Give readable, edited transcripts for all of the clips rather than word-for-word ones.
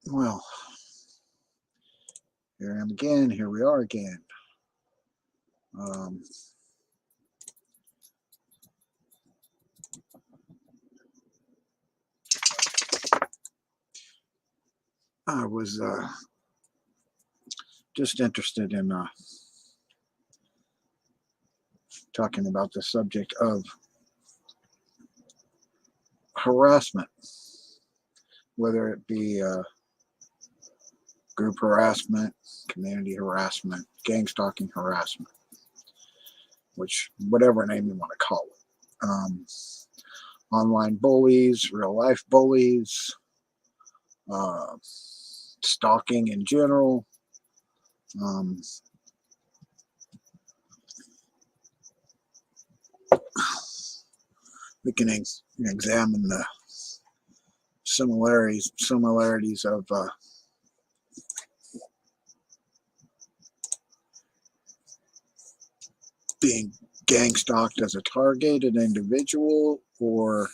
Well, here I am again. Here we are again. Um, I was just interested in talking about the subject of harassment, whether it be group harassment, community harassment, gang stalking harassment, whatever name you want to call it. Online bullies, real life bullies, stalking in general. We can examine the similarities of being gang stalked as a targeted individual, or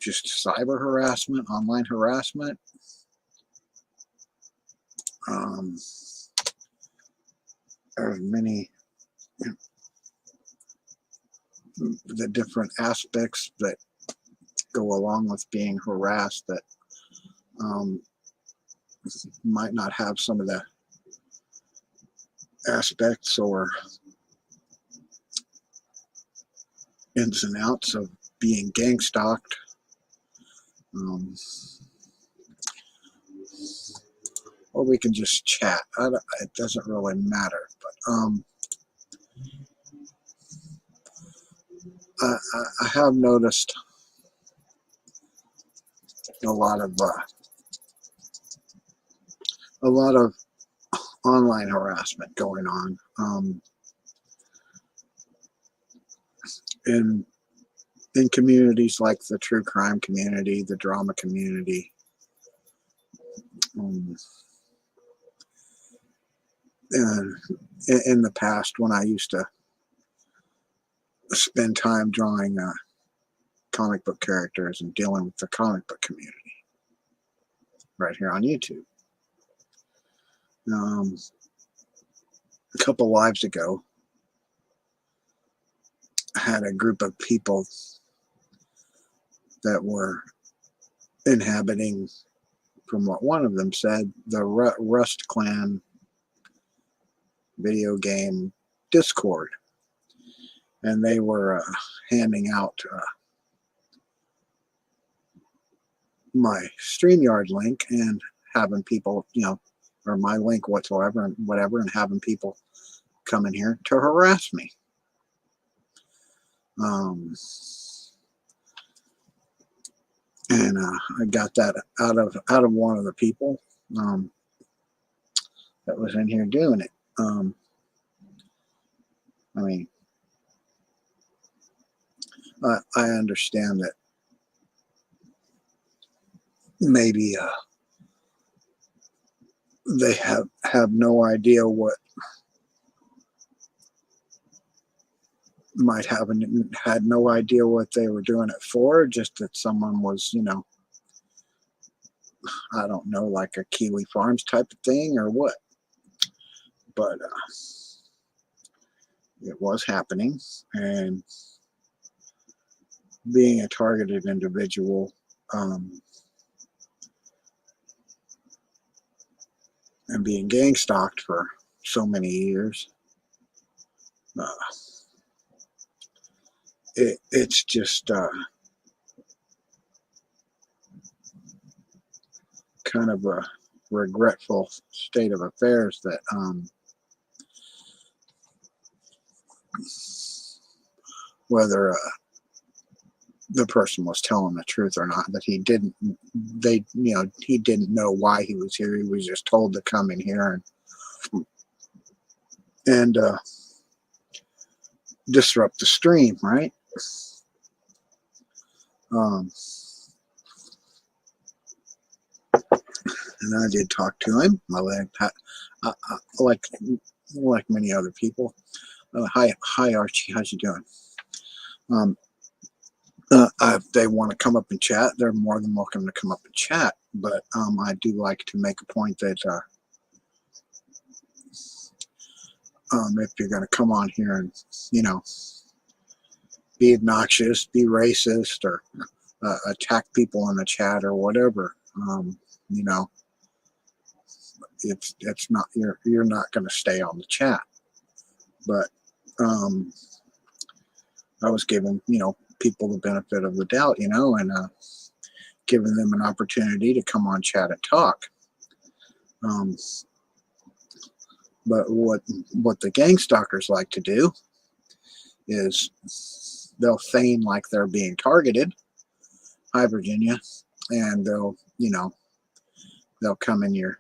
just cyber harassment, online harassment. There's many the different aspects that go along with being harassed that might not have some of the aspects or ins and outs of being gang stalked. Or we can just chat. It doesn't really matter. But I have noticed a lot of online harassment going on in communities like the true crime community, the drama community. And in the past, when I used to spend time drawing comic book characters and dealing with the comic book community right here on YouTube. A couple lives ago, I had a group of people that were inhabiting, from what one of them said, the Rust Clan video game Discord. And they were handing out my StreamYard link and having people, or my link whatsoever and whatever, and having people come in here to harass me. And I got that out of one of the people that was in here doing it. I mean, I understand that maybe they have no idea what might have had no idea what they were doing it for, just that someone was, I don't know, like a Kiwi Farms type of thing or what. But it was happening, and being a targeted individual, and being gang stalked for so many years, it's just kind of a regretful state of affairs that whether the person was telling the truth or not, that he didn't know why he was here. He was just told to come in here and disrupt the stream, right? And I did talk to him. Like many other people. Hi Archie, how's you doing? Um, if they want to come up and chat, they're more than welcome to come up and chat. But I do like to make a point that if you're going to come on here and, you know, be obnoxious, be racist, or attack people in the chat or whatever, you know, it's not, you're not going to stay on the chat. But I was giving, you know, people the benefit of the doubt, you know, and giving them an opportunity to come on chat and talk. But what the gang stalkers like to do is they'll feign like they're being targeted. Hi, Virginia. And they'll, you know, they'll come in your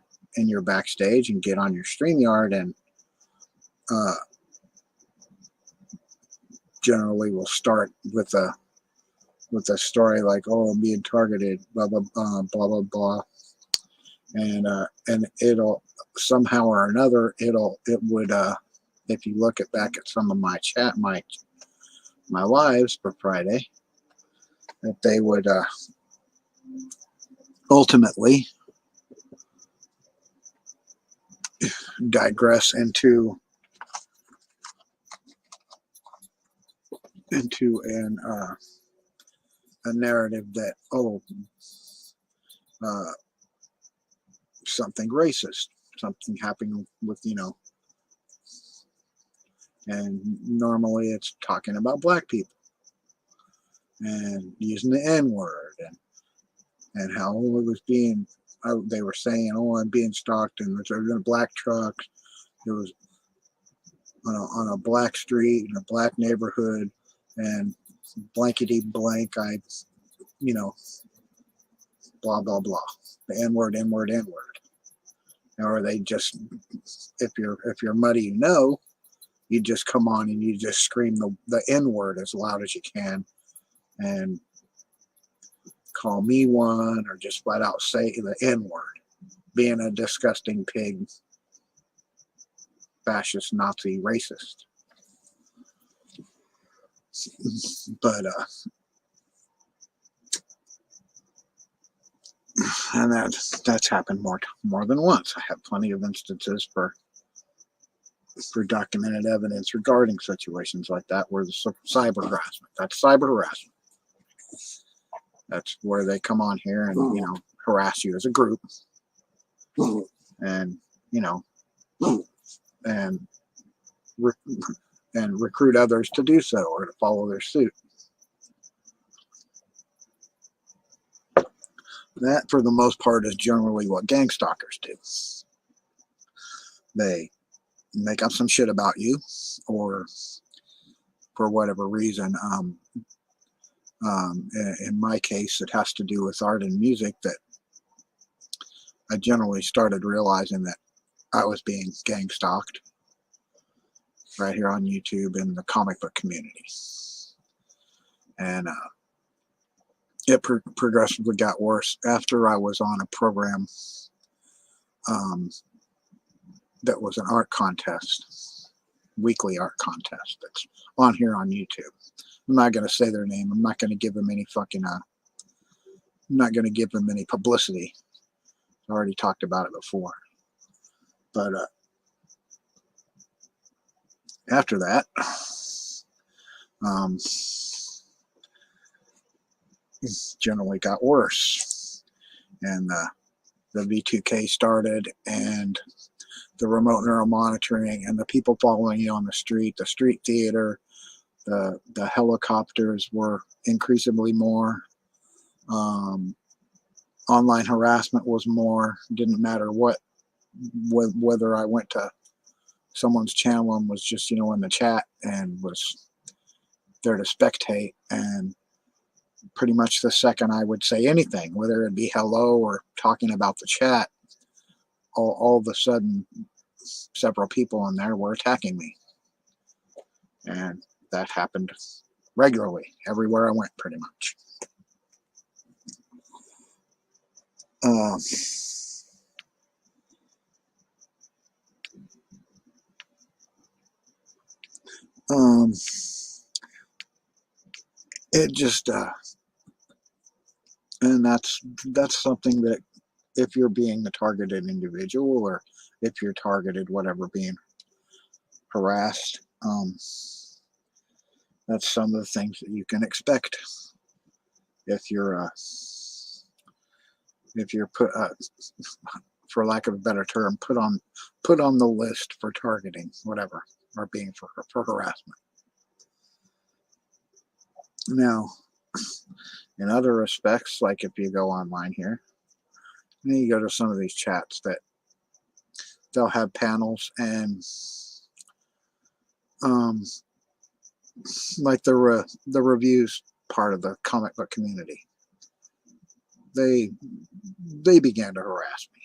backstage and get on your StreamYard and generally will start with a story like, oh, I'm being targeted, blah blah blah blah blah, and it'll somehow or another it would if you look back at some of my my lives for Friday, that they would ultimately digress into a narrative that, oh, something racist, something happening with, you know, and normally it's talking about black people and using the N-word and how it was being, they were saying, oh, I'm being stalked, and there's a black truck, it was on a black street in a black neighborhood, and blankety blank, I, you know, blah blah blah, the N-word, N-word, N-word. Or they just, if you're muddy, you know, you just come on and you just scream the N-word as loud as you can and call me one, or just flat out say the N-word, being a disgusting pig, fascist, Nazi, racist. But and that's happened more than once. I have plenty of instances for documented evidence regarding situations like that, where the cyber harassment, that's cyber harassment. That's where they come on here and, you know, harass you as a group, and, you know, and and recruit others to do so or to follow their suit. That, for the most part, is generally what gang stalkers do. They make up some shit about you, or for whatever reason. In my case, it has to do with art and music, that I generally started realizing that I was being gang stalked right here on YouTube in the comic book community. And it progressively got worse after I was on a program that was an art contest, weekly art contest, that's on here on YouTube. I'm not going to say their name. I'm not going to give them any fucking, I'm not going to give them any publicity. I already talked about it before. But after that, generally got worse. And the V2K started, and the remote neural monitoring, and the people following you on the street theater, the helicopters were increasingly more. Online harassment was more. Didn't matter whether I went to someone's channel and was just, you know, in the chat and was there to spectate, and pretty much the second I would say anything, whether it be hello or talking about the chat, all of a sudden several people in there were attacking me. And that happened regularly everywhere I went, pretty much. it just and that's something that if you're being the targeted individual, or if you're targeted, whatever, being harassed, that's some of the things that you can expect if you're put, for lack of a better term, put on the list for targeting, whatever, or being for harassment. Now, in other respects, like if you go online here, and you go to some of these chats, that they'll have panels, and like the reviews part of the comic book community, they began to harass me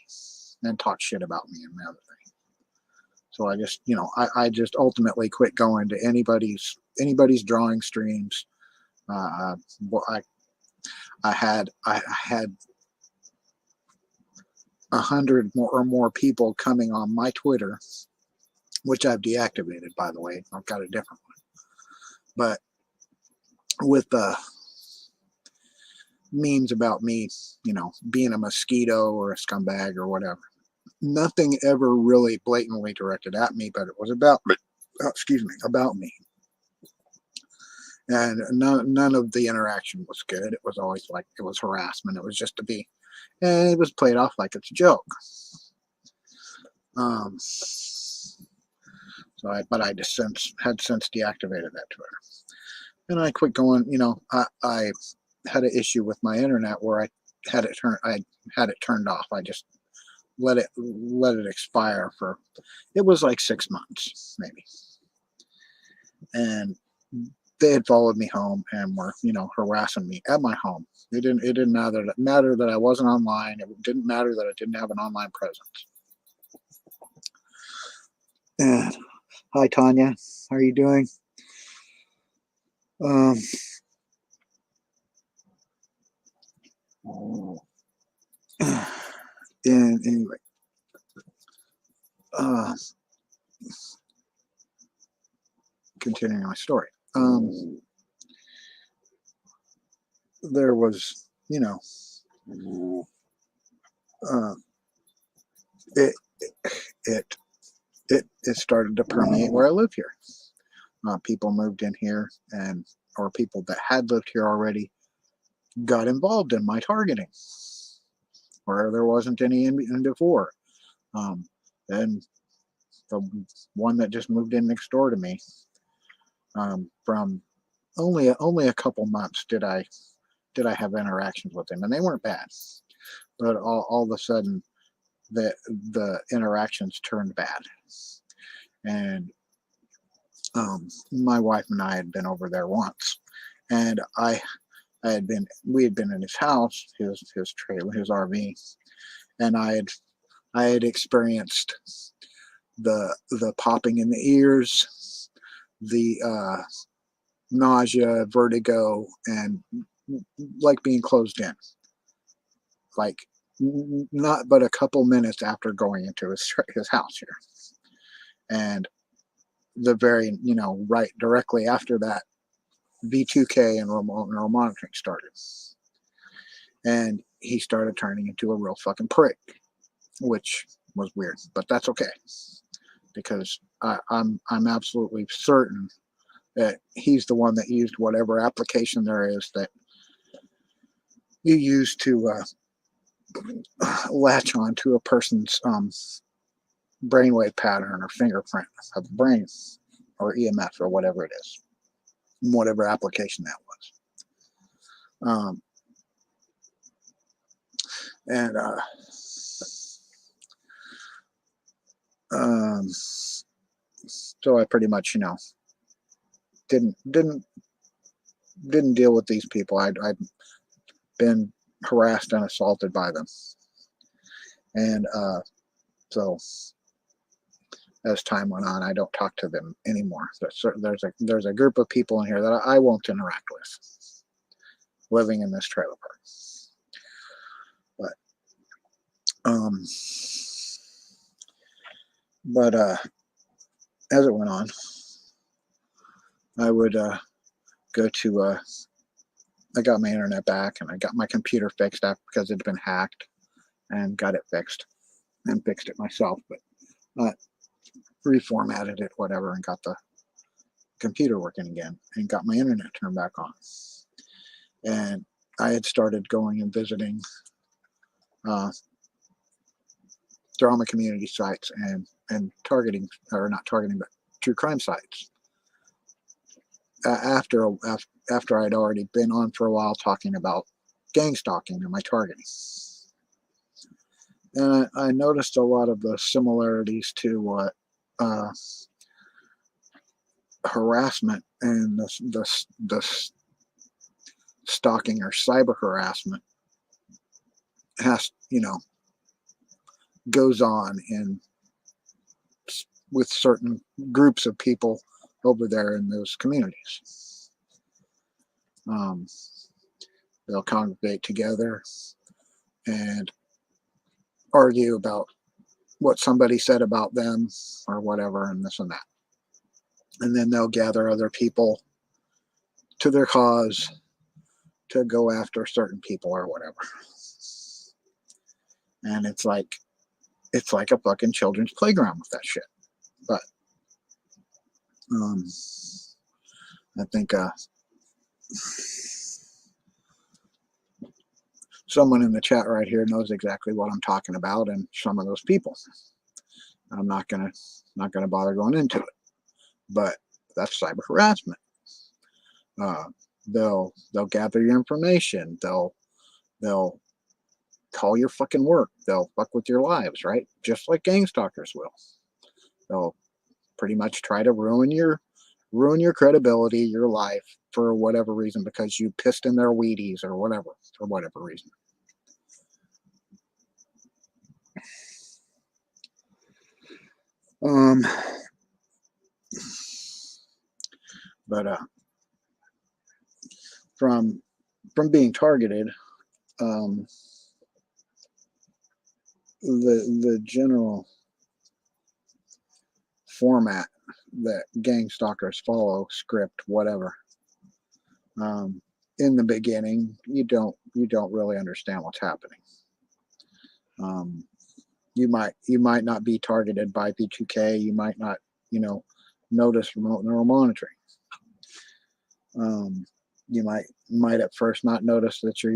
and talk shit about me and the other thing. So I just, I just ultimately quit going to anybody's drawing streams. I had 100 or more people coming on my Twitter, which I've deactivated, by the way. I've got a different one. But with memes about me, being a mosquito or a scumbag or whatever. Nothing ever really blatantly directed at me, but it was about me. And none of the interaction was good. It was always like it was harassment. It was just to be, and it was played off like it's a joke. But I just had since deactivated that Twitter, and I quit going. I had an issue with my internet where I had it turned off. I just let it expire for, it was like 6 months maybe, and they had followed me home and were harassing me at my home. It didn't matter that I wasn't online. It didn't matter that I didn't have an online presence. And hi Tanya, how are you doing? And anyway, continuing my story. There was, it started to permeate where I live here. People moved in here, or people that had lived here already got involved in my targeting, where there wasn't any in before. And the one that just moved in next door to me, from only a couple months did I have interactions with him, and they weren't bad, but all of a sudden the interactions turned bad. And my wife and I had been over there once, and we had been in his house, his trailer, his RV, and I had experienced the popping in the ears, the nausea, vertigo, and like being closed in, like not but a couple minutes after going into his house here. And the very, right directly after that, V2K and remote monitoring started, and he started turning into a real fucking prick, which was weird, but that's okay, because I'm absolutely certain that he's the one that used whatever application there is that you use to latch on to a person's brainwave pattern or fingerprint of the brain, or EMF, or whatever it is, whatever application that was. So I pretty much, didn't deal with these people. I'd been harassed and assaulted by them, and so as time went on, I don't talk to them anymore. There's a group of people in here that I won't interact with, living in this trailer park. But as it went on, I would go to I got my internet back, and I got my computer fixed after, because it had been hacked, and got it fixed and fixed it myself, but reformatted it, whatever, and got the computer working again, and got my internet turned back on. And I had started going and visiting drama community sites and targeting, or not targeting, but true crime sites. After I'd already been on for a while talking about gang stalking and my targeting. And I noticed a lot of the similarities to what harassment and the stalking or cyber harassment has, goes on with certain groups of people over there in those communities. They'll congregate together and argue about what somebody said about them or whatever, and this and that. And then they'll gather other people to their cause to go after certain people or whatever. And it's like a fucking children's playground with that shit. But I think someone in the chat right here knows exactly what I'm talking about, and some of those people. I'm not gonna bother going into it, but that's cyber harassment. They'll gather your information. They'll call your fucking work. They'll fuck with your lives, right? Just like gang stalkers will. They'll pretty much try to ruin your credibility, your life, for whatever reason, because you pissed in their Wheaties or whatever, for whatever reason. But from being targeted, the general format that gang stalkers follow, script, whatever. In the beginning, you don't really understand what's happening. You might not be targeted by B2K. You might not, notice remote neural monitoring. You might at first not notice that you're,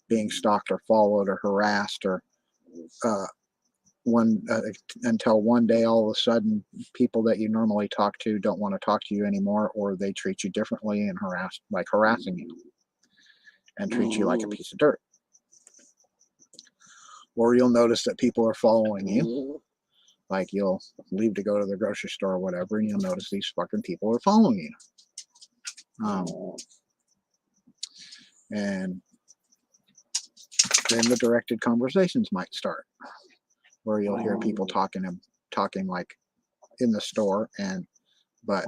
being stalked or followed or harassed, or until one day all of a sudden people that you normally talk to don't want to talk to you anymore, or they treat you differently and harassing you and treat you like a piece of dirt. Or you'll notice that people are following you, like you'll leave to go to the grocery store or whatever, and you'll notice these fucking people are following you. And then the directed conversations might start, where you'll hear people talking like in the store, but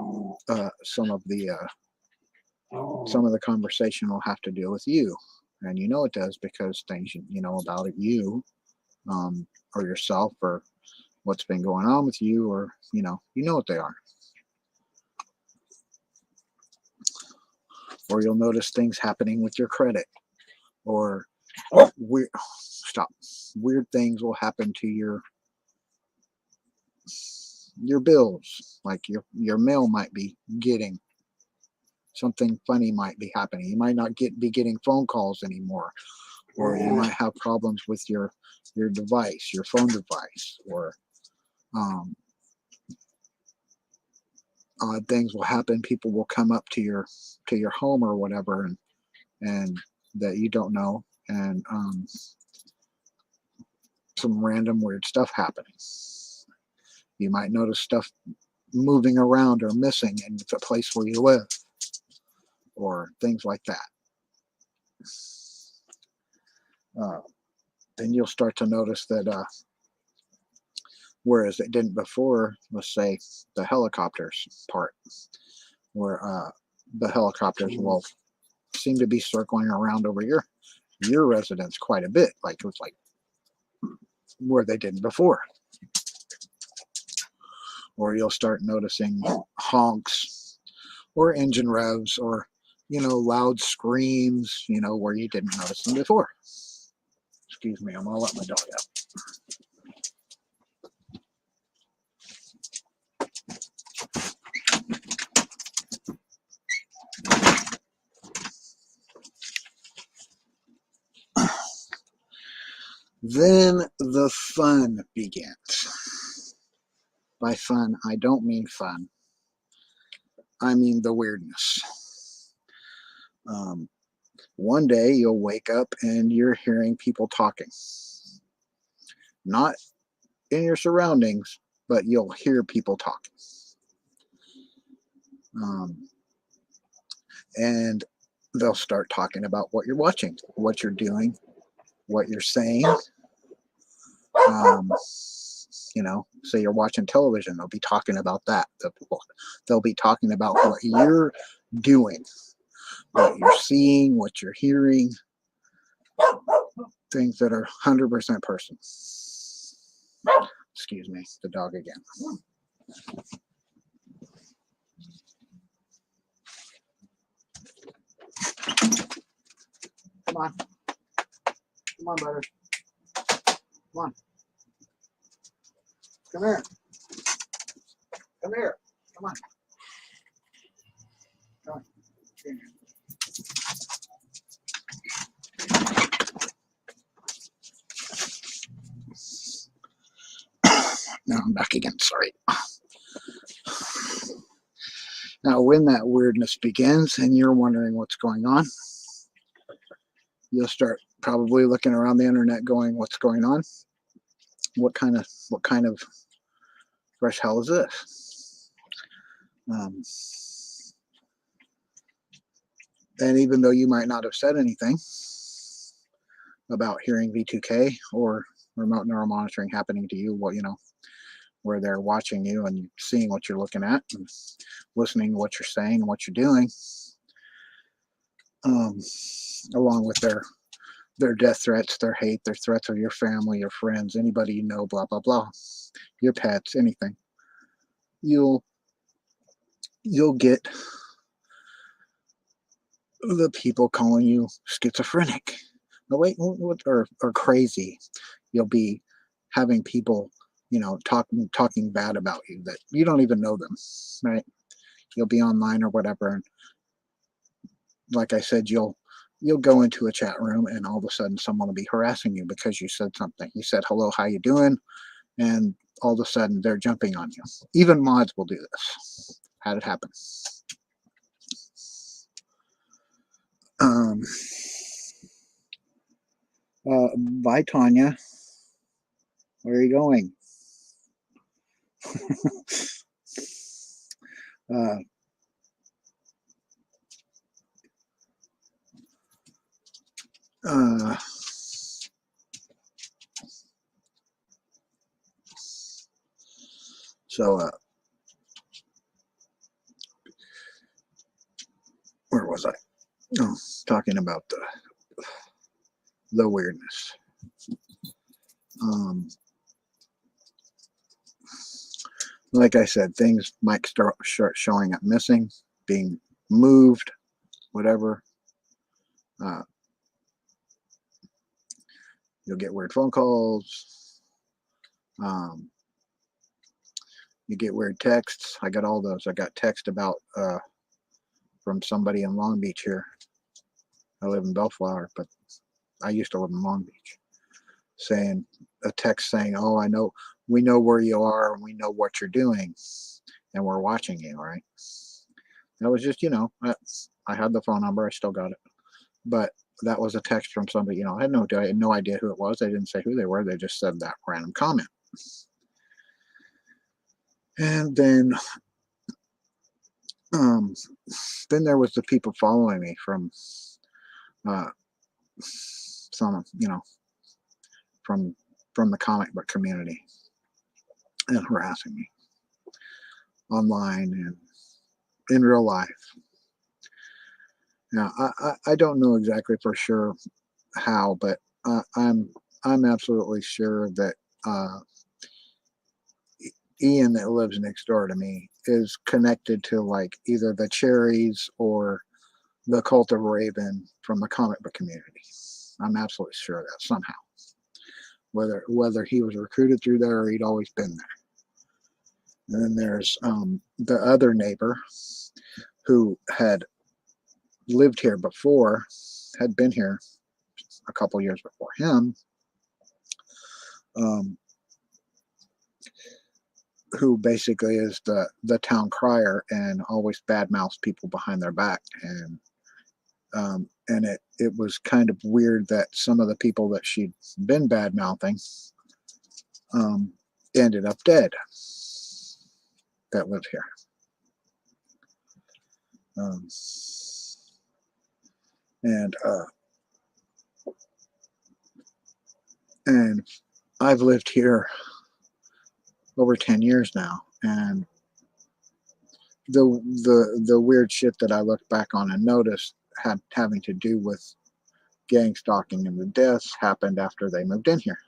some of the conversation will have to deal with you, and it does, because things you know about you, or yourself, or what's been going on with you, or you know what they are. Or you'll notice things happening with your credit, or weird things will happen to your bills. Like your mail might be getting something funny, might be happening. You might not be getting phone calls anymore, or you might have problems with your device, your phone device, or odd things will happen. People will come up to your home or whatever, and that you don't know, and some random weird stuff happening. You might notice stuff moving around or missing in the place where you live, or things like that. Then you'll start to notice that whereas it didn't before, let's say the helicopters part, where the helicopters will seem to be circling around over your residence quite a bit, like it was like where they didn't before. Or you'll start noticing honks or engine revs, or loud screams, where you didn't notice them before. Excuse me, I'm gonna let my dog out. Then the fun begins. By fun, I don't mean fun. I mean the weirdness. One day you'll wake up and you're hearing people talking. Not in your surroundings, but you'll hear people talking. And they'll start talking about what you're watching, what you're doing, what you're saying. So you're watching television, they'll be talking about that. They'll be talking about what you're doing, what you're seeing, what you're hearing, things that are 100% personal. Excuse me, the dog again. Come on. Come on, brother. Come on. Come here. Come here. Come on. Come on. Now I'm back again. Sorry. Now, when that weirdness begins and you're wondering what's going on, you'll start probably looking around the internet going, what's going on? What kind of fresh hell is this? And even though you might not have said anything about hearing V2K or remote neural monitoring happening to you, where they're watching you and seeing what you're looking at and listening to what you're saying and what you're doing, along with their death threats, their hate, their threats of your family, your friends, anybody you know, blah, blah, blah, your pets, anything. You'll get the people calling you schizophrenic. No, wait, or crazy. You'll be having people, talking bad about you that you don't even know them, right? You'll be online or whatever, and like I said, you'll go into a chat room and all of a sudden someone will be harassing you because you said something. You said, hello, how you doing? And all of a sudden they're jumping on you. Even mods will do this. Had it happen. Bye, Tanya. Where are you going? So where was I? Oh, talking about the weirdness. Like I said, things might start showing up missing, being moved, whatever. You'll get weird phone calls. You get weird texts. I got all those. I got text about from somebody in Long Beach here. I live in Bellflower, but I used to live in Long Beach. Saying a text saying, "Oh, we know where you are, and we know what you're doing, and we're watching you." Right? That was just, I had the phone number. I still got it, but that was a text from somebody. I had no idea who it was. They didn't say who they were. They just said that random comment. And then there was the people following me from some, from the comic book community and harassing me online and in real life. Now, I don't know exactly for sure how, but I'm absolutely sure that Ian that lives next door to me is connected to like either the Cherries or the cult of Raven from the comic book community. I'm absolutely sure of that somehow. Whether he was recruited through there or he'd always been there. And then there's the other neighbor who had lived here before, had been here a couple years before him, who basically is the town crier and always badmouths people behind their back. And it was kind of weird that some of the people that she'd been bad-mouthing ended up dead that lived here. And I've lived here over 10 years now, and the weird shit that I look back on and noticed having to do with gang stalking and the deaths happened after they moved in here,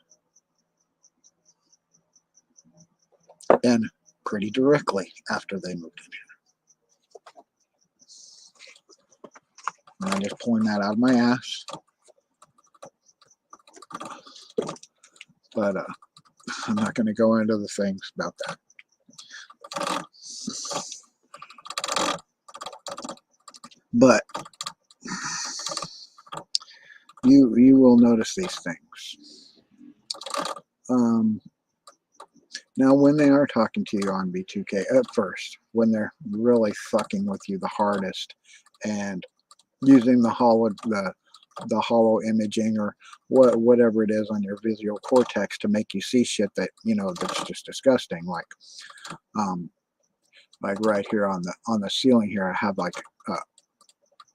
and pretty directly after they moved in here. And I'm just pulling that out of my ass, but I'm not going to go into the things about that. But you will notice these things. Now, when they are talking to you on B2K at first, when they're really fucking with you the hardest and using the hollow imaging or whatever it is on your visual cortex to make you see shit that that's just disgusting, like right here on the ceiling here, I have like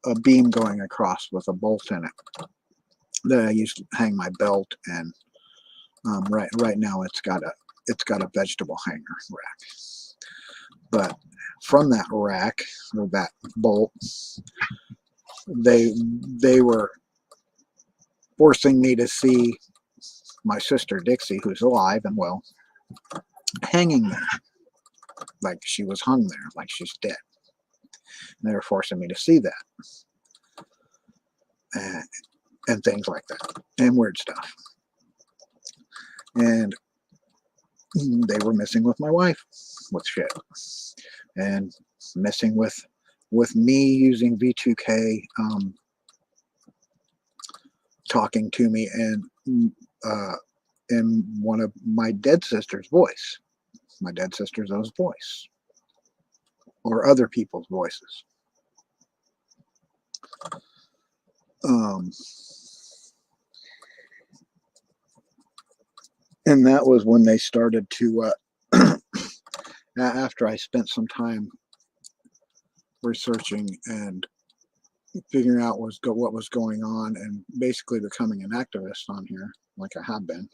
a beam going across with a bolt in it that I used to hang my belt, and right now it's got a vegetable hanger rack. But from that rack or that bolt, they were forcing me to see my sister Dixie, who's alive and well, hanging there, like she was hung there, like she's dead. And they were forcing me to see that, and things like that, and weird stuff. And they were messing with my wife with shit, and messing with me using V2K, talking to me in one of my dead sister's voice, my dead sister's voice, or other people's voices. And that was when they started to, after I spent some time researching and figuring out what was going on, and basically becoming an activist on here, like I have been,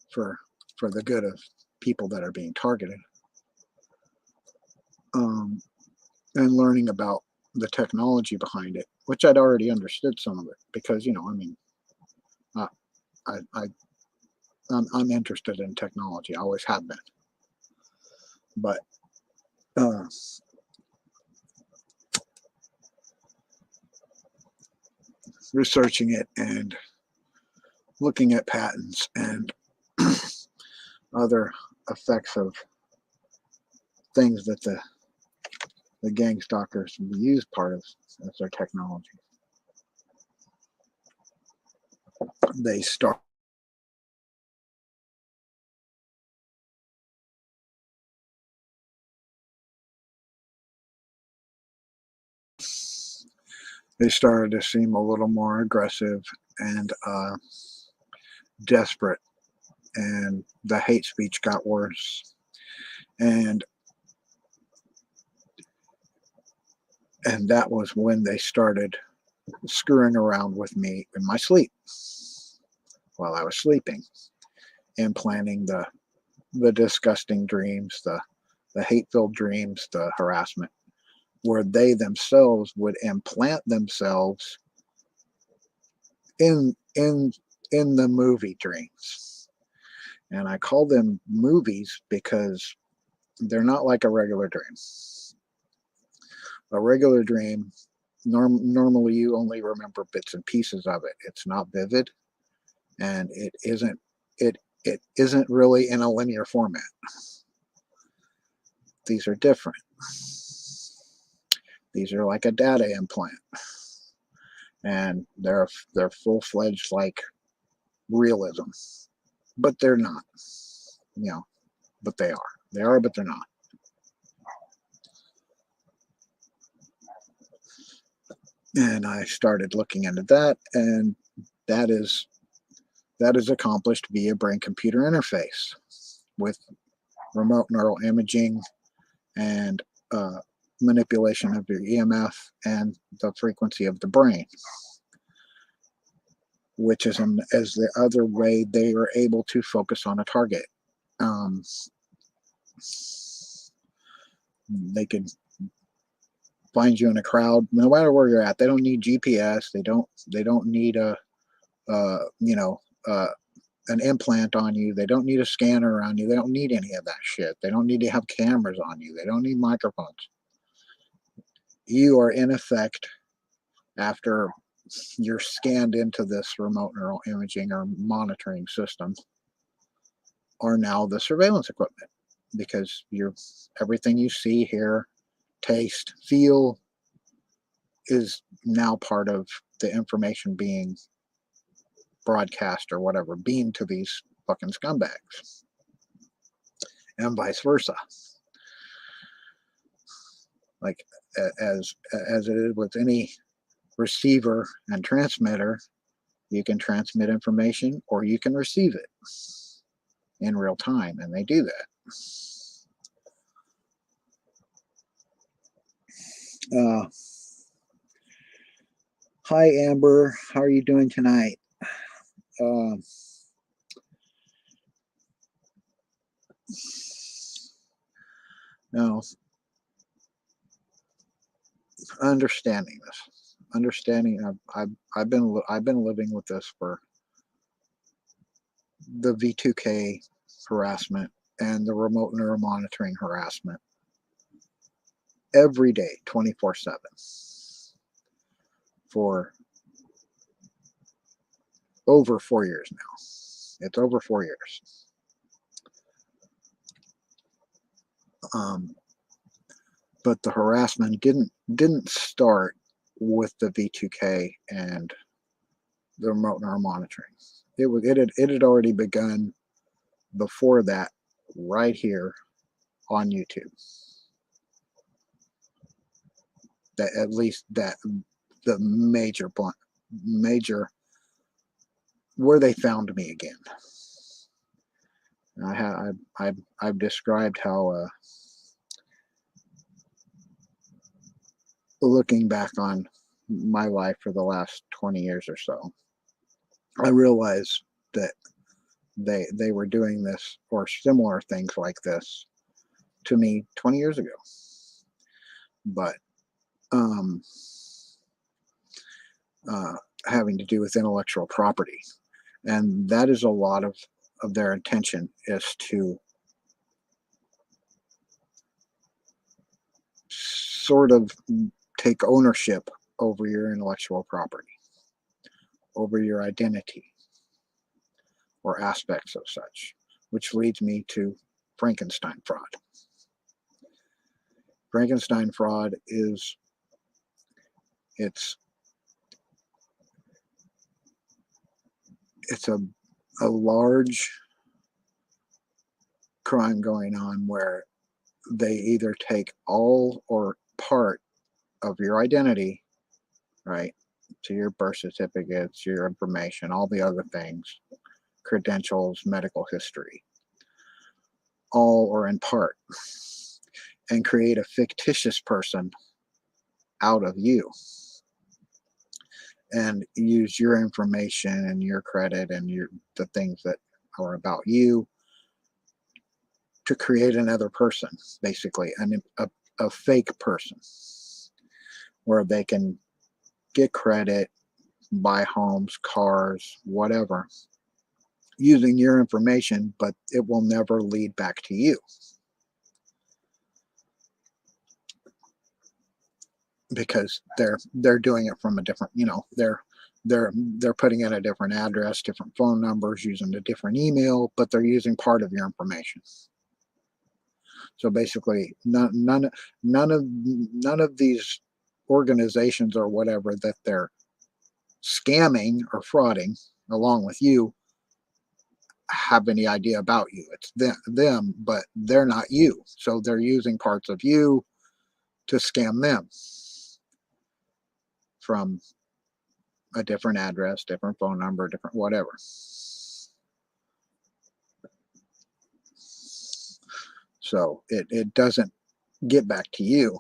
for the good of people that are being targeted, and learning about the technology behind it, which I'd already understood some of it, because I'm interested in technology. I always have been. But researching it and looking at patents and other effects of things that the gang stalkers use part of as their technology, they started to seem a little more aggressive and desperate, and the hate speech got worse, and that was when they started screwing around with me in my sleep while I was sleeping, and planning the disgusting dreams, the hate-filled dreams, the harassment, where they themselves would implant themselves in the movie dreams. And I call them movies because they're not like a regular dream. A regular dream Normally you only remember bits and pieces of it. It's not vivid, and it isn't really in a linear format. These are different. These are like a data implant, and they're full-fledged like realism, but they're not. You know, but they are. They are, but they're not. And I started looking into that, and that is accomplished via brain-computer interface with remote neural imaging and manipulation of your EMF and the frequency of the brain, which is as the other way they are able to focus on a target. They can find you in a crowd, no matter where you're at. They don't need GPS. They don't need an implant on you. They don't need a scanner around you. They don't need any of that shit. They don't need to have cameras on you. They don't need microphones. You are in effect, after you're scanned into this remote neural imaging or monitoring system, are now the surveillance equipment, because everything you see, hear, taste, feel is now part of the information being broadcast or whatever, beamed to these fucking scumbags, and vice versa. Like as it is with any receiver and transmitter, you can transmit information or you can receive it in real time, and they do that. Hi Amber, how are you doing tonight? No, understanding I've been living with this for the V2K harassment and the remote neural monitoring harassment every day, 24/7, for over 4 years now. It's over 4 years. But the harassment didn't start with the V2K and the remote neural monitoring. It had already begun before that, right here on YouTube. That at least that the major where they found me again. I've described how looking back on my life for the last 20 years or so, I realized that they were doing this or similar things like this to me 20 years ago. But having to do with intellectual property, and that is a lot of their intention, is to sort of take ownership over your intellectual property, over your identity, or aspects of such, which leads me to Frankenstein fraud. Frankenstein fraud is it's a large crime going on where they either take all or part of your identity, right? So your birth certificates, your information, all the other things, credentials, medical history, all or in part, and create a fictitious person out of you, and use your information and your credit and the things that are about you to create another person, basically a fake person, where they can get credit, buy homes, cars, whatever, using your information, but it will never lead back to you. because they're doing it from a different, they're putting in a different address, different phone numbers, using a different email, but they're using part of your information. So basically, none of these organizations or whatever that they're scamming or frauding along with you have any idea about you. It's them, but they're not you. So they're using parts of you to scam them from a different address, different phone number, different whatever. So it doesn't get back to you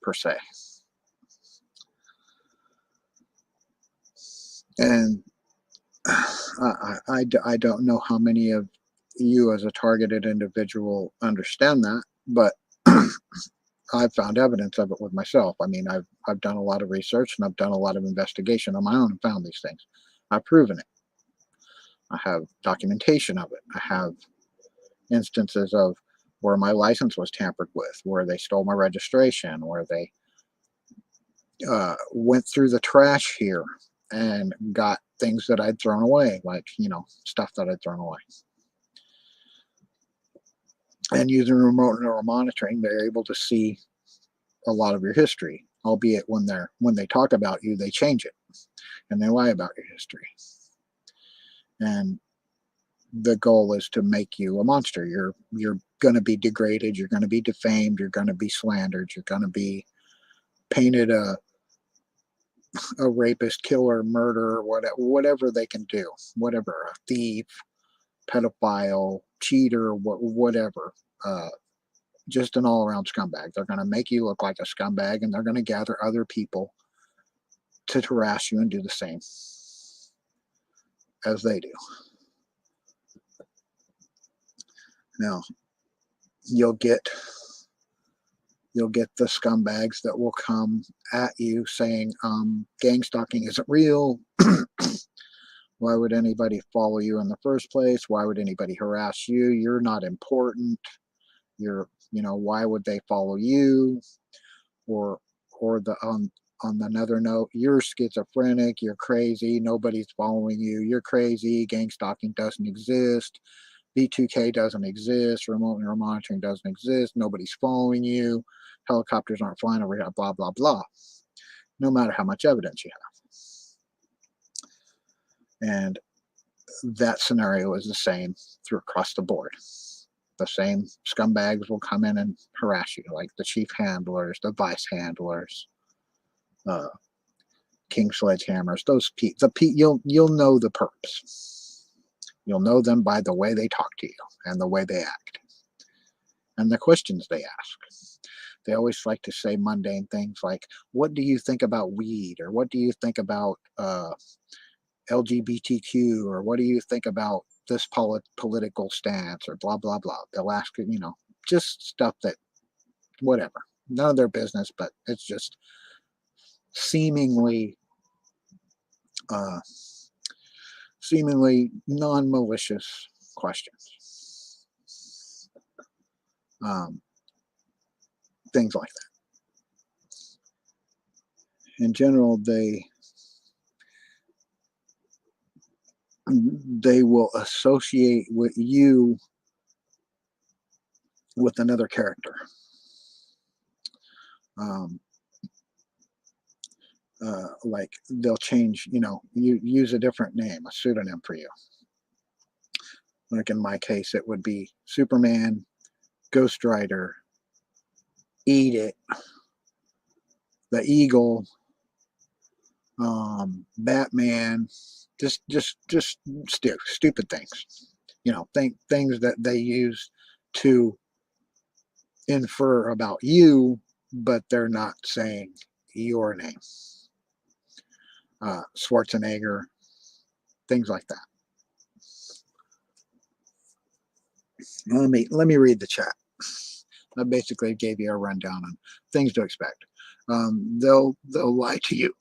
per se. And I don't know how many of you as a targeted individual understand that, but I've found evidence of it with myself. I mean, I've done a lot of research and I've done a lot of investigation on my own and found these things. I've proven it. I have documentation of it. I have instances of where my license was tampered with, where they stole my registration, where they went through the trash here and got things that I'd thrown away, like, stuff that I'd thrown away. And using remote neural monitoring, they're able to see a lot of your history, albeit when they talk about you, they change it and they lie about your history. And the goal is to make you a monster. You're going to be degraded. You're going to be defamed. You're going to be slandered. You're going to be painted a rapist, killer, murderer, whatever they can do, whatever, a thief, pedophile, cheater, whatever. Just an all-around scumbag. They're going to make you look like a scumbag, and they're going to gather other people to harass you and do the same as they do. Now, you'll get the scumbags that will come at you saying, gang stalking isn't real. Why would anybody follow you in the first place? Why would anybody harass you? You're not important. Why would they follow you? Or on another note, you're schizophrenic, you're crazy, nobody's following you, you're crazy, gang stalking doesn't exist, B2K doesn't exist, remote neural monitoring doesn't exist, nobody's following you, helicopters aren't flying over here, blah, blah, blah. No matter how much evidence you have. And that scenario is the same across the board. The same scumbags will come in and harass you, like the chief handlers, the vice handlers, king sledgehammers. You'll know the perps. You'll know them by the way they talk to you and the way they act and the questions they ask. They always like to say mundane things like, "What do you think about weed?" or "What do you think about LGBTQ?" or "What do you think about this political stance?" or blah blah blah. They'll ask you, just stuff that, whatever, none of their business, but it's just seemingly non-malicious questions, things like that. In general, they will associate with you with another character. Like they'll change, you use a different name, a pseudonym for you. Like in my case, it would be Superman, Ghost Rider, Eat It, the Eagle, Batman, just stupid things, things that they use to infer about you, but they're not saying your name. Schwarzenegger, things like that. Let me read the chat. I basically gave you a rundown on things to expect. They'll lie to you.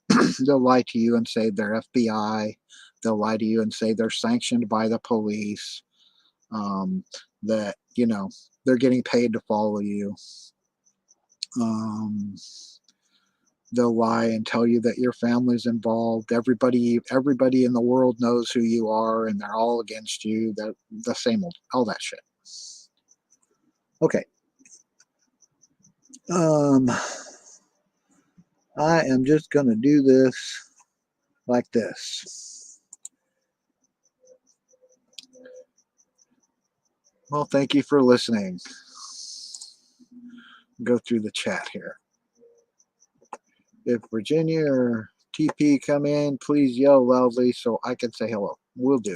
They'll lie to you and say they're FBI. They'll lie to you and say they're sanctioned by the police. That they're getting paid to follow you. they'll lie and tell you that your family's involved. Everybody in the world knows who you are, and they're all against you. The same old, all that shit. Okay. I am just gonna do this like this. Well, thank you for listening. Go through the chat here. If Virginia or TP come in, please yell loudly so I can say hello. Will do.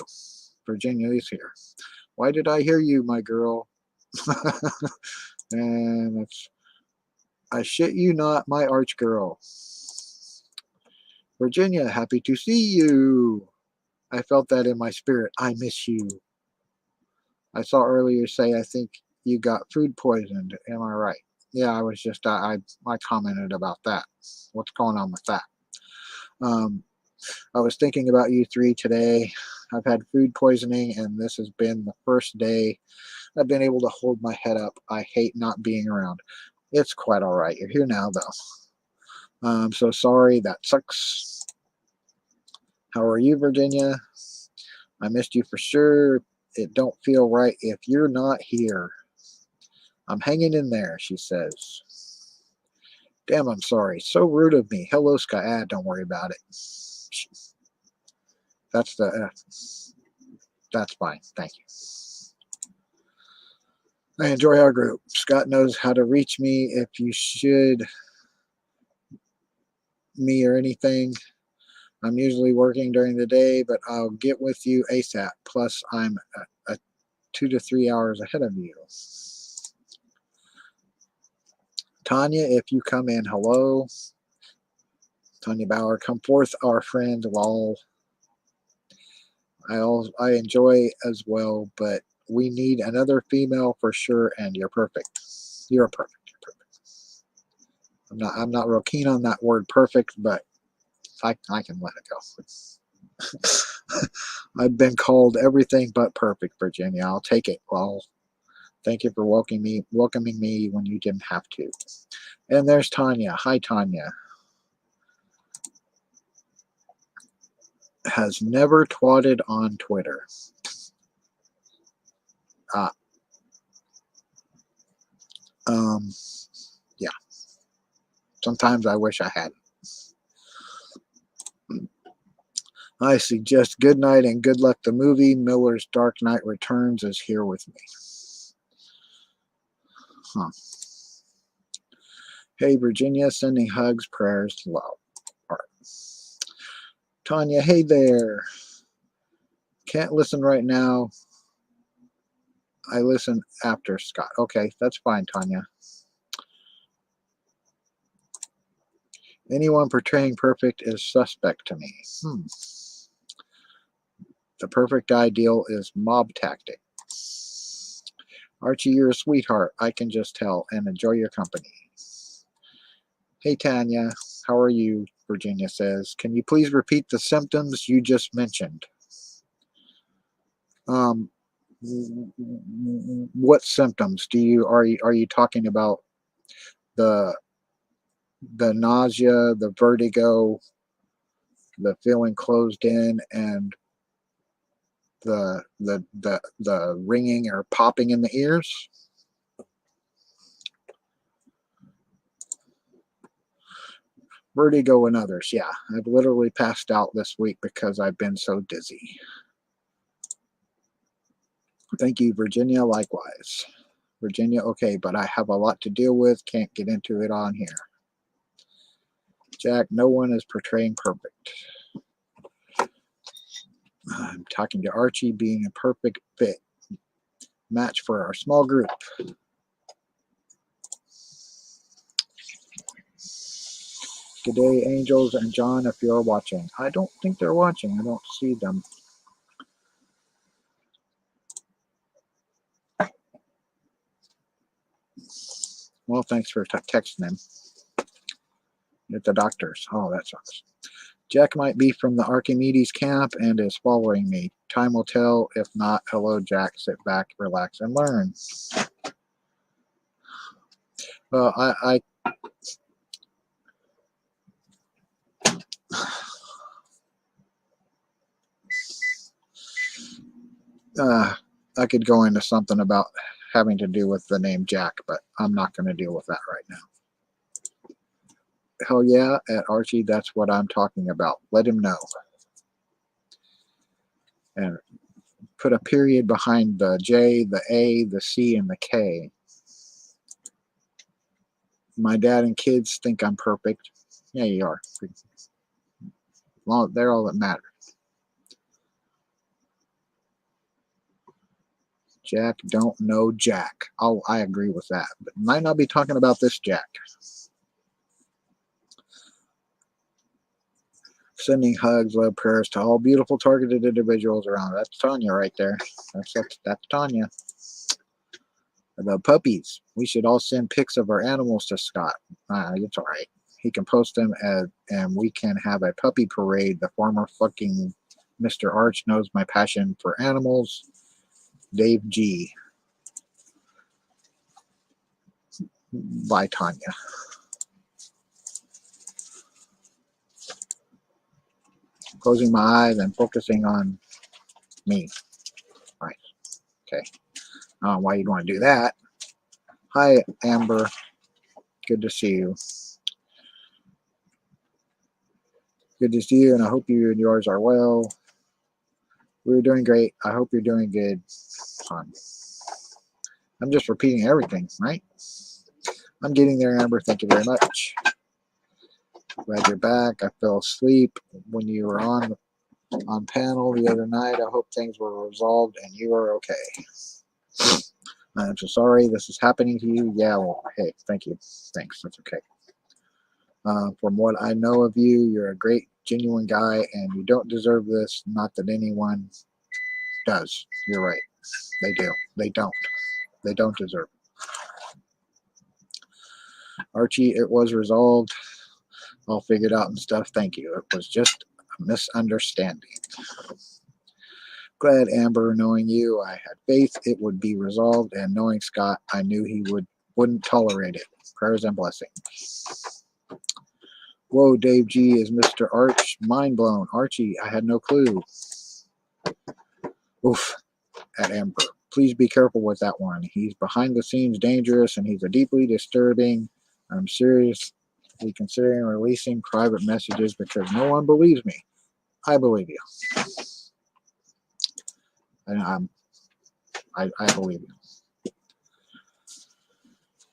Virginia is here. Why did I hear you, my girl? And that's, I shit you not, my arch girl. Virginia, happy to see you. I felt that in my spirit. I miss you. I saw earlier say, I think you got food poisoned. Am I right? Yeah, I was just, I commented about that. What's going on with that? I was thinking about you three today. I've had food poisoning, and this has been the first day I've been able to hold my head up. I hate not being around. It's quite all right. You're here now, though. I'm so sorry. That sucks. How are you, Virginia? I missed you for sure. It don't feel right if you're not here. I'm hanging in there, she says. Damn, I'm sorry. So rude of me. Hello, Sky. Don't worry about it. That's fine. Thank you. I enjoy our group. Scott knows how to reach me if you should me or anything. I'm usually working during the day, but I'll get with you ASAP. Plus, I'm 2 to 3 hours ahead of you. Tanya, if you come in, hello. Tanya Bauer, come forth, our friend. Lol. I enjoy as well, but we need another female for sure, and you're perfect. You're perfect. You're perfect. I'm not real keen on that word perfect, but I can let it go. I've been called everything but perfect, Virginia. I'll take it. Well, thank you for welcoming me when you didn't have to. And there's Tanya. Hi, Tanya. Has never twatted on Twitter. Yeah. Sometimes I wish I hadn't. I suggest good night and good luck. The movie Miller's Dark Knight Returns is here with me. Huh. Hey, Virginia, sending hugs, prayers, love. All right. Tanya, hey there. Can't listen right now. I listen after Scott. Okay, that's fine, Tanya. Anyone portraying perfect is suspect to me. The perfect ideal is mob tactic. Archie, you're a sweetheart. I can just tell, and enjoy your company. Hey, Tanya. How are you? Virginia says. Can you please repeat the symptoms you just mentioned? What symptoms are you talking about? The nausea, the vertigo, the feeling closed in, and the ringing or popping in the ears? Vertigo and others. Yeah, I've literally passed out this week because I've been so dizzy. Thank you, Virginia. Likewise. Virginia, okay, but I have a lot to deal with. Can't get into it on here. Jack, no one is portraying perfect. I'm talking to Archie, being a perfect fit match for our small group. Good day, Angels and John, if you're watching. I don't think they're watching. I don't see them. Well, thanks for texting him. At the doctors. Oh, that sucks. Jack might be from the Archimedes camp and is following me. Time will tell. If not, hello, Jack. Sit back, relax, and learn. Well, I could go into something about having to do with the name Jack, but I'm not going to deal with that right now. Hell yeah, at Archie, that's what I'm talking about. Let him know. And put a period behind the J, the A, the C, and the K. My dad and kids think I'm perfect. Yeah, you are. Well, they're all that matter. Jack don't know Jack. Oh, I agree with that. But might not be talking about this Jack. Sending hugs, love, prayers to all beautiful targeted individuals around. That's Tanya right there. That's Tanya. The puppies. We should all send pics of our animals to Scott. It's all right. He can post them and we can have a puppy parade. The former fucking Mr. Arch knows my passion for animals. Dave G. By Tanya. Closing my eyes and focusing on me. Right. Okay. I don't know why you'd want to do that. Hi, Amber. Good to see you. Good to see you, and I hope you and yours are well. We're doing great. I hope you're doing good. Fun. I'm just repeating everything, right? I'm getting there, Amber. Thank you very much. Glad you're back. I fell asleep when you were on panel the other night. I hope things were resolved and you are okay. I'm so sorry this is happening to you. Yeah, well, hey, thank you. Thanks. That's okay. From what I know of you, you're a great, genuine guy, and you don't deserve this. Not that anyone does. You're right. They do. They don't. They don't deserve it. Archie, it was resolved. All figured out and stuff. Thank you. It was just a misunderstanding. Glad, Amber, knowing you, I had faith it would be resolved, and knowing Scott, I knew he wouldn't tolerate it. Prayers and blessings. Whoa, Dave G is Mr. Arch. Mind blown. Archie, I had no clue. Oof, at Amber. Please be careful with that one. He's behind the scenes dangerous, and he's a deeply disturbing. I'm seriously considering releasing private messages because no one believes me. I believe you. And I believe you.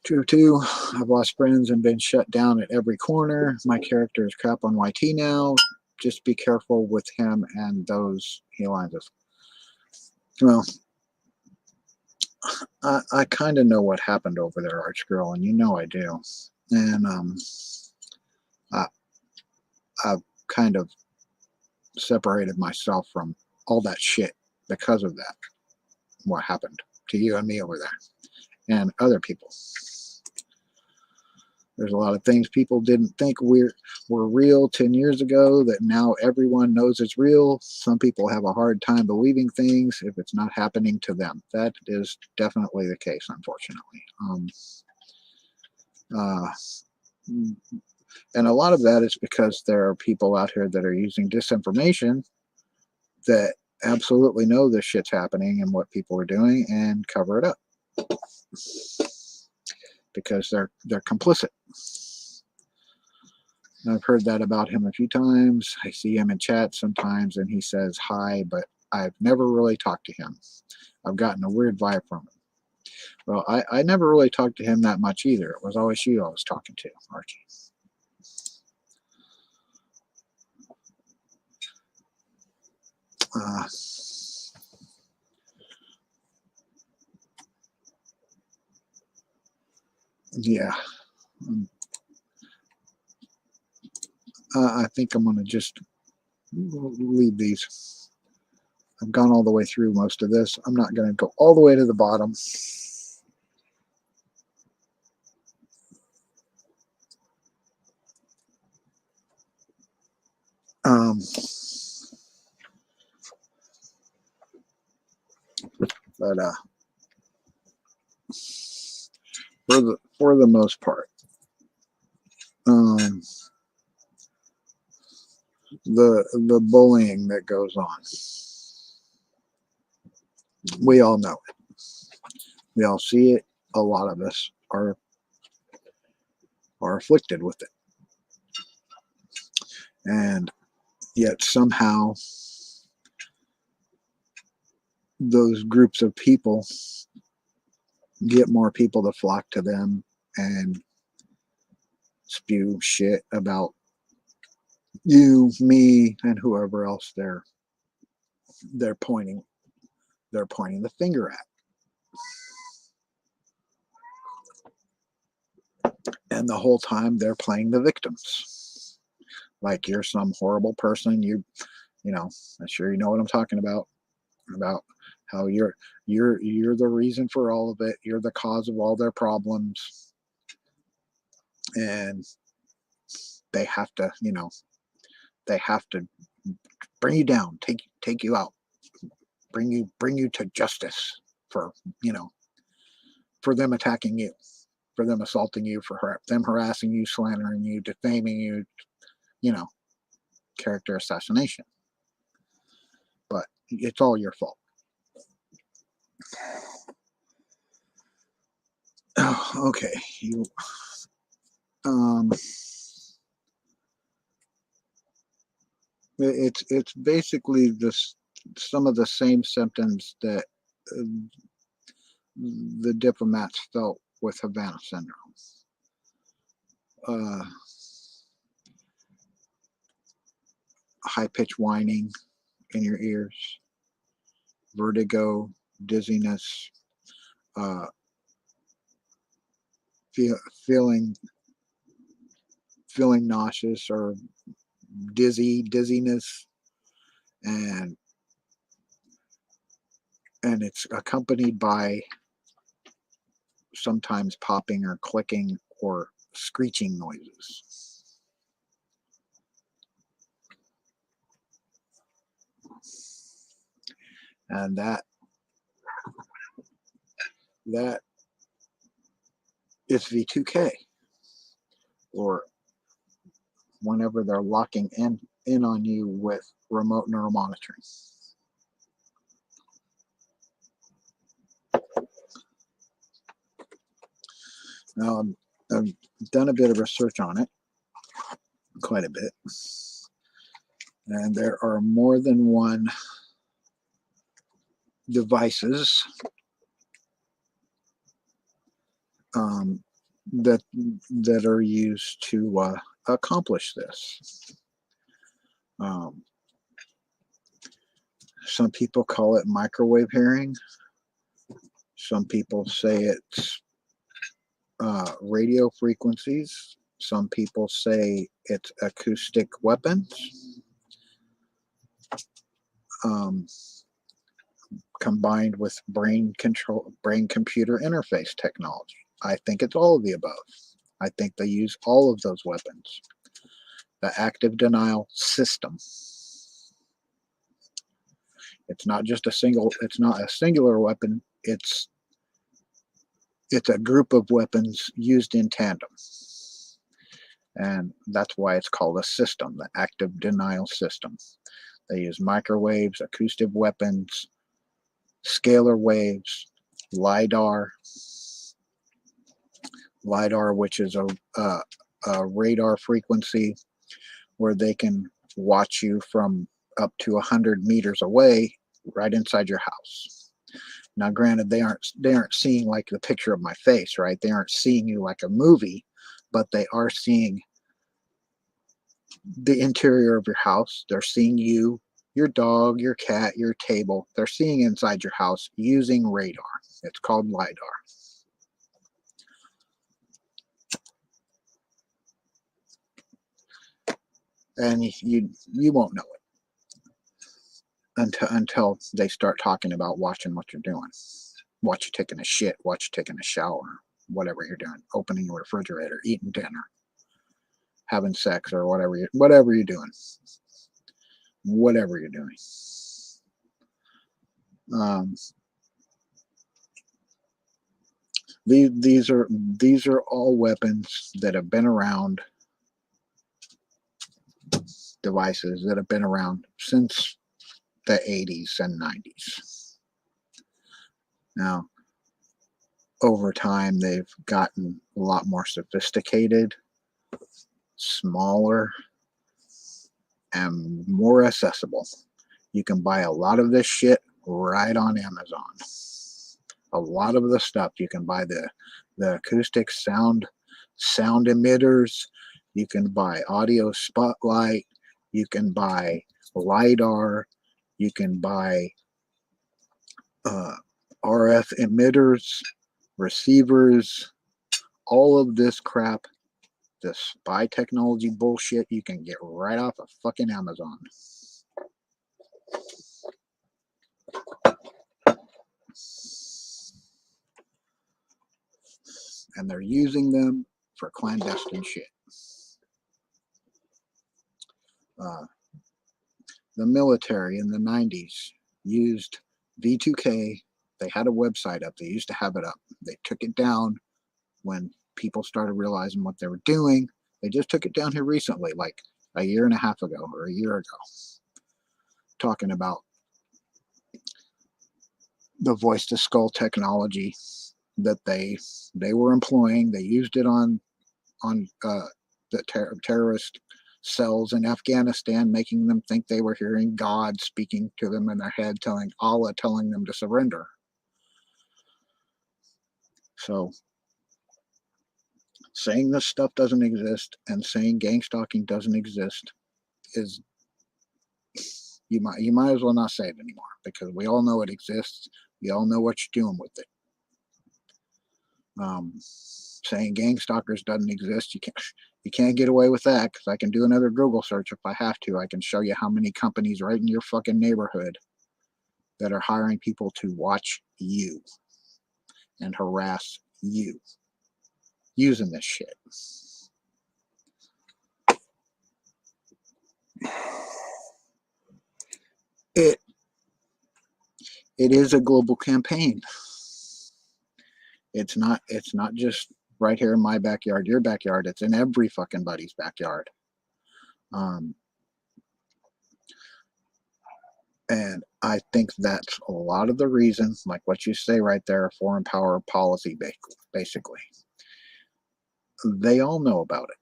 2 I've lost friends and been shut down at every corner. My character is crap on YT now. Just be careful with him and those he lines us. Well, I kind of know what happened over there, Arch Girl, and you know I do. And I've kind of separated myself from all that shit because of that. What happened to you and me over there and other people. There's a lot of things people didn't think were real 10 years ago that now everyone knows it's real. Some people have a hard time believing things if it's not happening to them. That is definitely the case, unfortunately. And a lot of that is because there are people out here that are using disinformation that absolutely know this shit's happening and what people are doing and cover it up because they're complicit. And I've heard that about him a few times. I see him in chat sometimes and he says hi, but I've never really talked to him. I've gotten a weird vibe from him. Well, I never really talked to him that much either. It was always you I was talking to, Archie. Yeah. I think I'm going to just leave these. I've gone all the way through most of this. I'm not going to go all the way to the bottom. But for the most part, the bullying that goes on. We all know it. We all see it. A lot of us are afflicted with it. And yet somehow those groups of people get more people to flock to them and spew shit about you, me, and whoever else they're pointing the finger at. And the whole time they're playing the victims. Like you're some horrible person. You know, I'm sure you know what I'm talking about how you're the reason for all of it. You're the cause of all their problems. And they have to, they have to bring you down, take you out, bring you to justice for, for them attacking you, for them assaulting you, for them harassing you, slandering you, defaming you, character assassination. But it's all your fault. Oh, okay. It's basically this some of the same symptoms that the diplomats felt with Havana syndrome. High-pitched whining in your ears, vertigo, dizziness, feeling nauseous or dizziness, and it's accompanied by sometimes popping or clicking or screeching noises. And that is V2K, or whenever they're locking in on you with remote neuromonitoring. Now, I've done a bit of research on it, quite a bit, and there are more than one devices that are used to accomplish this. Some people call it microwave hearing. Some people say it's radio frequencies. Some people say it's acoustic weapons combined with brain computer interface technology. I think it's all of the above. I think they use all of those weapons. The active denial system. It's not a singular weapon. It's a group of weapons used in tandem. And that's why it's called a system, the active denial system. They use microwaves, acoustic weapons, scalar waves, LiDAR, which is a radar frequency where they can watch you from up to 100 meters away, right inside your house. Now, granted, they aren't seeing like the picture of my face, right? They aren't seeing you like a movie, but they are seeing the interior of your house. They're seeing you, your dog, your cat, your table. They're seeing inside your house using radar. It's called LiDAR. And you won't know it until they start talking about watching what you're doing. Watch you taking a shit, watch you taking a shower, whatever you're doing, opening your refrigerator, eating dinner, having sex, or whatever you're doing. Whatever you're doing. These are all weapons that have been around, devices that have been around since the 80s and 90s. Now, over time, they've gotten a lot more sophisticated, smaller, and more accessible. You can buy a lot of this shit right on Amazon. A lot of the stuff you can buy, the acoustic sound emitters. You can buy audio spotlight. You can buy LiDAR. You can buy RF emitters, receivers, all of this crap, this spy technology bullshit, you can get right off of fucking Amazon. And they're using them for clandestine shit. The military in the 90s used V2K. They had a website up. They used to have it up. They took it down when people started realizing what they were doing. They just took it down here recently, like a year and a half ago or a year ago, talking about the voice to skull technology that they were employing. They used it on the terrorist cells in Afghanistan, making them think they were hearing God speaking to them in their head, telling Allah, telling them to surrender. So saying this stuff doesn't exist and saying gang stalking doesn't exist is, you might as well not say it anymore, because we all know it exists. We all know what you're doing with it. Saying gang stalkers doesn't exist, you can't get away with that, because I can do another Google search if I have to. I can show you how many companies right in your fucking neighborhood that are hiring people to watch you and harass you using this shit. It is a global campaign. It's not just right here in my backyard, your backyard. It's in every fucking buddy's backyard. And I think that's a lot of the reasons, like what you say right there, foreign power policy, basically. They all know about it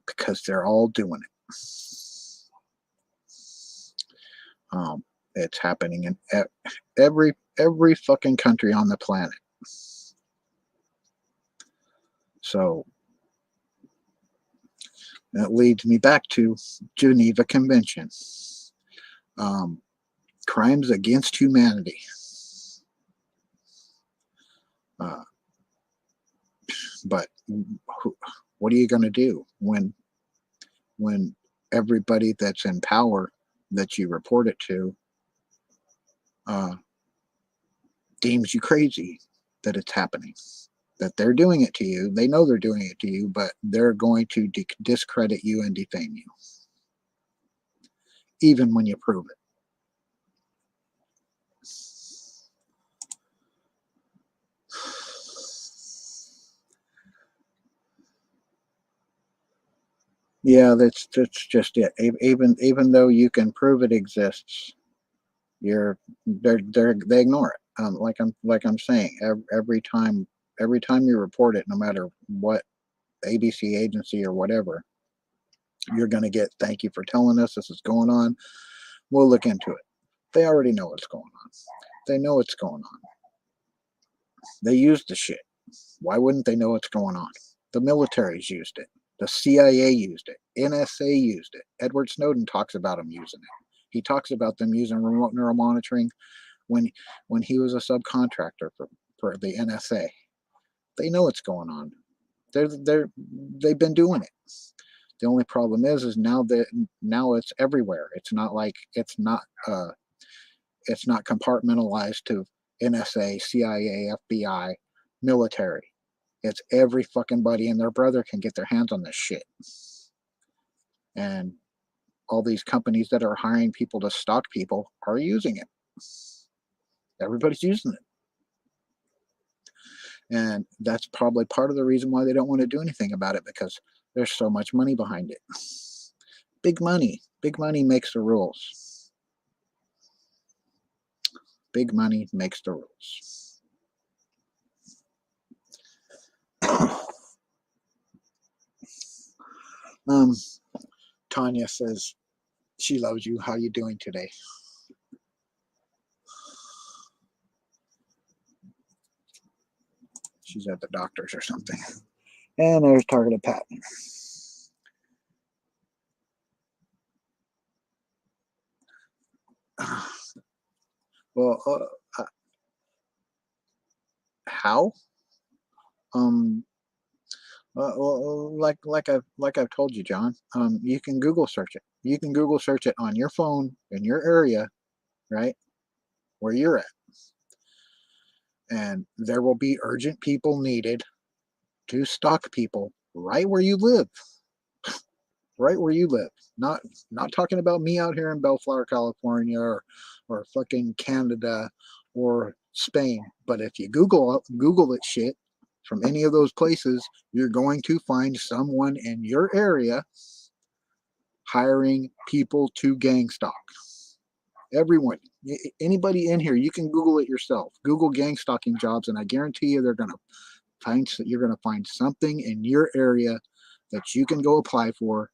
because they're all doing it. It's happening in every fucking country on the planet. So that leads me back to Geneva Convention. Crimes against humanity. But what are you going to do when everybody that's in power that you report it to deems you crazy that it's happening, that they're doing it to you? They know they're doing it to you, but they're going to discredit you and defame you, even when you prove it. Yeah, that's just it. Even though you can prove it exists, they ignore it. Like I'm saying, every time you report it, no matter what ABC agency or whatever, you're going to get, thank you for telling us this is going on. We'll look into it. They already know what's going on. They know what's going on. They used the shit. Why wouldn't they know what's going on? The military's used it. The CIA used it. NSA used it. Edward Snowden talks about them using it. He talks about them using remote neural monitoring when he was a subcontractor for the NSA. They know what's going on. They've been doing it. The only problem is now it's everywhere. It's not like it's not compartmentalized to NSA, CIA, FBI, military. It's every fucking buddy and their brother can get their hands on this shit. And all these companies that are hiring people to stalk people are using it. Everybody's using it. And that's probably part of the reason why they don't want to do anything about it, because there's so much money behind it. Big money. Big money makes the rules. Big money makes the rules. Tanya says she loves you. How you doing today? She's at the doctor's or something. And there's targeted pattern. Well, how? Well, like I've told you, John. You can Google search it. You can Google search it on your phone in your area, right, where you're at, and there will be urgent people needed to stalk people right where you live. Right where you live. Not talking about me out here in Bellflower, California, or fucking Canada or Spain. But if you Google it shit from any of those places, you're going to find someone in your area hiring people to gang stalk. Everyone, anybody in here, you can Google it yourself. Google gang stalking jobs, and I guarantee you you're going to find something in your area that you can go apply for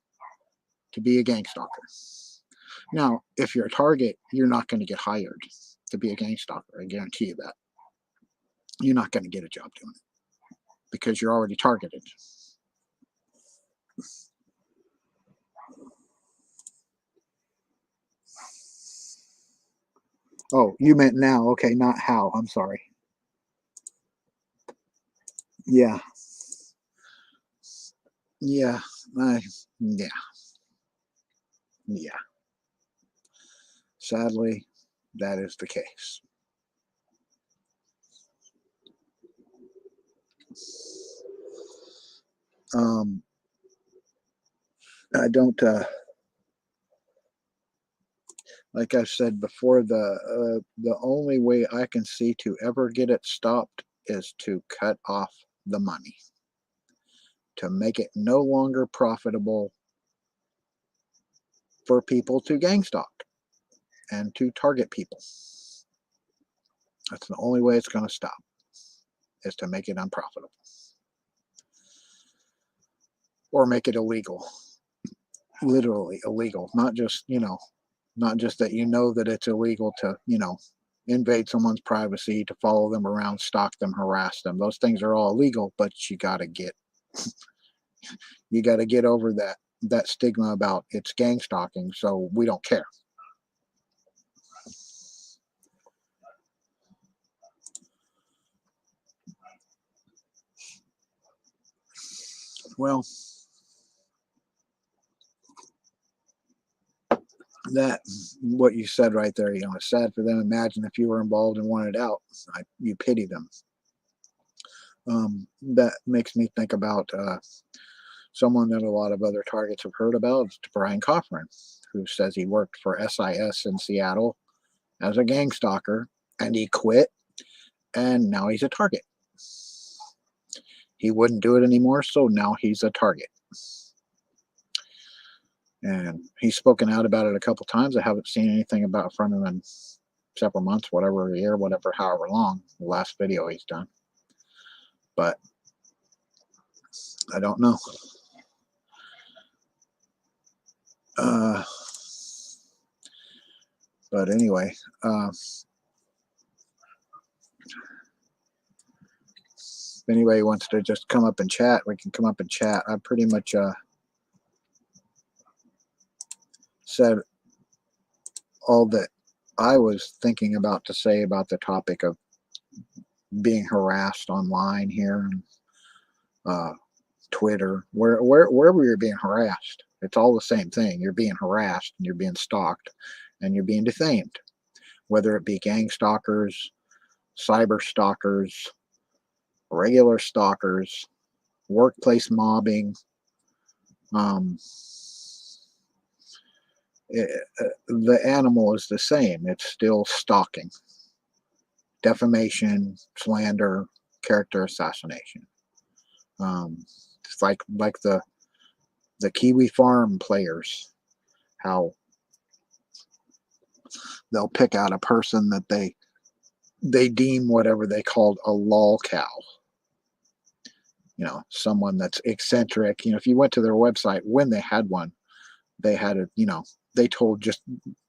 to be a gang stalker. Now, if you're a target, you're not going to get hired to be a gang stalker. I guarantee you that. You're not going to get a job doing it because you're already targeted. Oh, you meant now. Okay, not how. I'm sorry. Yeah. Yeah. Yeah. Yeah. Sadly, that is the case. I don't, like I said before, the only way I can see to ever get it stopped is to cut off the money, to make it no longer profitable for people to gang stalk and to target people. That's the only way it's going to stop, is to make it unprofitable or make it illegal, literally illegal, not just, not just that that it's illegal to, invade someone's privacy, to follow them around, stalk them, harass them. Those things are all illegal, but you got to get over that stigma about it's gang stalking, so we don't care. Well, that what you said right there, it's sad for them. Imagine if you were involved and wanted out. You pity them. That makes me think about someone that a lot of other targets have heard about. It's Brian Cochran, who says he worked for SIS in Seattle as a gang stalker, and he quit, and now he's a target. He wouldn't do it anymore, so now he's a target. And he's spoken out about it a couple times. I haven't seen anything about from him in several months, whatever, a year, whatever, however long, the last video he's done. But I don't know. But anyway, if anybody wants to just come up and chat, we can come up and chat. I pretty much said all that I was thinking about to say about the topic of being harassed online here and Twitter, wherever you're being harassed. It's all the same thing. You're being harassed and you're being stalked and you're being defamed, whether it be gang stalkers, cyber stalkers, regular stalkers, workplace mobbing. The animal is the same. It's still stalking, defamation, slander, character assassination. It's like the Kiwi Farm players, how they'll pick out a person that they they deem whatever they called a lol cow, someone that's eccentric. If you went to their website when they had one, they had it, they told just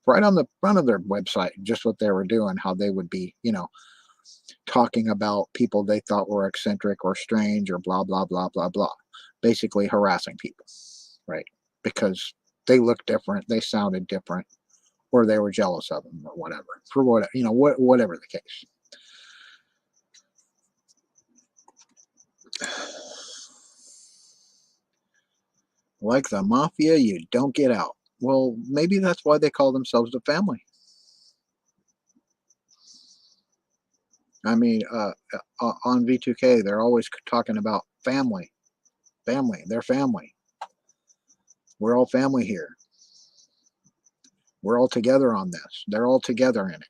right on the front of their website just what they were doing, how they would be, talking about people they thought were eccentric or strange or blah, blah, blah, blah, blah. Basically harassing people, right? Because they looked different, they sounded different, or they were jealous of them or whatever, for what, whatever the case. Like the mafia, you don't get out. Well, maybe that's why they call themselves the family. I mean, on V2K, they're always talking about family, family, their family. We're all family here. We're all together on this. They're all together in it.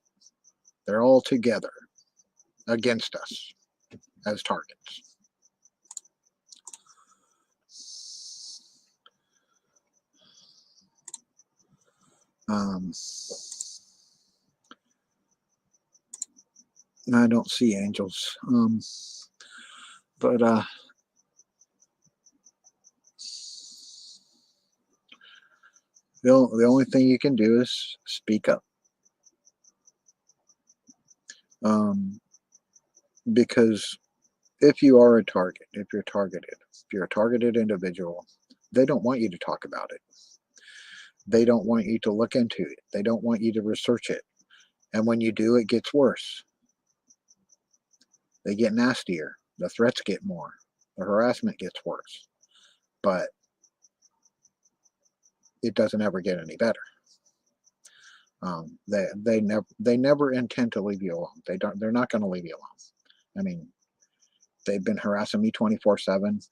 They're all together against us as targets. I don't see angels. But the only thing you can do is speak up. Because if you are a target, if you're targeted, if you're a targeted individual, they don't want you to talk about it. They don't want you to look into it. They don't want you to research it. And when you do, it gets worse. They get nastier. The threats get more. The harassment gets worse. But it doesn't ever get any better. They never intend to leave you alone. They're not going to leave you alone. I mean, they've been harassing me 24/7,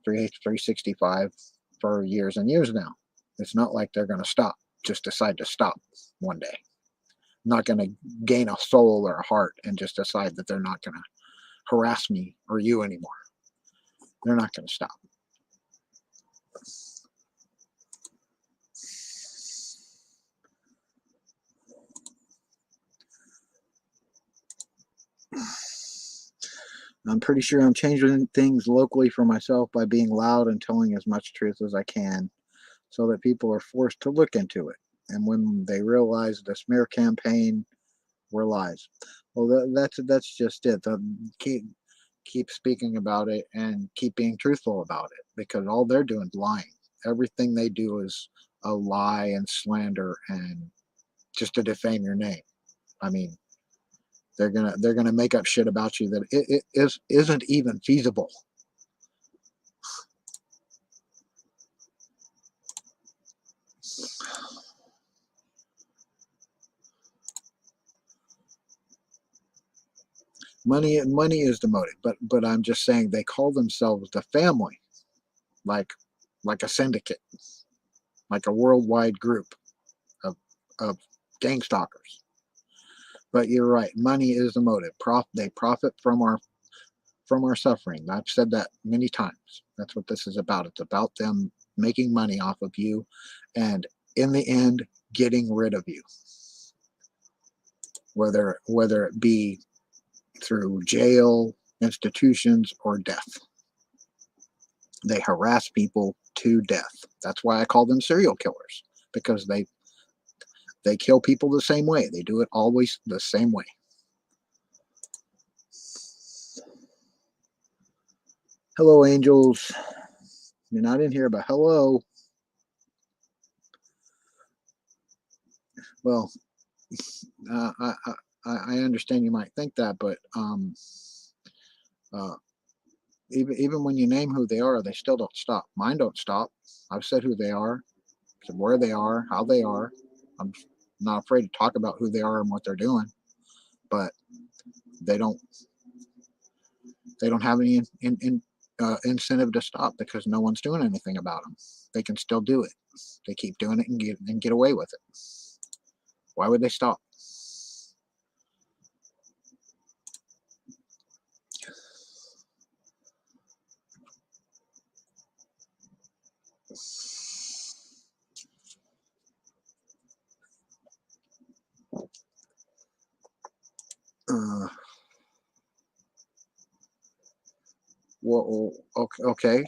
365 for years and years now. It's not like they're going to stop, just decide to stop one day. Not going to gain a soul or a heart and just decide that they're not going to harass me or you anymore. They're not going to stop. I'm pretty sure I'm changing things locally for myself by being loud and telling as much truth as I can so that people are forced to look into it. And when they realize the smear campaign were lies. Well, that's just it. Keep speaking about it and keep being truthful about it, because all they're doing is lying. Everything they do is a lie and slander and just to defame your name. I mean, they're gonna make up shit about you that isn't even feasible. Money is the motive, but I'm just saying they call themselves the family, like a syndicate, like a worldwide group of gang stalkers. But you're right, money is the motive. They profit from our suffering. I've said that many times. That's what this is about. It's about them making money off of you, and in the end, getting rid of you. Whether it be through jail, institutions, or death. They harass people to death. That's why I call them serial killers, because they kill people the same way. They do it always the same way. Hello, angels. You're not in here, but hello. Well, I understand you might think that, but even when you name who they are, they still don't stop. Mine don't stop. I've said who they are, said where they are, how they are. I'm not afraid to talk about who they are and what they're doing, but they don't have any incentive to stop, because no one's doing anything about them. They can still do it. They keep doing it and get away with it. Why would they stop? Well, okay,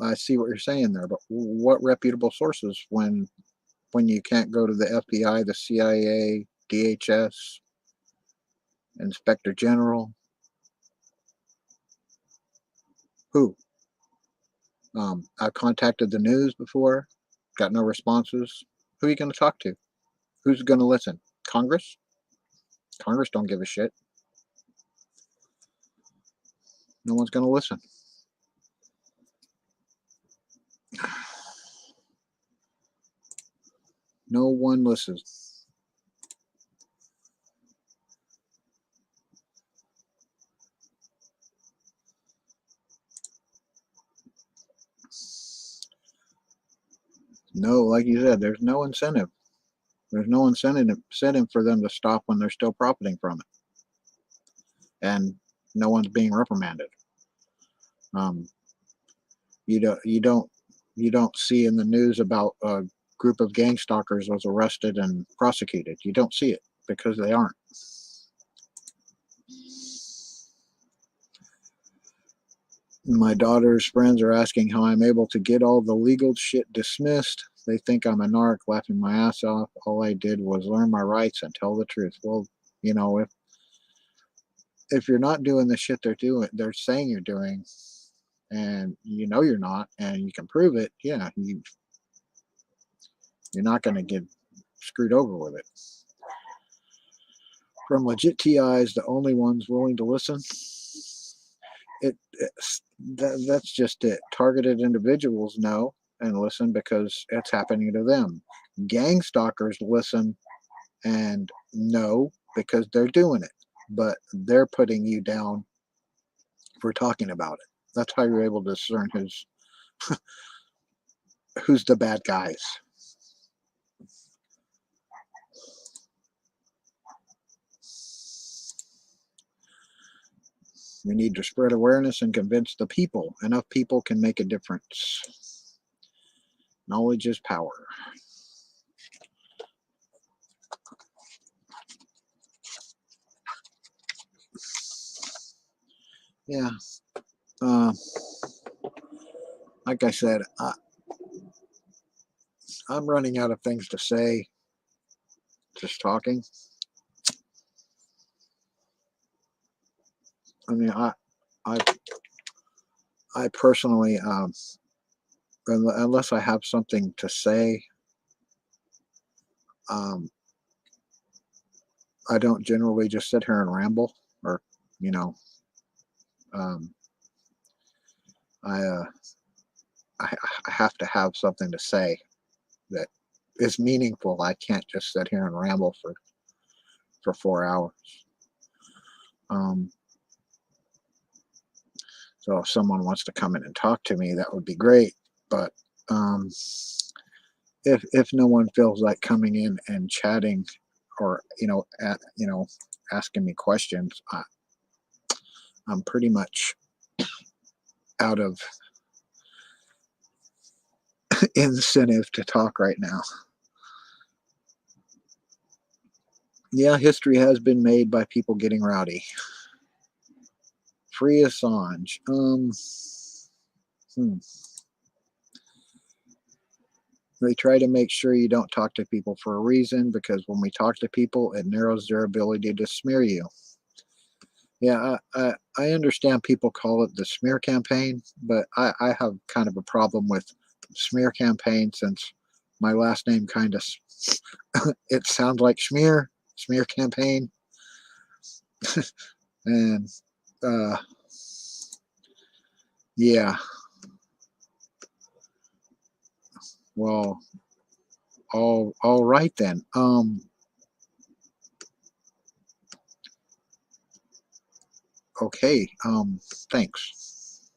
I see what you're saying there, but what reputable sources when you can't go to the FBI, the CIA, DHS, Inspector General? Who? I contacted the news before, got no responses. Who are you going to talk to? Who's going to listen? Congress? Congress don't give a shit. No one's going to listen. No one listens. No, like you said, there's no incentive. There's no incentive for them to stop when they're still profiting from it, and no one's being reprimanded. Um, you don't see in the news about a group of gang stalkers was arrested and prosecuted. You don't see it because they aren't. My daughter's friends are asking how I'm able to get all the legal shit dismissed. They think I'm a narc, laughing my ass off. All I did was learn my rights and tell the truth. Well, if you're not doing the shit they're saying you're doing, and you're not, and you can prove it, yeah, you're not going to get screwed over with it. From legit TIs, the only ones willing to listen. That's just it. Targeted individuals know and listen because it's happening to them. Gang stalkers listen and know because they're doing it, but they're putting you down for talking about it. That's how you're able to discern who's the bad guys. We need to spread awareness and convince the people. Enough people can make a difference. Knowledge is power. Yeah. Like I said, I'm running out of things to say. Just talking. I mean, I, I personally, unless I have something to say, um, I don't generally just sit here and ramble, or, you know, um, I, uh, I have to have something to say that is meaningful. I can't just sit here and ramble for 4 hours. Um, so if someone wants to come in and talk to me, that would be great. But um, if no one feels like coming in and chatting, or asking me questions, I'm pretty much out of incentive to talk right now. Yeah, history has been made by people getting rowdy. Free Assange. They try to make sure you don't talk to people for a reason, because when we talk to people, it narrows their ability to smear you. Yeah, I understand people call it the smear campaign, but I have kind of a problem with smear campaign, since my last name kind of it sounds like smear campaign. And uh, yeah, well, all right then. Okay. Thanks.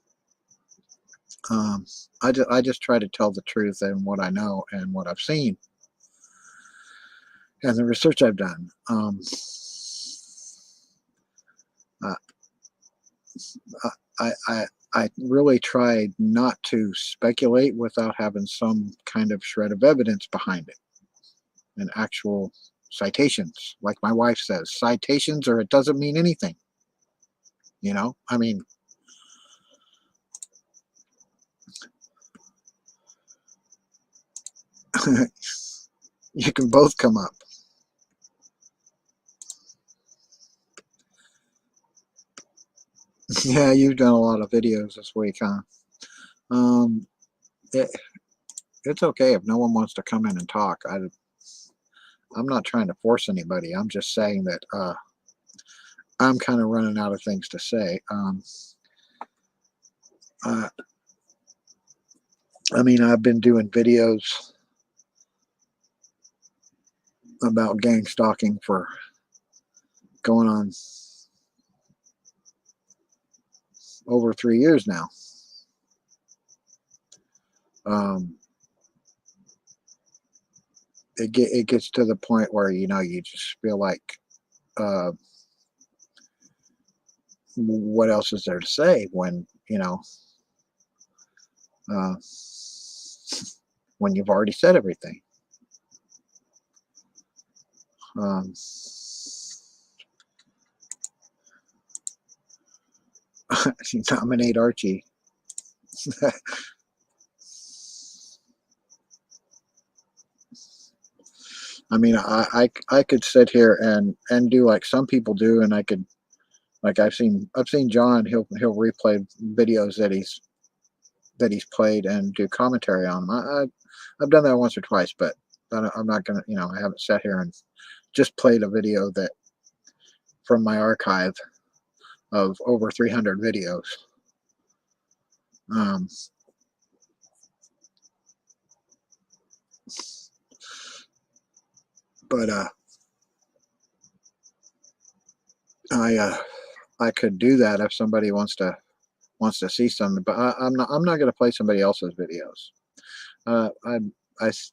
Um, I just try to tell the truth and what I know and what I've seen and the research I've done. Uh, I really try not to speculate without having some kind of shred of evidence behind it, and actual citations. Like my wife says, citations or it doesn't mean anything. I mean, You can both come up. Yeah, you've done a lot of videos this week, huh? It's okay if no one wants to come in and talk. I'm not trying to force anybody. I'm just saying that I'm kind of running out of things to say. I mean, I've been doing videos about gang stalking for going on over 3 years now. It gets to the point where, you know, you just feel like, what else is there to say when, you know, when you've already said everything. Nominate Archie. I mean, I could sit here and do like some people do, and I could, like, I've seen John. He'll replay videos that he's played and do commentary on them. I've done that once or twice, but I'm not gonna, you know, I haven't sat here and just played a video that from my archive of over 300 videos. But I could do that if somebody wants to see something, but I'm not going to play somebody else's videos. I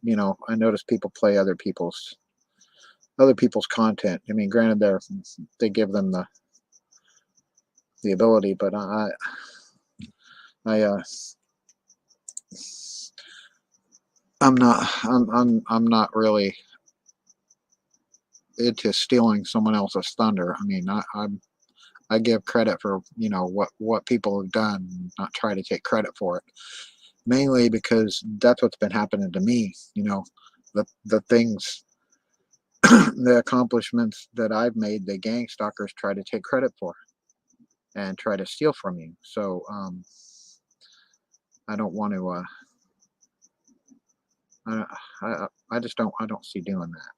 you know, I notice people play other people's content. I mean, granted, they give them the ability, but I'm not really into stealing someone else's thunder. I mean, I give credit for, you know, what people have done, not try to take credit for it. Mainly because that's what's been happening to me. You know, the things, the accomplishments that I've made, the gang stalkers try to take credit for and try to steal from you. So I don't want to. I just don't. I don't see doing that.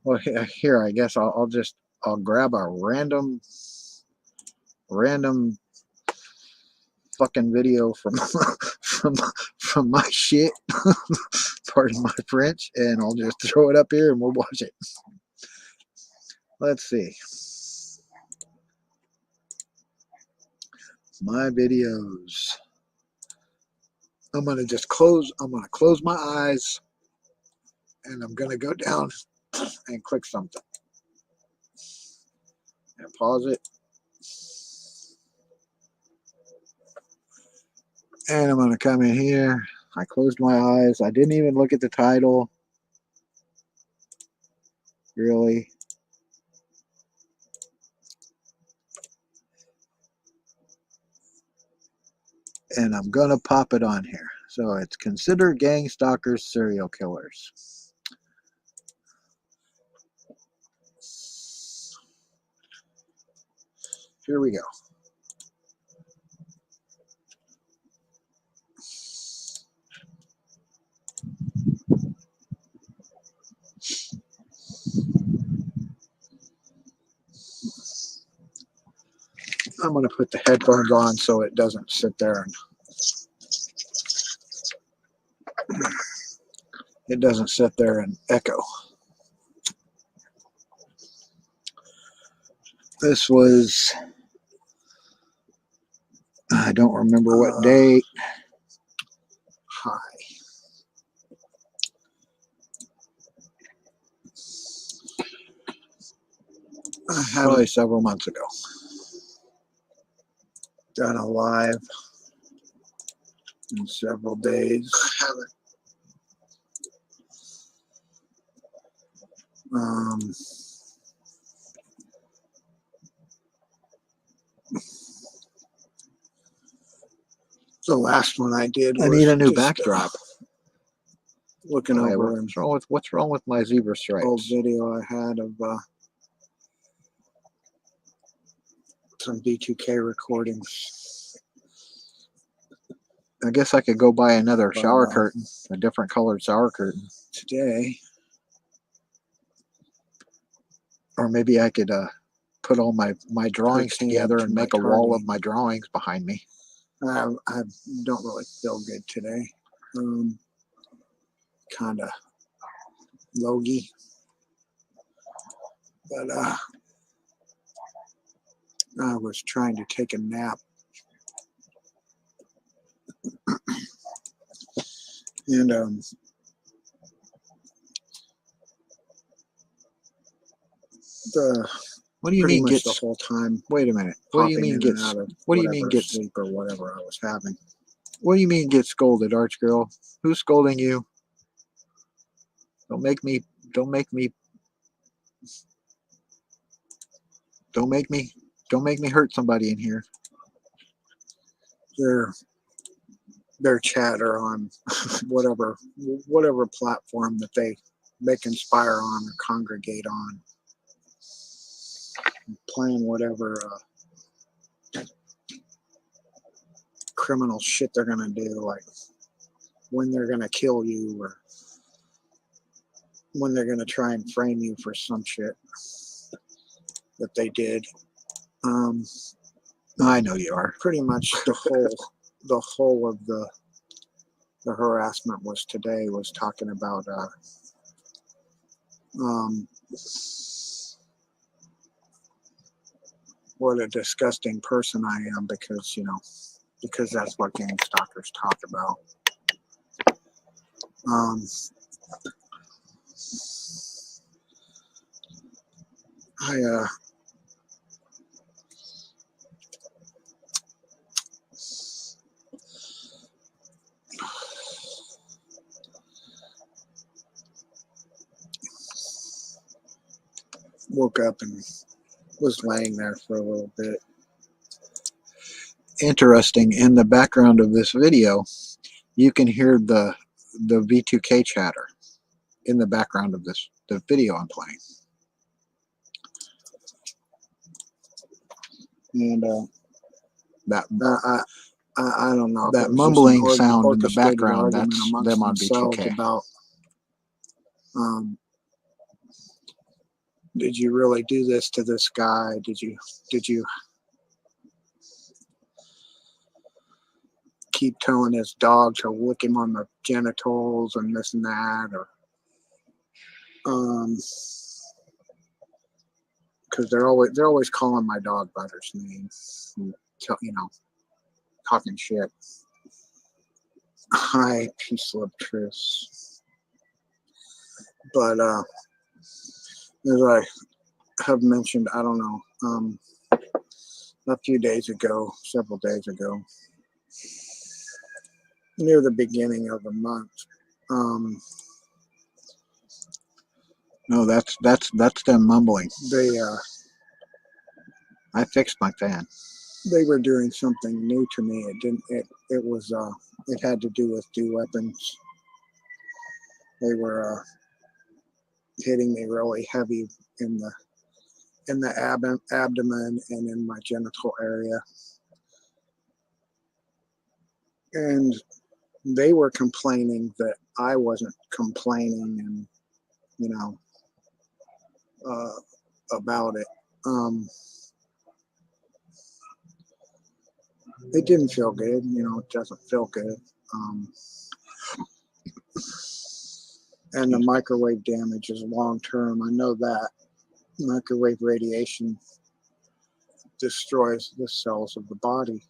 Well, here, I guess I'll grab a random fucking video from from my shit. Pardon my French, and I'll just throw it up here and we'll watch it. Let's see. My videos. I'm gonna close my eyes and I'm gonna go down and click something. And pause it. And I'm gonna come in here. I closed my eyes. I didn't even look at the title. Really. And I'm gonna pop it on here. So it's consider gang stalkers serial killers. Here we go. I'm going to put the headphones on so it doesn't sit there and echo. This was, I don't remember what date. Hi. Probably several months ago. Done a live in several days. The last one I did was, I need a new backdrop. looking over what's wrong with my zebra stripes? Old video I had of some B2K recordings. I guess I could go buy another shower curtain, a different colored shower curtain today. Or maybe I could put all my drawings together and make a wall of my drawings behind me. I don't really feel good today. Kind of logy. But I was trying to take a nap. And what do you mean gets the whole time? Wait a minute. What do you mean gets? What do you mean gets sleep or whatever I was having? What do you mean get scolded, Arch Girl? Who's scolding you? Don't make me hurt somebody in here. Their chatter on whatever platform that they conspire on or congregate on, playing whatever criminal shit they're gonna do, like when they're gonna kill you or when they're gonna try and frame you for some shit that they did. I know you are. Pretty much the whole of the harassment was today was talking about what a disgusting person I am, because that's what gang stalkers talk about. I woke up and was laying there for a little bit. Interesting. In the background of this video, you can hear the V2K chatter in the background of the video I'm playing. And I don't know. That mumbling sound in the background, that's them on V2K. About, did you really do this to this guy? Did you keep telling his dog to lick him on the genitals and this and that? Or because they're always calling my dog Butter's name, talking shit. Hi, peace, love, truth. But as I have mentioned, I don't know, a few days ago, several days ago, near the beginning of the month. No, that's them mumbling. I fixed my fan. They were doing something new to me. It had to do with weapons. They were hitting me really heavy in the abdomen and in my genital area. And they were complaining that I wasn't complaining and, about it. It didn't feel good, it doesn't feel good. And the microwave damage is long term. I know that. Microwave radiation destroys the cells of the body.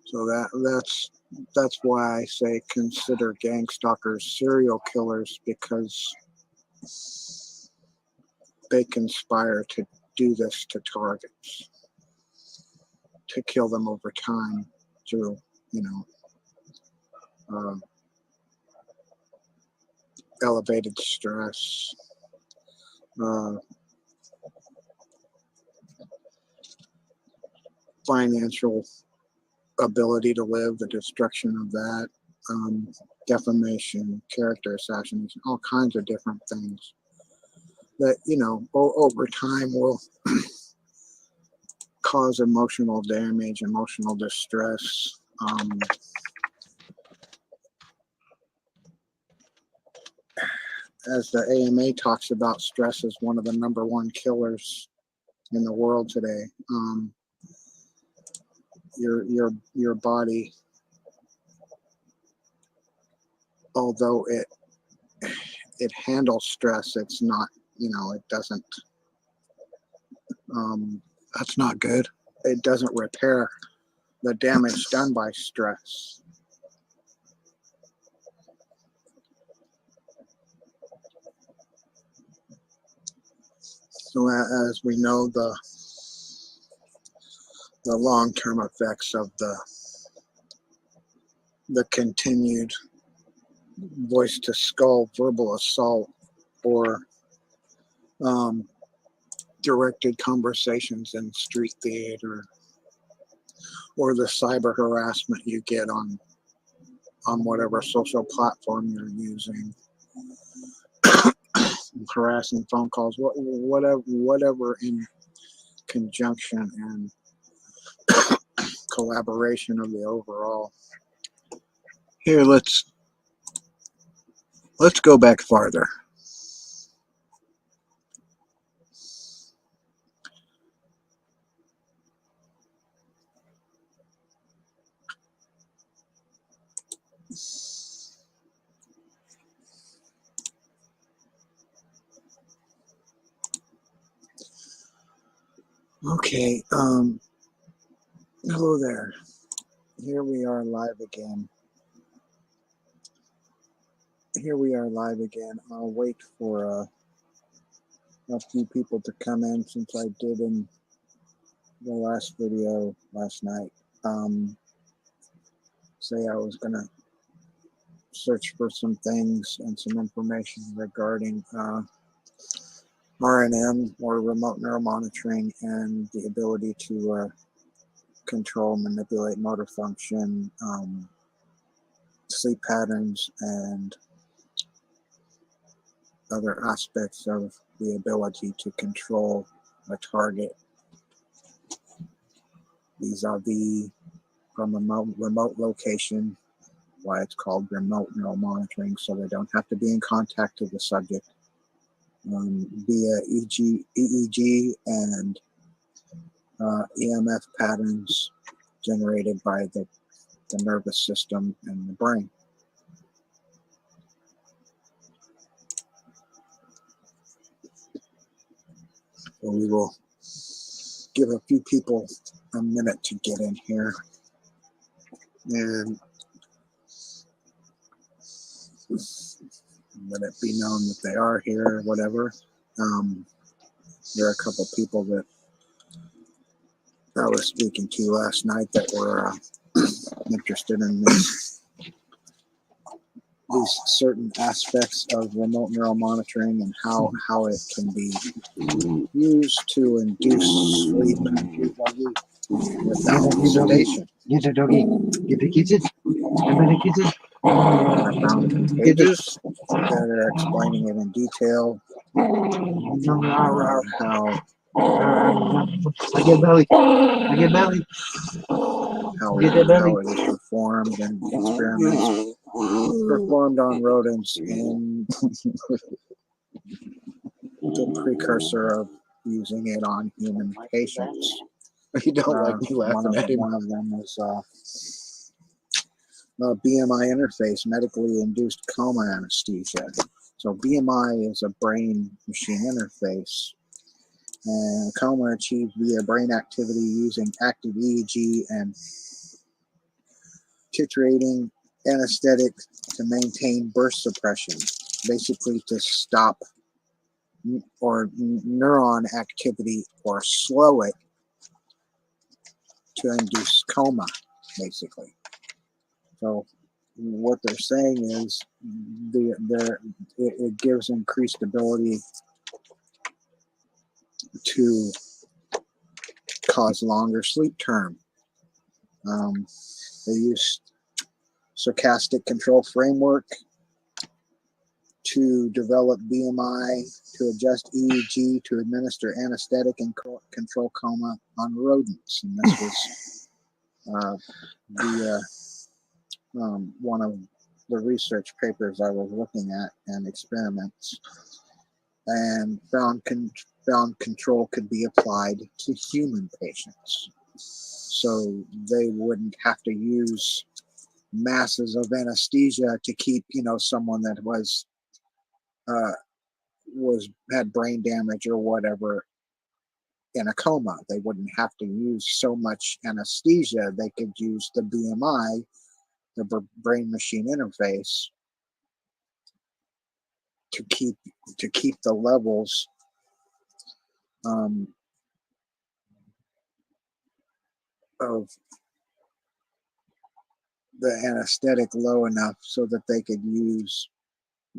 So that's why I say consider gang stalkers serial killers, because they conspire to do this to targets, to kill them over time through, elevated stress, financial ability to live, the destruction of that, defamation, character assassination, all kinds of different things that, you know, over time will cause emotional damage, emotional distress. As the AMA talks about, stress is one of the #1 killers in the world today. Your body, although it handles stress, it's not, you know, it doesn't. That's not good. It doesn't repair the damage done by stress. So as we know, the long-term effects of the continued voice-to-skull verbal assault, or directed conversations in street theater, or the cyber harassment you get on whatever social platform you're using, harassing phone calls, whatever in conjunction and collaboration of the overall. Here, let's go back farther. Okay, hello there. Here we are live again. I'll wait for a few people to come in, since I did in the last video last night. Say I was gonna search for some things and some information regarding RNM, or remote neuromonitoring, and the ability to control, manipulate motor function, sleep patterns, and other aspects of the ability to control a target vis-a-vis from a remote location, why it's called remote neuromonitoring, so they don't have to be in contact with the subject, via EEG and EMF patterns generated by the nervous system and the brain. So we will give a few people a minute to get in here, and let it be known that they are here, or whatever. There are a couple people that I was speaking to last night that were interested in these certain aspects of remote neuromonitoring and how it can be used to induce sleep without sedation. Get the doggy. Get the kitchen. Remember the kitchen? I found pages that are explaining it in detail, how I get belly. I get belly. how Get that belly. it is performed, and experiments performed on rodents in the precursor of using it on human patients. You don't like me laughing at him. One of them is BMI interface, medically induced coma anesthesia. So BMI is a brain-machine interface, and coma achieved via brain activity using active EEG and titrating anesthetic to maintain burst suppression, basically to stop or neuron activity or slow it to induce coma, basically. So what they're saying is it gives increased ability to cause longer sleep term. They use stochastic control framework to develop BMI, to adjust EEG, to administer anesthetic and control coma on rodents. And this was one of the research papers I was looking at and experiments, and found control could be applied to human patients. So they wouldn't have to use masses of anesthesia to keep, someone that had brain damage or whatever in a coma. They wouldn't have to use so much anesthesia. They could use the BMI, the brain machine interface, to keep the levels of the anesthetic low enough so that they could use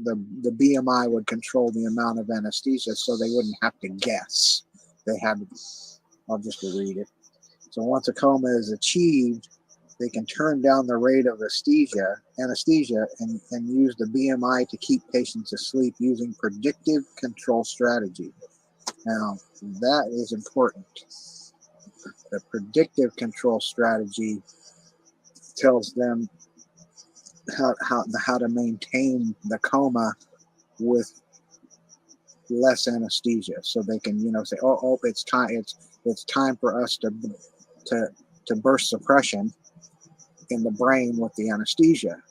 the BMI would control the amount of anesthesia, so they wouldn't have to guess. I'll just read it. So once a coma is achieved, they can turn down the rate of anesthesia and use the BMI to keep patients asleep using predictive control strategy. Now, that is important. The predictive control strategy tells them how to maintain the coma with less anesthesia, so they can say, oh, it's time for us to burst suppression in the brain with the anesthesia,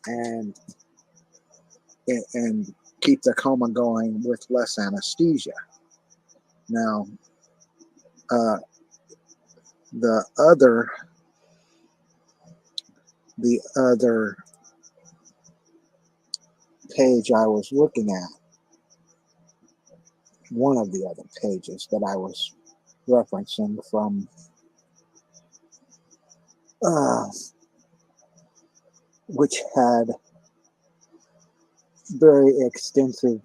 and keep the coma going with less anesthesia. Now, the other page I was looking at, one of the other pages that I was referencing from which had very extensive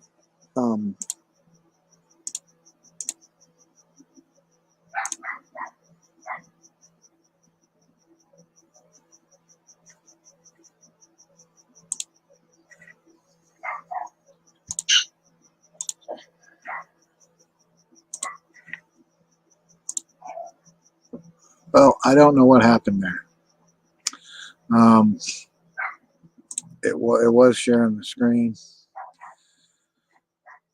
well, I don't know what happened there. It was sharing the screen,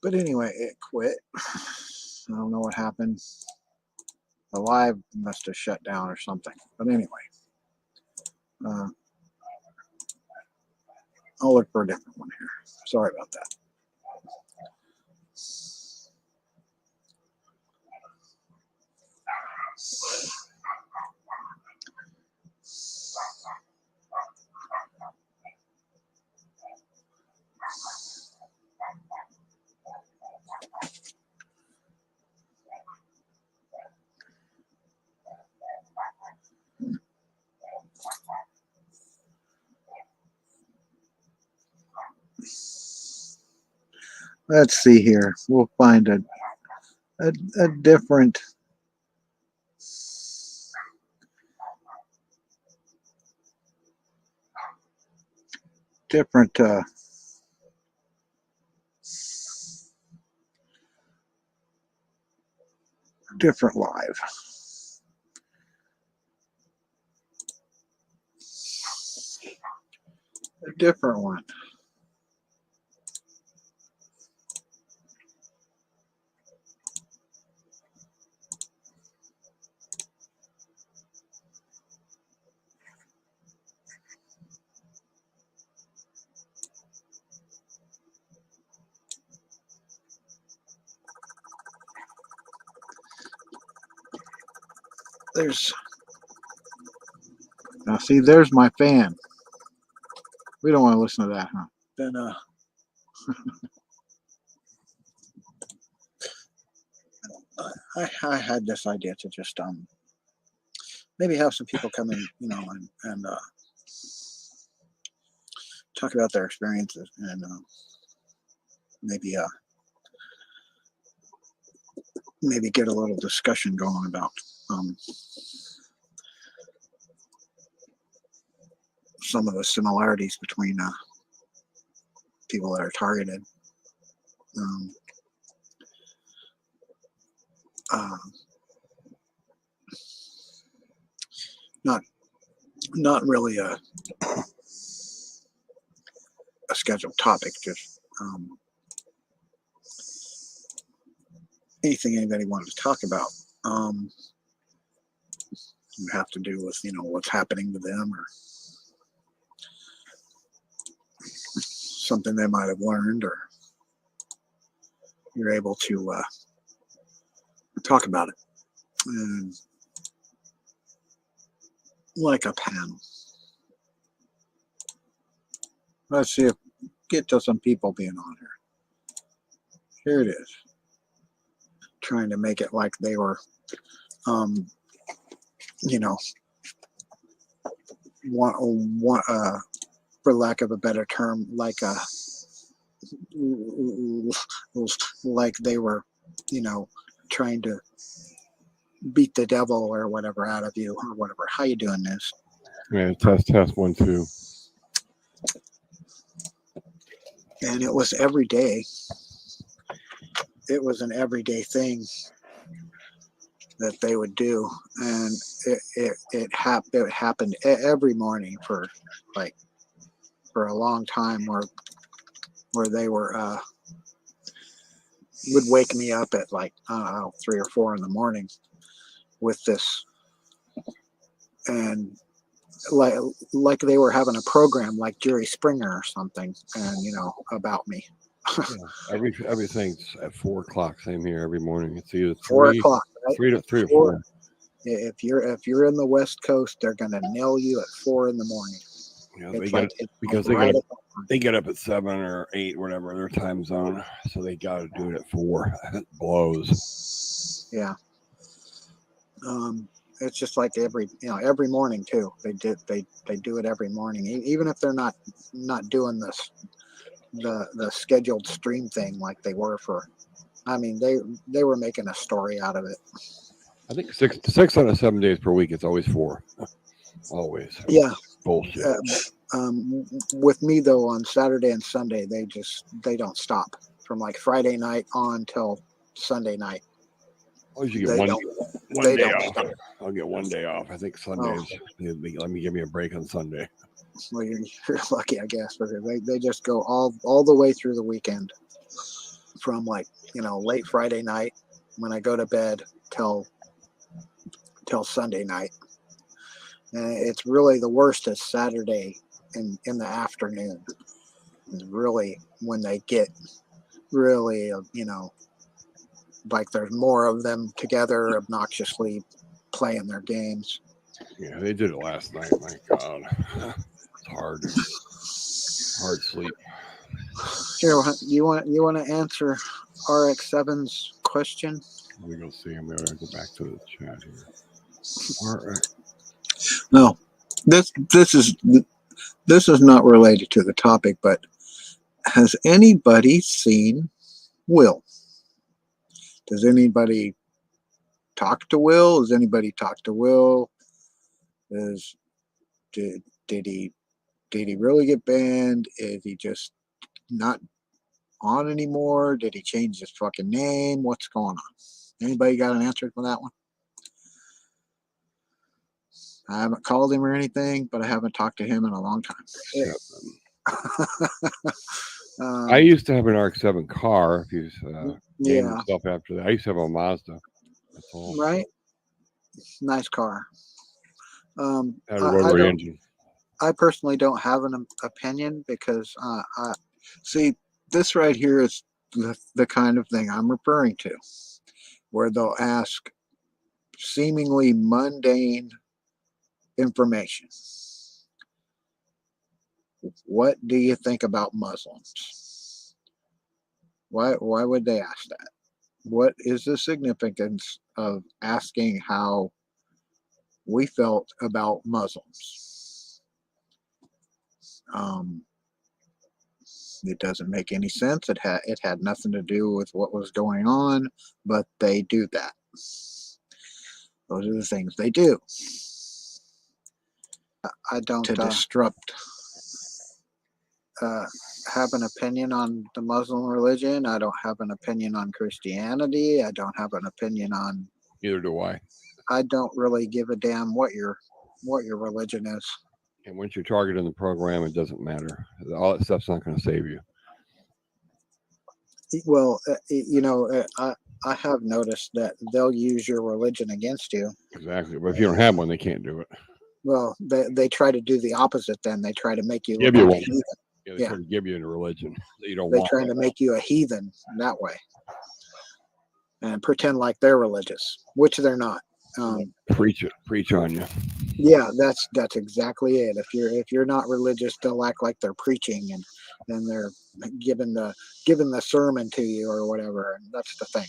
but anyway, it quit. I don't know what happened. The live must have shut down or something. But anyway, I'll look for a different one here. Sorry about that. Let's see here. We'll find a different different live. A different one. Now see, there's my fan. We don't want to listen to that, huh? Then I had this idea to just maybe have some people come in, and talk about their experiences, and maybe maybe get a little discussion going about some of the similarities between people that are targeted. Not really a scheduled topic, just anything anybody wanted to talk about. Would have to do with, what's happening to them or something they might have learned, or you're able to talk about it. And like a panel. Let's see if get to some people being on here. Here it is. Trying to make it like they were, for lack of a better term, like they were, trying to beat the devil or whatever out of you or whatever. How you doing this? Yeah, test 1 2. And it was every day. It was an everyday thing that they would do, and it happened every morning for a long time, where they were would wake me up at 3 or 4 in the morning with this, and like they were having a program like Jerry Springer or something, and about me. Yeah, everything's at 4 o'clock. Same here every morning. It's either 4 o'clock, right? 3 to 4. If you're in the West Coast, they're gonna nail you at 4 in the morning. Yeah, they get up at 7 or 8, whatever their time zone. So they got to do it at 4. It blows. Yeah. It's just like every morning too. They do it every morning, even if they're not doing this the scheduled stream thing like they were for. I mean, they were making a story out of it. I think 6 out of 7 days per week. It's always 4. Always. Yeah. Bullshit. With me though, on Saturday and Sunday, they don't stop from like Friday night on till Sunday night. Oh, you should get one day off. I'll get 1 day off. I think Sundays. Let me give me a break on Sunday. Well, you're lucky, I guess, but they just go all the way through the weekend, from late Friday night when I go to bed till Sunday night. And it's really the worst is Saturday in the afternoon. It's really when they get really like there's more of them together obnoxiously playing their games. Yeah, they did it last night. My God, it's hard sleep. Here, you want to answer RX7's question? Let me go see. I'm gonna go back to the chat here. RX. No, this is not related to the topic, but has anybody seen Will? Does anybody talk to Will? Has anybody talked to Will? Did he really get banned? Is he just not on anymore? Did he change his fucking name? What's going on? Anybody got an answer for that one? I haven't called him or anything, but I haven't talked to him in a long time. I used to have an RX-7 car. If you name yeah, yourself after that, I used to have a Mazda. That's all. Right. Nice car. Had a rotary engine. I personally don't have an opinion because see, this right here is the kind of thing I'm referring to, where they'll ask seemingly mundane information. What do you think about Muslims? Why would they ask that? What is the significance of asking how we felt about Muslims? It doesn't make any sense. It had nothing to do with what was going on, but they do that. Those are the things they do. I don't disrupt. Have an opinion on the Muslim religion. I don't have an opinion on Christianity. I don't have an opinion on. Neither do I. I don't really give a damn what your religion is. And once you're targeting the program, it doesn't matter. All that stuff's not going to save you. Well, I have noticed that they'll use your religion against you. Exactly. But if you don't have one, they can't do it. Well, they try to do the opposite. Then they try to make you Give look you like one. a heathen. Yeah, they try to give you a religion that you don't They want. trying to make you a heathen that way, and pretend like they're religious, which they're not. Preach on you. Yeah, that's exactly it. If you're not religious, they'll act like they're preaching and they're giving the sermon to you or whatever. And that's the thing.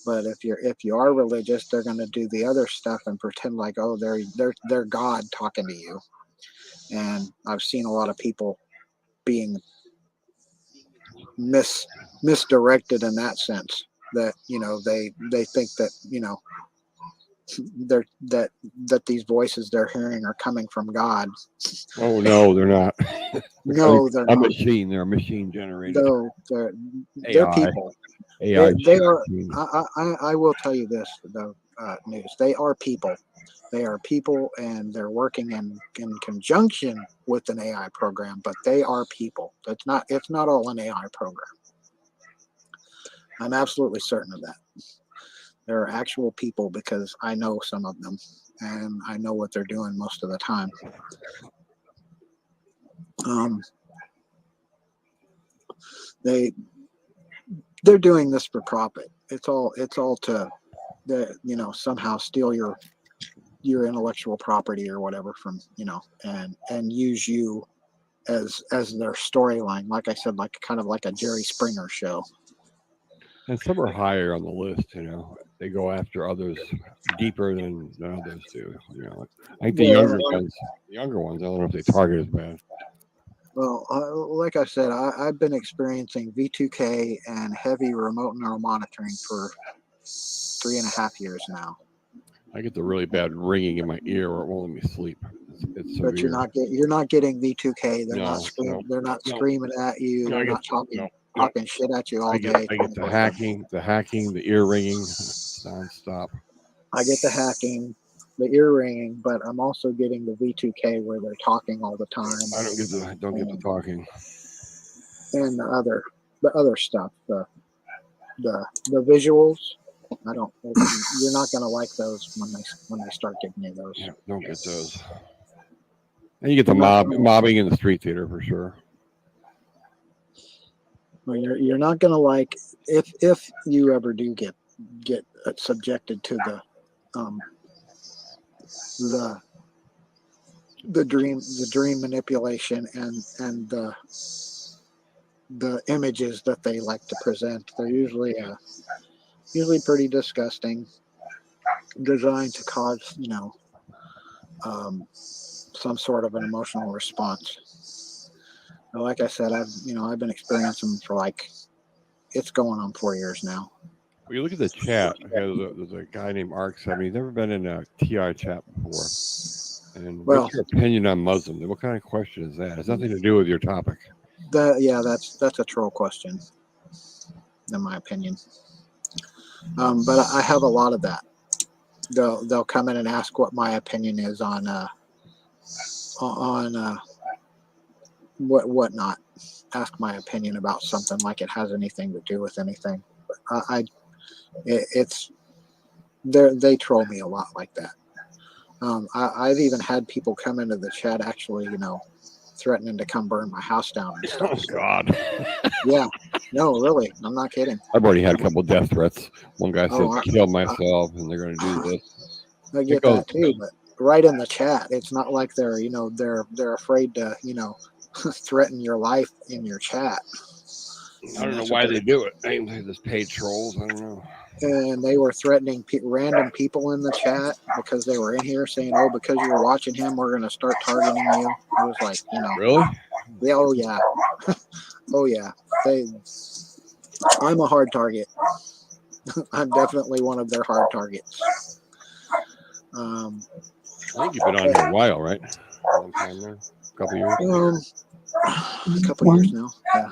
But if you are religious, they're going to do the other stuff and pretend like, oh, they're God talking to you. And I've seen a lot of people being misdirected in that sense, that they think that that these voices they're hearing are coming from God. Oh no, they're not. No, they're not. Machine. They're machine generated. No, they're people. AI. They are. I will tell you this though, News. They are people. They are people, and they're working in conjunction with an AI program. But they are people. It's not all an AI program. I'm absolutely certain of that. There are actual people, because I know some of them, and I know what they're doing most of the time. They're doing this for profit. It's all to somehow steal your intellectual property or whatever from and use you as their storyline. Like I said, kind of like a Jerry Springer show. And some are higher on the list. They go after others deeper than others do. I think the younger ones. I don't know if they target as bad. Well, like I said, I've been experiencing V2K and heavy remote neural monitoring for 3.5 years now. I get the really bad ringing in my ear, or it won't let me sleep. It's but severe. you're not getting V2K. They're not screaming. They're not screaming at you. They're not talking shit at you all day. I get the hacking, the ear ringing, nonstop. I get the hacking, the ear ringing, but I'm also getting the V2K where they're talking all the time. I don't get the talking. And the other stuff, the visuals. I don't. You're not going to like those when they start giving you those. Yeah, don't get those. And you get the mobbing in the street theater for sure. Well, you're not going to like if you ever do get subjected to the dream manipulation and the images that they like to present. They're usually pretty disgusting, designed to cause some sort of an emotional response. But like I said, I've been experiencing them for it's going on 4 years now. Well, you look at the chat. There's a guy named Arc7. He's never been in a TI chat before. And what's your opinion on Muslims? What kind of question is that? It has nothing to do with your topic. That's a troll question, in my opinion. But I have a lot of that. They'll come in and ask what my opinion is on whatnot. Ask my opinion about something like it has anything to do with anything. They troll me a lot like that. I've even had people come into the chat actually, threatening to come burn my house down and stuff. Oh God. Yeah. No, really. I'm not kidding. I've already had a couple of death threats. One guy said to kill myself and they're going to do this. I get that too, but right in the chat, it's not like they're afraid to, threaten your life in your chat. I don't know why they do it. They just paid trolls. I don't know. And they were threatening random people in the chat because they were in here saying, "Oh, because you're watching him, we're going to start targeting you." I was like, really? Yeah, oh yeah. Oh yeah, I'm a hard target. I'm definitely one of their hard targets. I think you've been on here a while, right? A long time now, a couple years. A couple years now. Yeah.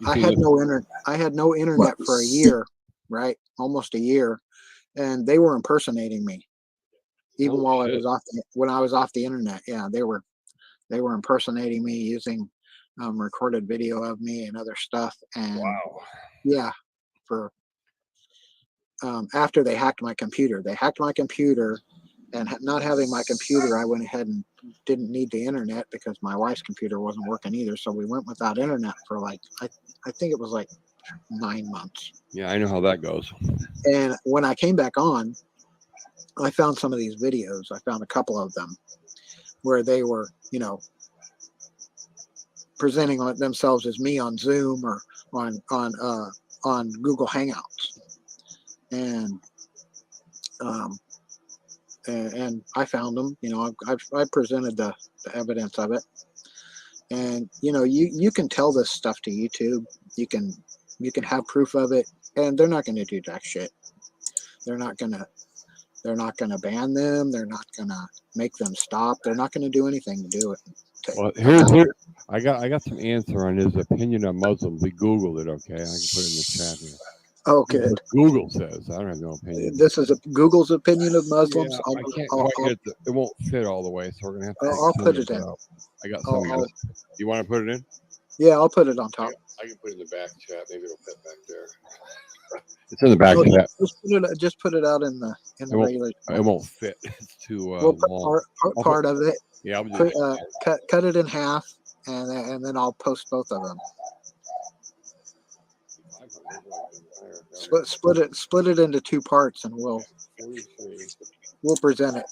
I had no internet. I had no internet for a year, right? Almost a year, and they were impersonating me, even while I was when I was off the internet. Yeah, they were impersonating me using recorded video of me and other stuff. And yeah, for after they hacked my computer, and not having my computer, I went ahead and didn't need the internet because my wife's computer wasn't working either. So we went without internet for like, I think it was like 9 months. Yeah, I know how that goes. And when I came back on, I found some of these videos. I found a couple of them where they were, presenting themselves as me on Zoom or on Google Hangouts. And I found them. I presented the evidence of it, and you can tell this stuff to YouTube. You can have proof of it, and they're not going to do jack shit. They're not gonna ban them. They're not gonna make them stop. They're not gonna do anything to do it. Well, here I got some answer on his opinion on Muslims. We Googled it. Okay, I can put it in the chat here. Oh, good. Google says. I don't have no opinion. This is Google's opinion of Muslims. Yeah, I can't quite get it. It won't fit all the way, so we're gonna have to. I'll put it in. I got some. You want to put it in? Yeah, I'll put it on top. I can put it in the back chat. Maybe it'll fit back there. It's in the back chat. Just put it out in the regular. It won't fit. It's too we'll long. Part of it. Yeah, I'll cut it in half, and then I'll post both of them. Split it into 2 parts, and we'll present it.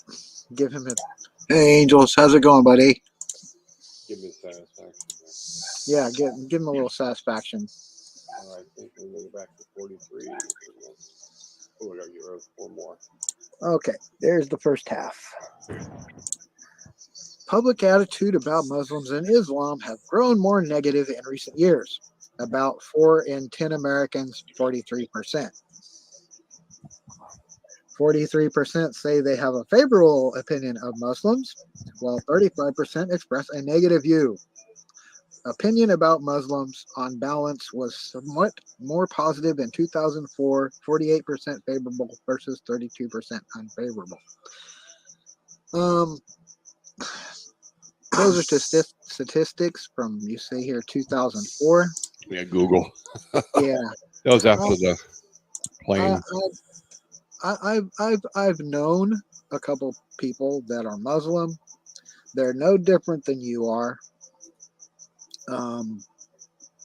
Give him it. Hey, Angels, how's it going, buddy? Give him satisfaction. Yeah, give him a little satisfaction. All right, I think we'll go back to 43. Oh, I gotta get rid of 4 more. Okay, there's the first half. Public attitude about Muslims and Islam have grown more negative in recent years. About 4 in 10 Americans, 43%. 43% say they have a favorable opinion of Muslims, while 35% express a negative view. Opinion about Muslims, on balance, was somewhat more positive in 2004, 48% favorable versus 32% unfavorable. Those are statistics from, you say here, 2004. Yeah, Google. Yeah. That was after the plane. I've known a couple people that are Muslim. They're no different than you are.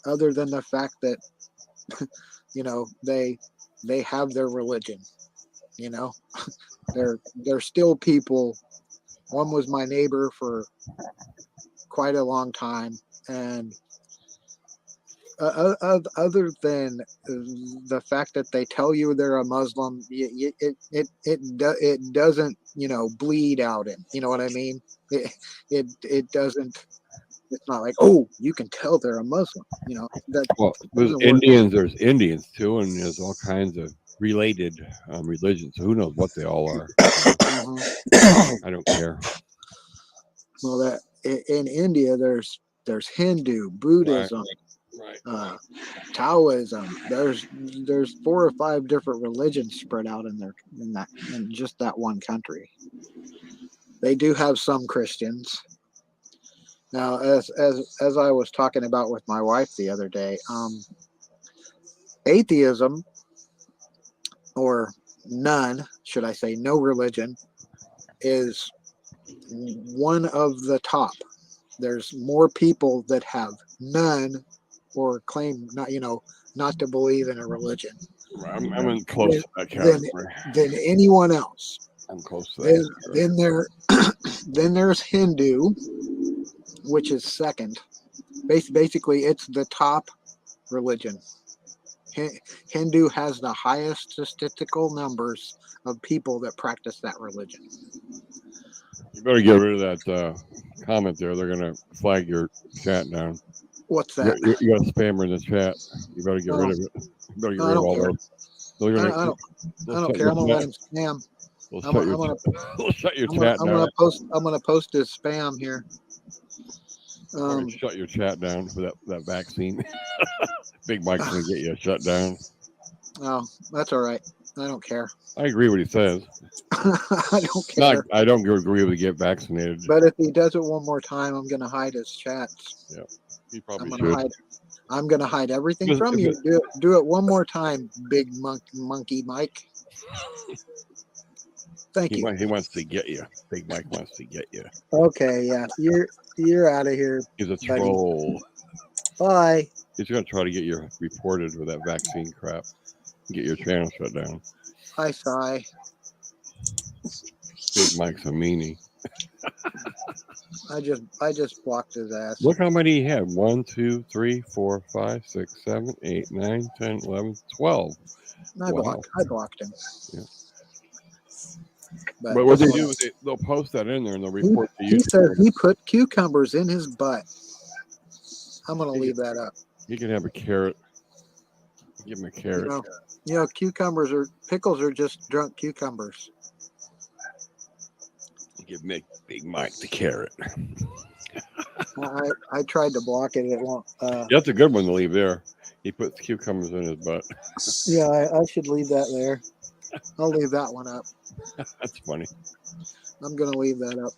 Other than the fact that, they have their religion, they're still people. One was my neighbor for quite a long time, and other than the fact that they tell you they're a Muslim, it doesn't bleed out in, you know what I mean? It doesn't. It's not like, oh, you can tell they're a Muslim. Well, there's Indians too, and there's all kinds of related religions. So who knows what they all are? I don't care. Well, that in India, there's Hindu, Buddhism, right. Taoism. There's 4 or 5 different religions spread out in just that one country. They do have some Christians. Now, as I was talking about with my wife the other day, atheism, or none, should I say, no religion, is one of the top. There's more people that have none or claim not to believe in a religion. I'm in close to that category than anyone else. I'm close to that. Then there's Hindu, which is second. Basically, it's the top religion. Hindu has the highest statistical numbers of people that practice that religion. You better get rid of that comment there, they're gonna flag your chat down. What's that? You got a spammer in the chat. You better get rid of it. You better get rid of all those. They're gonna, I don't care. I'm gonna let him spam. They'll shut your chat down. I'm gonna post his spam here. Shut your chat down for that vaccine. Big Mike's gonna get you shut down. Oh, that's all right. I don't care. I agree with what he says. I don't care. I don't agree with get vaccinated. But if he does it one more time, I'm gonna hide his chats. Yeah, he probably should. I'm gonna hide everything from you. Do it one more time, big monkey Mike. Thank you. He wants to get you. Big Mike wants to get you. Okay, yeah. You're out of here. He's a buddy. troll. Bye. He's gonna try to get you reported with that vaccine crap. Get your channel shut down. Hi, Sai. Big Mike's a meanie. I just blocked his ass. Look how many he had. 1, 2, 3, 4, 5, 6, 7, 8, 9, 10, 11, 12. I blocked him. Yeah. But what they do is they'll post that in there and they'll report to you. He said he put cucumbers in his butt. I'm gonna leave that up. You can have a carrot. Give him a carrot. You know, pickles are just drunk cucumbers. Give Big Mike the carrot. I tried to block it. It won't. That's a good one to leave there. He puts cucumbers in his butt. Yeah, I should leave that there. I'll leave that one up. That's funny. I'm gonna leave that up.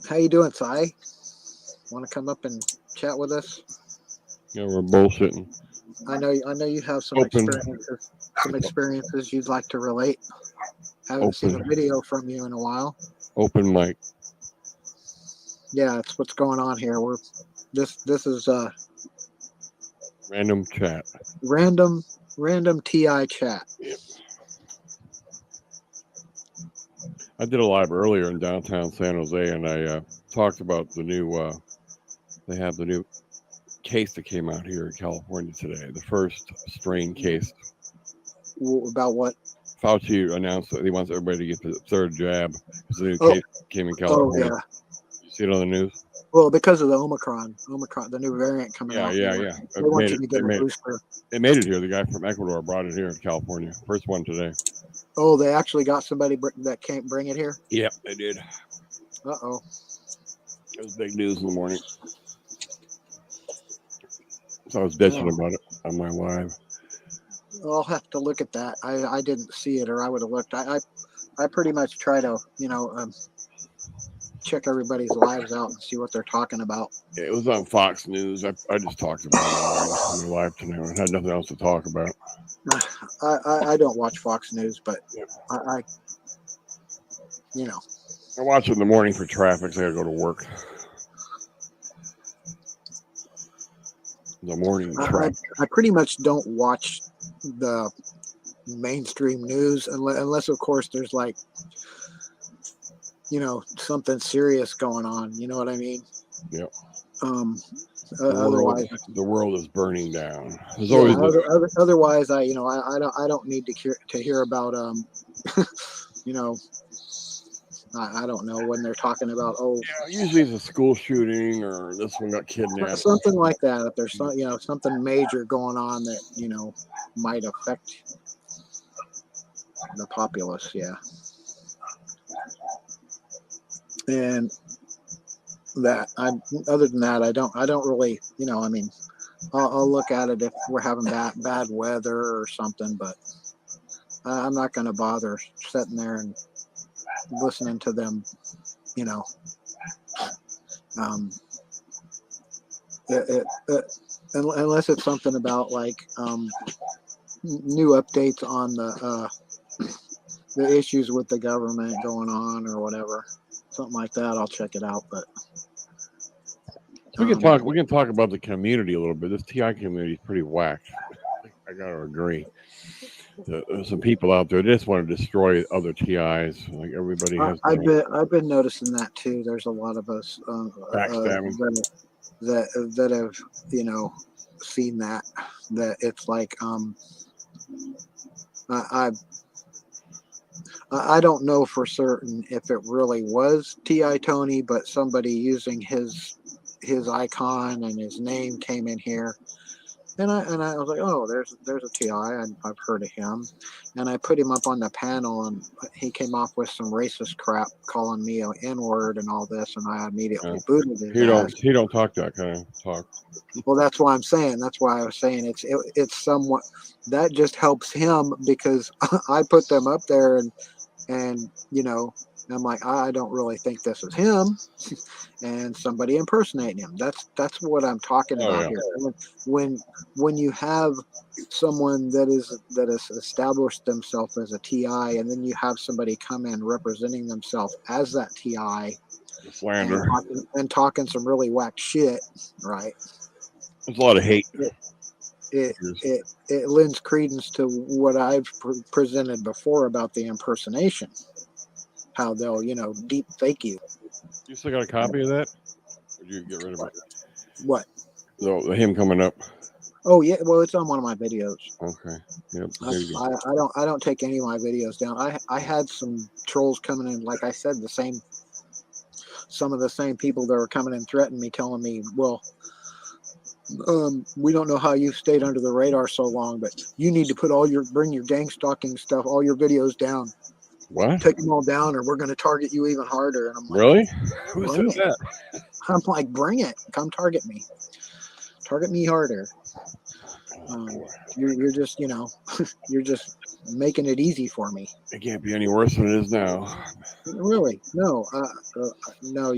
How you doing, Sai? Want to come up and chat with us? Yeah, we're bullshitting. I know you have some experiences you'd like to relate. Haven't seen a video from you in a while. Open mic. Yeah, that's what's going on here. This is random chat. Random TI chat. Yep. I did a live earlier in downtown San Jose, and I talked about the new. They have the new case that came out here in California today. The first strain case. About what? Fauci announced that he wants everybody to get the third jab because the new case came in California. Oh, yeah. You see it on the news? Well, because of the Omicron, the new variant coming out. Yeah. They want you to get a booster. They made it here. The guy from Ecuador brought it here in California. First one today. Oh, they actually got somebody that can't bring it here? Yep, they did. Uh-oh. It was big news in the morning. So I was bitching about it on my live. I'll have to look at that. I didn't see it, or I would have looked. I pretty much try to, check everybody's lives out and see what they're talking about. Yeah, it was on Fox News. I just talked about it on my live tonight. I had nothing else to talk about. I don't watch Fox News, but yeah. I watch it in the morning for traffic. So I got to go to work. The morning traffic. I pretty much don't watch the mainstream news unless of course there's like something serious going on, you know what I mean? Yep. Otherwise the world is burning down. There's otherwise I don't need to hear about I don't know when they're talking about usually it's a school shooting or this one got kidnapped, something like that. If there's something major going on that might affect the populace, yeah. And other than that, I don't really, I'll look at it if we're having bad weather or something, but I'm not going to bother sitting there and listening to them, unless it's something about like new updates on the issues with the government going on or whatever, something like that. I'll check it out. But we can talk about the community a little bit. This TI community is pretty whacked. I gotta agree. There's some people out there that just want to destroy other TIs. Like everybody has. I've been noticing that too. There's a lot of us that have seen that I don't know for certain if it really was T.I. Tony, but somebody using his icon and his name came in here. And I was like, oh, there's a T.I. I've heard of him. And I put him up on the panel, and he came off with some racist crap, calling me an N-word and all this, and I immediately booted his ass. He don't talk that kind of talk. Well, that's why I'm saying. That's why I was saying it's somewhat that just helps him because I put them up there and you know, I'm like, I don't really think this is him, and somebody impersonating him. That's what I'm talking about here. When you have someone that has established themselves as a TI, and then you have somebody come in representing themselves as that TI, Slander and talking some really whack shit, right? There's a lot of hate. It lends credence to what I've presented before about the impersonation, how they'll deep fake you. You still got a copy of that? Or did you get rid of it? What? So him coming up. Oh yeah, well it's on one of my videos. Okay. Yep. I don't take any of my videos down. I had some trolls coming in, like I said, some of the same people that were coming in threatening me, telling me, well, we don't know how you stayed under the radar so long, but you need to bring your gang stalking stuff, all your videos down. What? Take them all down, or we're going to target you even harder. And I'm like, really? Who said that? I'm like, bring it. Come target me. Target me harder. You're just, you're just making it easy for me. It can't be any worse than it is now. Really? No. No.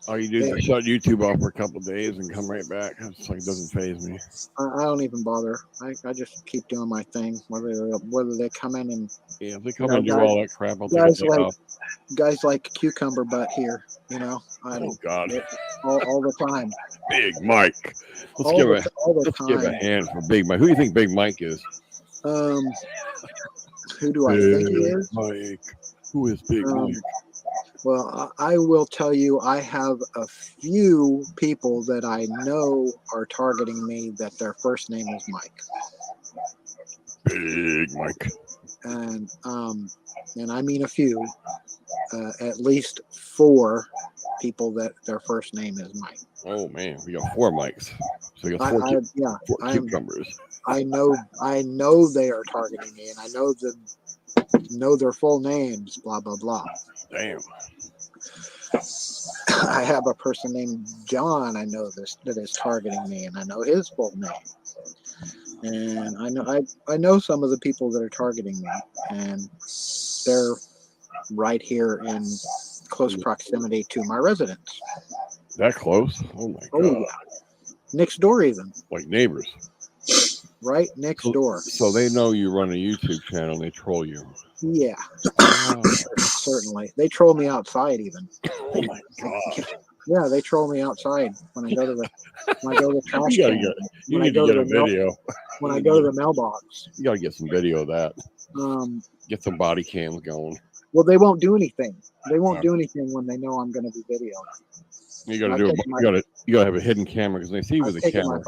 All you do is shut YouTube off for a couple of days and come right back. It's like it doesn't faze me. I don't even bother. I just keep doing my thing, whether they come in and if they come and do all that crap, I'll take it off. Guys like Cucumber Butt here, oh God, all the time. Big Mike. Let's give a hand for Big Mike. Who do you think Big Mike is? Who do I think he is? Mike. Who is Big Mike? Well, I will tell you, I have a few people that I know are targeting me that their first name is Mike. Big Mike. And I mean a few, at least 4 people that their first name is Mike. Oh man, we got 4 Mikes. So you got 4 cucumbers. I know they are targeting me, and I know their full names, blah blah blah. Damn. I have a person named John that is targeting me, and I know his full name. And I know some of the people that are targeting me, and they're right here in close proximity to my residence. That close? Oh my God. Oh yeah. Next door even. Like neighbors. Right next door. So they know you run a YouTube channel and they troll you. Yeah. Oh. Certainly. They troll me outside even. Oh my God. Yeah, they troll me outside when I go to the trash can. You need to get a video. When I go to the mailbox. You gotta get some video of that. Get some body cams going. Well, they won't do anything. They won't do anything when they know I'm gonna be videoing. You gotta have a hidden camera because they see you with a camera.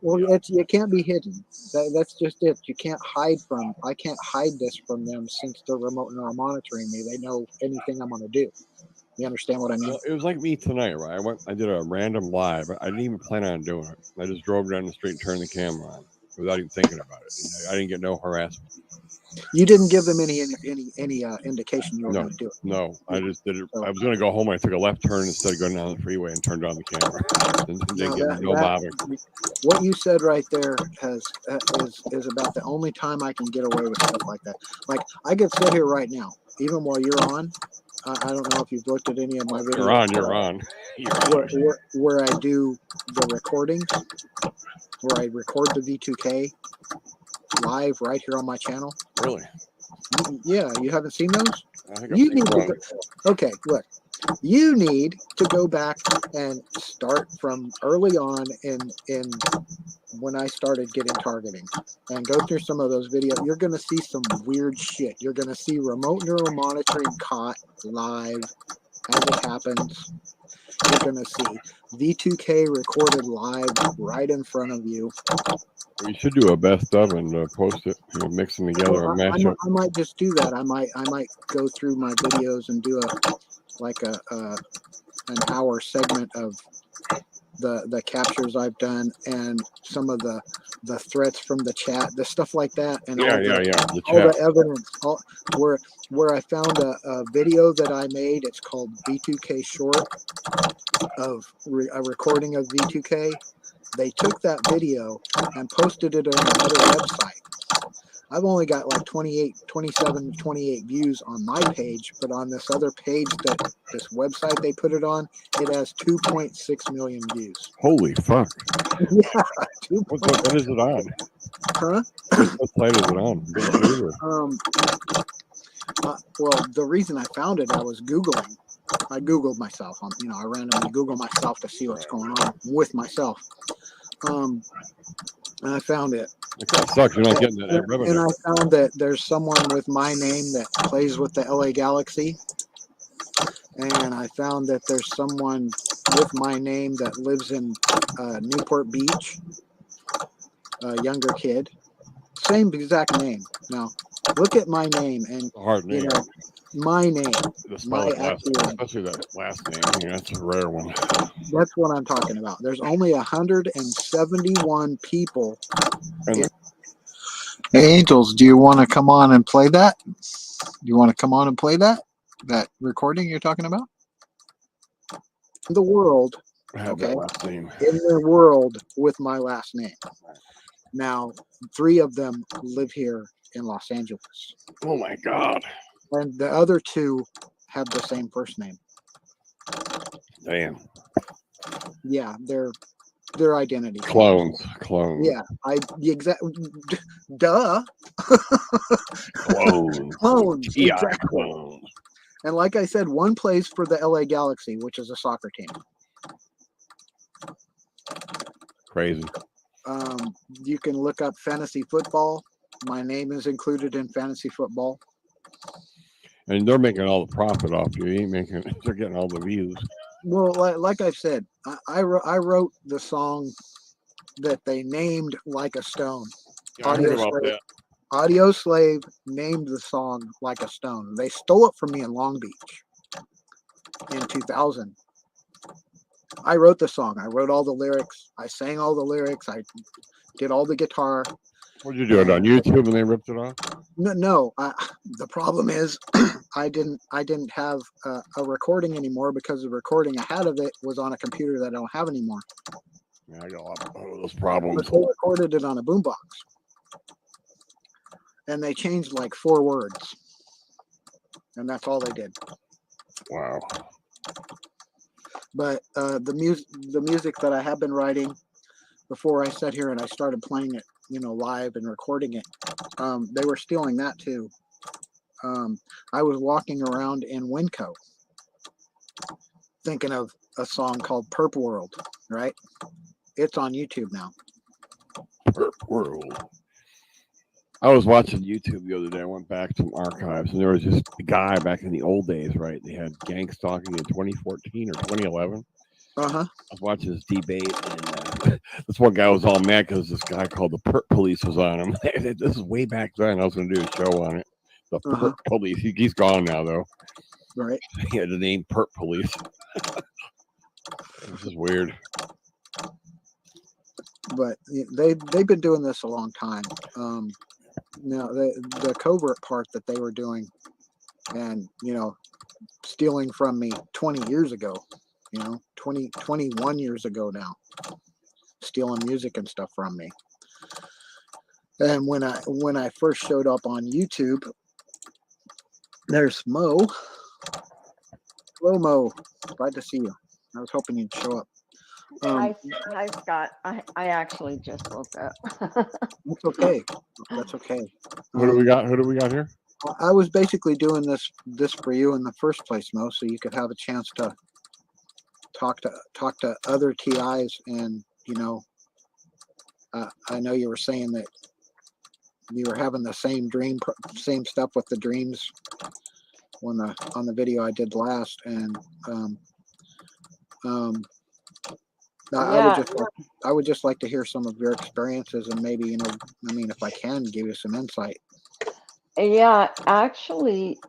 Well, you can't be hidden. That's just it. You can't hide from. I can't hide this from them since they're remote neural monitoring me. They know anything I'm gonna do. You understand what I mean? Well, it was like me tonight, right? I did a random live. I didn't even plan on doing it. I just drove down the street and turned the camera on without even thinking about it. I didn't get no harassment. You didn't give them any indication you were going to do it. No, I just did it. I was going to go home. I took a left turn instead of going down the freeway and turned on the camera. Didn't get no bother. What you said right there is about the only time I can get away with stuff like that. Like I could sit here right now, even while you're on. I don't know if you've looked at any of my videos. You're on. Where I do the recordings, where I record the V2K live right here on my channel. Really? Yeah, you haven't seen those? You need to okay, look. You need to go back and start from early on in when I started getting targeting and go through some of those videos. You're going to see some weird shit. You're going to see remote neural monitoring caught live as it happens. You're going to see V2K recorded live right in front of you. You should do a best of and post it. You know, mix them together and mash up. I might just do that. I might go through my videos and do an hour segment of the captures I've done and some of the threats from the chat, the stuff like that, and Yeah. all The the evidence, where I found a video that I made. It's called V2K Short of a recording of V2K. They took that video and posted it on another website. I've only got like 27, 28 views on my page, but on this other page this website they put it on, it has 2.6 million views. Holy fuck. Yeah. What is it on? Huh? What site is it on? YouTube or? Well, the reason I found it, I was Googling. I Googled myself. I randomly Google myself to see what's going on with myself. And I found it. It kind of sucks. You're not getting that revenue. And I found that there's someone with my name that plays with the LA Galaxy. And I found that there's someone with my name that lives in Newport Beach, a younger kid. Same exact name. Now, look at my name and Hard name. My name. Especially that last name. Yeah, that's a rare one. That's what I'm talking about. There's only 171 people. Hey, Angels, do you want to come on and play that? You want to come on and play that recording you're talking about? In the world, That last name. in the world with my last name. Now, 3 of them live here in Los Angeles. Oh my God. And the other 2 have the same first name. Damn. Yeah, their identity. Clones. Yeah, duh. Clones. Clones. TI Exactly. clones. And like I said, one plays for the LA Galaxy, which is a soccer team. Crazy. You can look up fantasy football. My name is included in fantasy football. And they're making all the profit off you. You ain't making. They're getting all the views. Well, like I've said, I wrote the song that they named Like a Stone. Yeah, I heard about that. Audio Slave named the song Like a Stone. They stole it from me in Long Beach in 2000. I wrote the song. I wrote all the lyrics. I sang all the lyrics. I did all the guitar. What'd you do it on YouTube and they ripped it off? No. The problem is I didn't have a recording anymore because the recording I had of it was on a computer that I don't have anymore. Yeah, I got a lot of those problems. But they recorded it on a boombox. And they changed like 4 words. And that's all they did. Wow. But the music that I have been writing before I sat here and I started playing it, live and recording it, they were stealing that too. I was walking around in Winco thinking of a song called Perp World, right? It's on YouTube now. Perp World. I was watching YouTube the other day. I went back to archives, and there was just a guy back in the old days, right? They had gang stalking in 2014 or 2011. Uh-huh. I was watching this debate, and this one guy was all mad because this guy called the Perp Police was on him. This is way back then. I was going to do a show on it. The Perp Police. He's gone now, though. Right. He had the name Perp Police. This is weird. But they've been doing this a long time. Now the covert part that they were doing, and stealing from me 20 years ago, 21 years ago now, stealing music and stuff from me. And when I first showed up on YouTube, there's Mo. Hello, Mo. Glad to see you. I was hoping you'd show up. Hi, Scott. I actually just woke up. That's okay. That's okay. What do we got? Who do we got here? I was basically doing this for you in the first place, Mo, so you could have a chance to talk to other TIs, and I know you were saying that you were having the same same stuff with the dreams on the video I did last, and I Yeah, would just like to hear some of your experiences, and maybe, I mean, if I can give you some insight. yeah. Actually,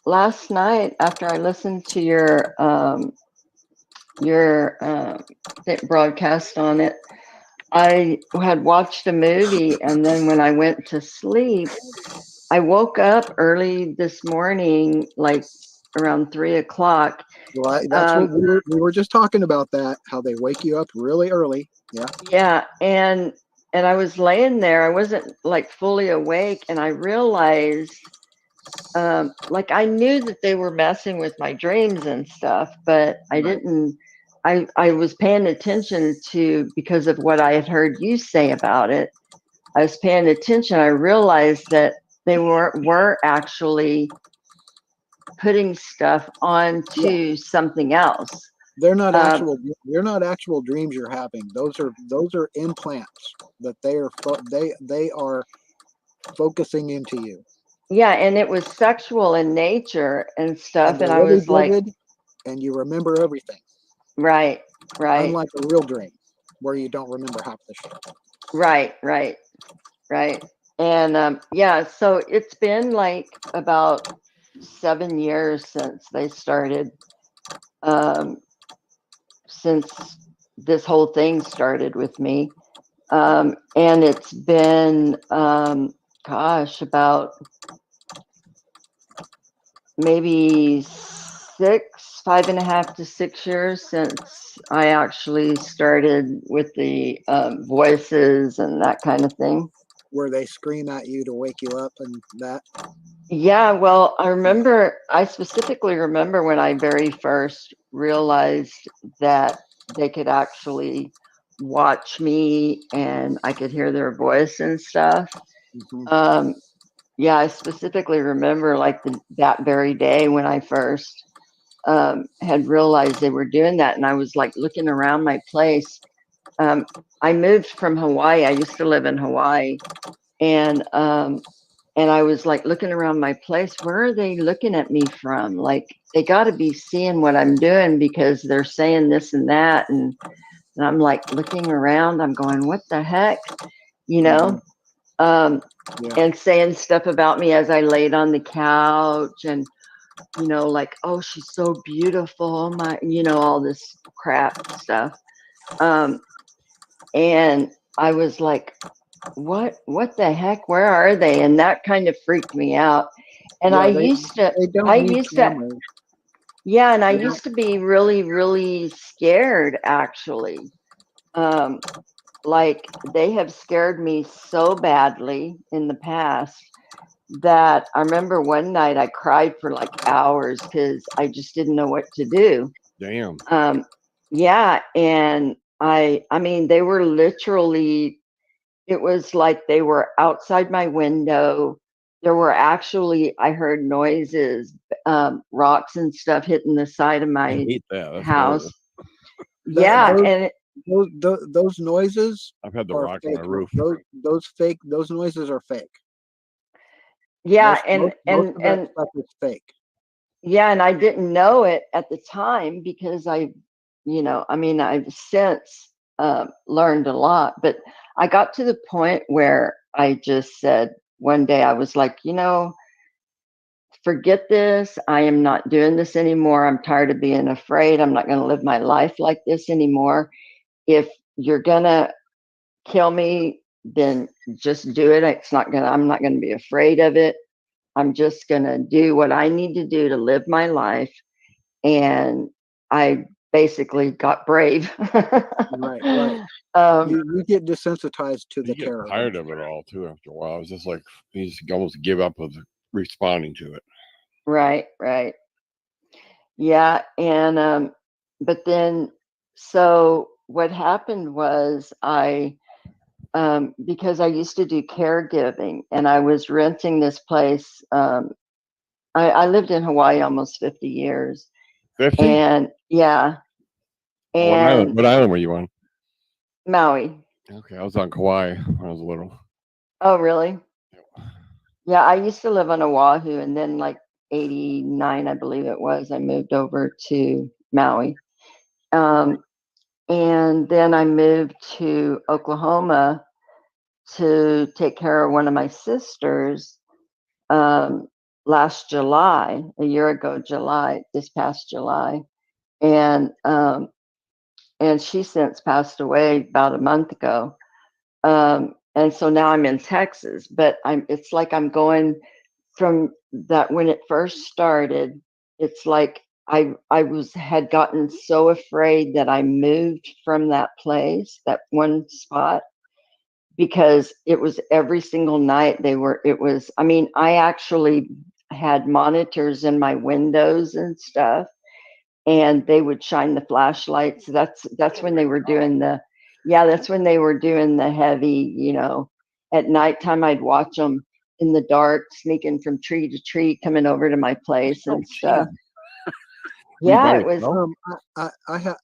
last night after I listened to your broadcast on it, I had watched a movie, and then when I went to sleep, I woke up early this morning, like around 3 o'clock. Well, that's what Um, we were just talking about, that how they wake you up really early. Yeah. yeah, and I was laying there. I wasn't like fully awake, and I realized, like I knew that they were messing with my dreams and stuff, but I Right. didn't. I was paying attention to because of what I had heard you say about it. I was paying attention. I realized that they were actually putting stuff Yeah. onto something else. They're not Um, actual. They're not actual dreams you're having. Those are implants that they are focusing into you, yeah, and it was sexual in nature and and stuff. they're And I really was like, vivid, and you remember everything. right, right, Unlike a real dream, where you don't remember half the shit. right, right, right. And yeah, so it's been like about 7 years since they started, um, since this whole thing started with me. And it's been, gosh, about maybe 5.5 to 6 years since I actually started with the voices and that kind of thing. Where they scream at you to wake you up, and that. Yeah, well, I specifically remember when I very first realized that they could actually watch me and I could hear their voice and stuff. Mhm. Um, yeah, I specifically remember like that very day when I first had realized they were doing that. And I was like looking around my place. Um, I moved from Hawaii. I used to live in Hawaii. And I was like looking around my place. Where are they looking at me from? Like they got to be seeing what I'm doing because they're saying this and that. And I'm like looking around. I'm going, what the heck? You know? Um, Yeah. and saying stuff about me as I laid on the couch and, like, oh, she's so beautiful, all this crap stuff. And I was like, what the heck? Where are they? And that kind of freaked me out. And Yeah. They I don't need used to, cameras. yeah, and I They don't. used to be really, really scared actually. Um, like they have scared me so badly in the past that I remember one night I cried for like hours because I just didn't know what to do. Damn. Yeah, and I mean, they were literally. It was like they were outside my window. There were actually, I heard noises, rocks and stuff hitting the side of I my hate that. That's house. horrible. That Yeah, and those noises I've had the are rock on fake. my roof. Those noises are fake. yeah, Most of that stuff is fake. yeah, and I didn't know it at the time because I mean, I've since learned a lot, but I got to the point where I just said one day, I was like, forget this. I am not doing this anymore. I'm tired of being afraid. I'm not going to live my life like this anymore. If you're going to kill me, then just do it. I'm not going to be afraid of it. I'm just going to do what I need to do to live my life. And I basically got brave. Right. Right. um, You get desensitized to You the get terror. tired of it all too after a while. It's just like you just almost give up with responding to it. right, right. Yeah. And, but then, so what happened was because I used to do caregiving and I was renting this place. I lived in Hawaii almost 50 years. 50? And yeah, What island? and What island were you on? Maui. Okay, I was on Kauai when I was little. Oh, really? Yeah, I used to live on Oahu, and then like 89, I believe it was, I moved over to Maui. Um, and then I moved to Oklahoma to take care of one of my sisters last July, a year ago, this past July. And she since passed away about a month ago. And so now I'm in Texas, but it's like I'm going from that when it first started. It's like I had gotten so afraid that I moved from that place, that one spot, because it was every single night I mean, I actually had monitors in my windows and stuff, and they would shine the flashlights. That's when they were doing that's when they were doing the heavy, at nighttime. I'd watch them in the dark, sneaking from tree to tree, coming over to my place and stuff. Yeah, it was. I have.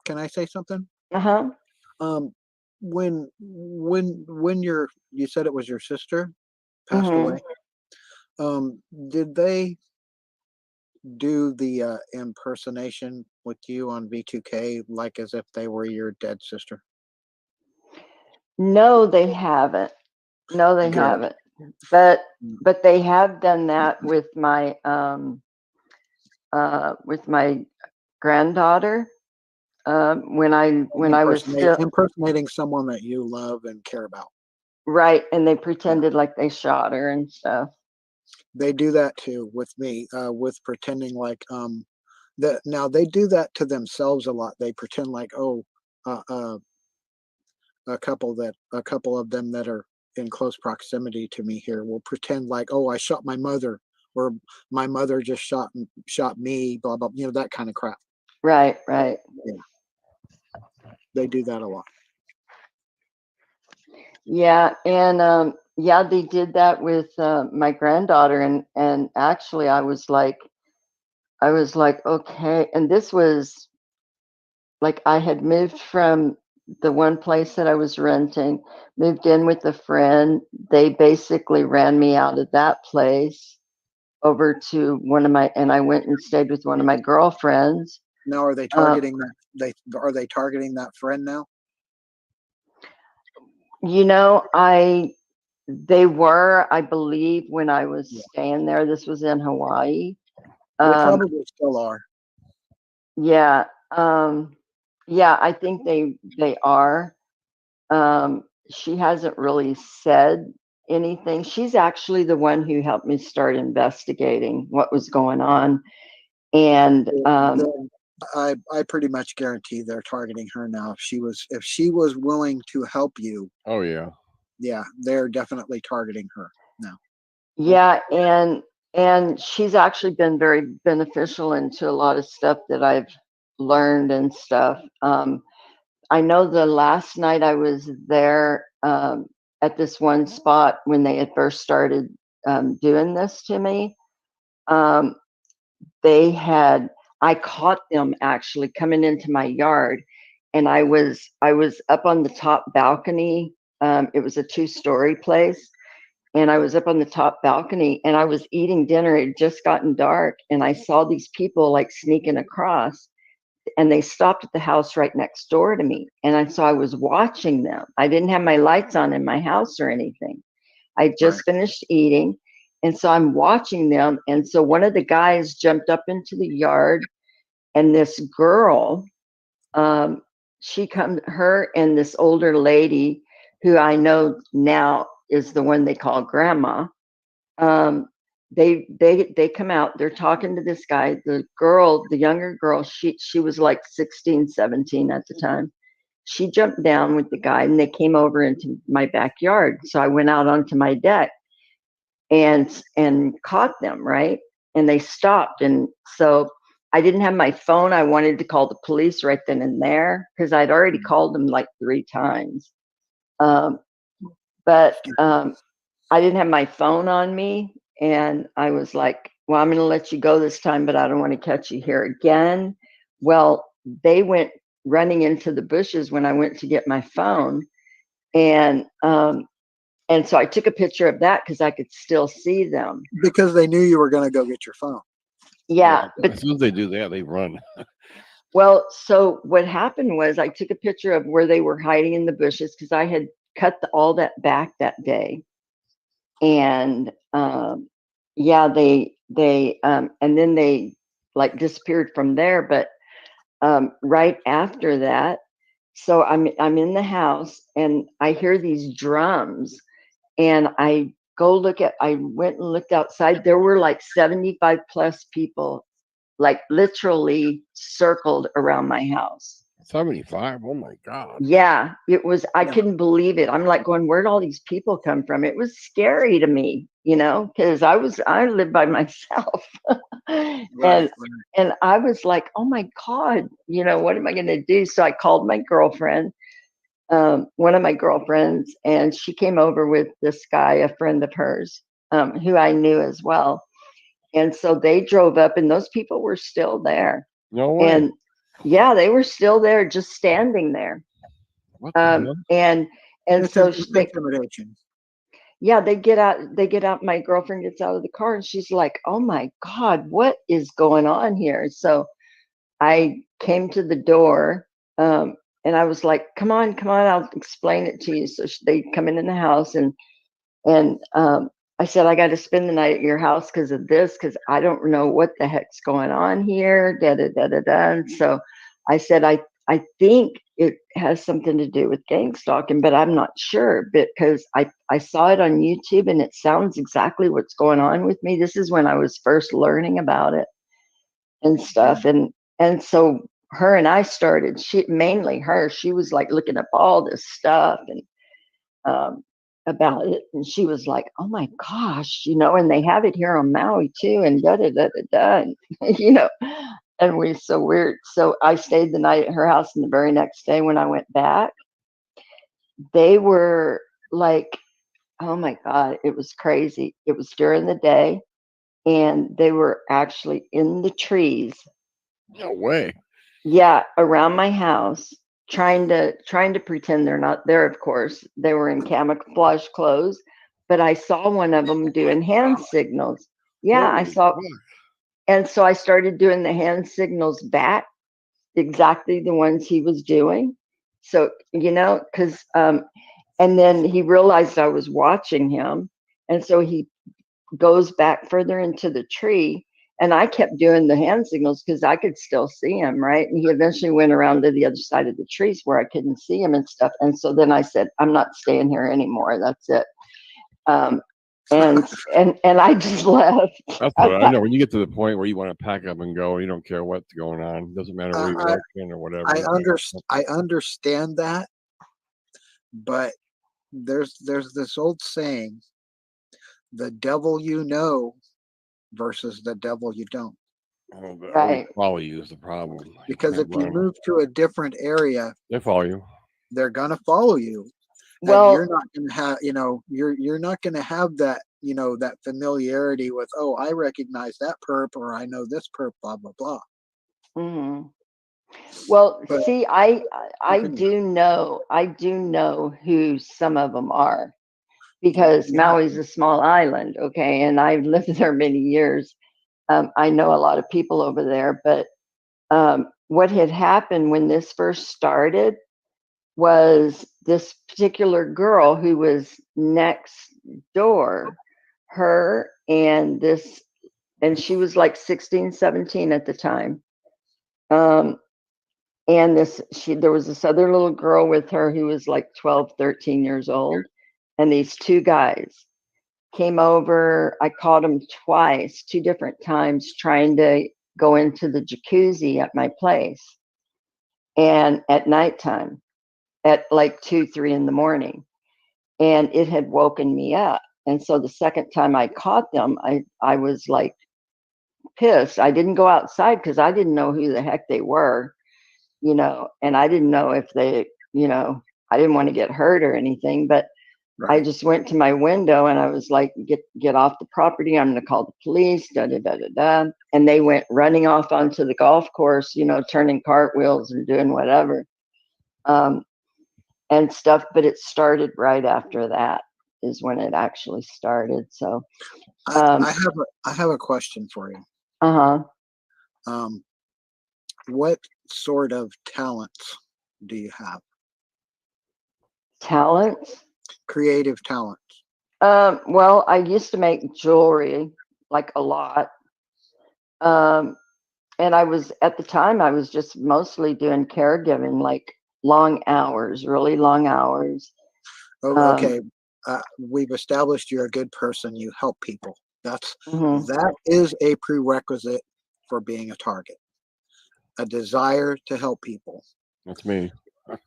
Can I say something? Uh-huh. When you said it was your sister passed Mhm. away. Did they do the impersonation with you on V2K like as if they were your dead sister? No, they haven't. No, they Good. haven't. But they have done that with my granddaughter. When I was still impersonating someone that you love and care about. right, and they pretended like they shot her and stuff. They do that too with me, with pretending like that. Now they do that to themselves a lot. They pretend like, oh, a couple of them that are in close proximity to me here will pretend like, oh, I shot my mother, or my mother just shot me, blah blah, that kind of crap. Right. Yeah, they do that a lot. Yeah, and they did that with my granddaughter, and actually I was like, okay, and this was like I had moved from the one place that I was renting, moved in with a friend. They basically ran me out of that place over to and I went and stayed with one of my girlfriends. Now, are they targeting that targeting that friend now? They were, I believe, when I was staying there. This was in Hawaii. They probably still are. Yeah. I think they are. She hasn't really said anything. She's actually the one who helped me start investigating what was going on. And I pretty much guarantee they're targeting her now. If she was willing to help you. Oh yeah. Yeah, they're definitely targeting her now. Yeah, and she's actually been very beneficial into a lot of stuff that I've learned and stuff. I know the last night I was there at this one spot when they had first started doing this to me. I caught them actually coming into my yard, and I was up on the top balcony. It was a 2-story place, and I was up on the top balcony, and I was eating dinner. It had just gotten dark, and I saw these people like sneaking across, and they stopped at the house right next door to me. And so I was watching them. I didn't have my lights on in my house or anything. I just finished eating. And so I'm watching them. And so one of the guys jumped up into the yard, and this girl, her and this older lady who I know now is the one they call grandma. They come out, they're talking to this guy. The younger girl, she was like 16, 17 at the time. She jumped down with the guy, and they came over into my backyard. So I went out onto my deck and caught them, right? And they stopped. And so I didn't have my phone. I wanted to call the police right then and there because I'd already called them like 3 times. But I didn't have my phone on me, and I was like, well, I'm going to let you go this time, but I don't want to catch you here again. Well, they went running into the bushes when I went to get my phone. And so I took a picture of that because I could still see them. Because they knew you were going to go get your phone. Yeah. But as soon as they do that, they run. Well, so what happened was I took a picture of where they were hiding in the bushes because I had cut all that back that day. And yeah, and then they like disappeared from there. But right after that, so I'm in the house and I hear these drums, and I went and looked outside. There were like 75 plus people, like literally circled around my house. 75. Oh my God. Yeah, it was, I Yeah. couldn't believe it. I'm like going, where'd all these people come from? It was scary to me, because I lived by myself. Right. and Right. and I was like, oh my God, what am I going to do? So I called my girlfriend, one of my girlfriends, and she came over with this guy, a friend of hers, who I knew as well. And so they drove up, and those people were still there. No way. And yeah, they were still there, just standing there. What the hell? And It's so intimidation. yeah, they get out. My girlfriend gets out of the car, and she's like, "Oh my God, what is going on here?" So I came to the door, and I was like, "Come on, I'll explain it to you." So they come in the house, and I said, "I got to spend the night at your house because of this, because I don't know what the heck's going on here." Da da da da da. And so I said, I think it has something to do with gang stalking, but I'm not sure because I saw it on YouTube and it sounds exactly what's going on with me. This is when I was first learning about it and stuff. And so her and I started, mainly her, she was like looking up all this stuff and about it. And she was like, oh my gosh, and they have it here on Maui too, and da da da da da. And, and so weird. So I stayed the night at her house, and the very next day when I went back, they were like, oh my God, it was crazy. It was during the day, and they were actually in the trees. No way. Yeah, around my house, trying to pretend they're not there. Of course, they were in camouflage clothes, but I saw one of them doing hand signals. Yeah, I Holy saw, fuck. and so I started doing the hand signals back, exactly the ones he was doing. So, because and then he realized I was watching him, and so he goes back further into the tree, and I kept doing the hand signals because I could still see him, right? And he eventually went around to the other side of the trees where I couldn't see him and stuff. And so then I said, I'm not staying here anymore. That's it. And I just left. That's what I know. When you get to the point where you want to pack up and go, you don't care what's going on. Doesn't matter where you're working or whatever. I understand that, but there's this old saying: the devil you know versus the devil you don't. Oh, they Right. follow you is the problem. Because if you move to a different area, they follow you. They're gonna follow you. Well, and you're not gonna have, you're not gonna have that, that familiarity with, oh, I recognize that perp, or I know this perp, blah blah blah. mm-hmm. Well, But see, I do know who some of them are, because Maui's a small island, okay, and I've lived there many years. I know a lot of people over there, but what had happened when this first started was this particular girl who was next door, her and this, and she was like 16, 17 at the time. And there was this other little girl with her who was like 12, 13 years old. And these two guys came over. I caught them twice, two different times, trying to go into the jacuzzi at my place. And at nighttime, at like 2, 3 in the morning. And it had woken me up. And so the second time I caught them, I was like pissed. I didn't go outside because I didn't know who the heck they were, and I didn't know if they, I didn't want to get hurt or anything, but I just went to my window and I was like, get off the property. I'm going to call the police, da, da, da, da, da. And they went running off onto the golf course, turning cartwheels and doing whatever, and stuff. But it started right after that is when it actually started. So I have a question for you. Uh-huh. what sort of talents do you have? Talents? Creative talents. Well, I used to make jewelry, like a lot. And I was, at the time, I was just mostly doing caregiving, like long hours, really long hours. Okay. We've established you're a good person. You help people. Mhm. That is a prerequisite for being a target. A desire to help people. That's me.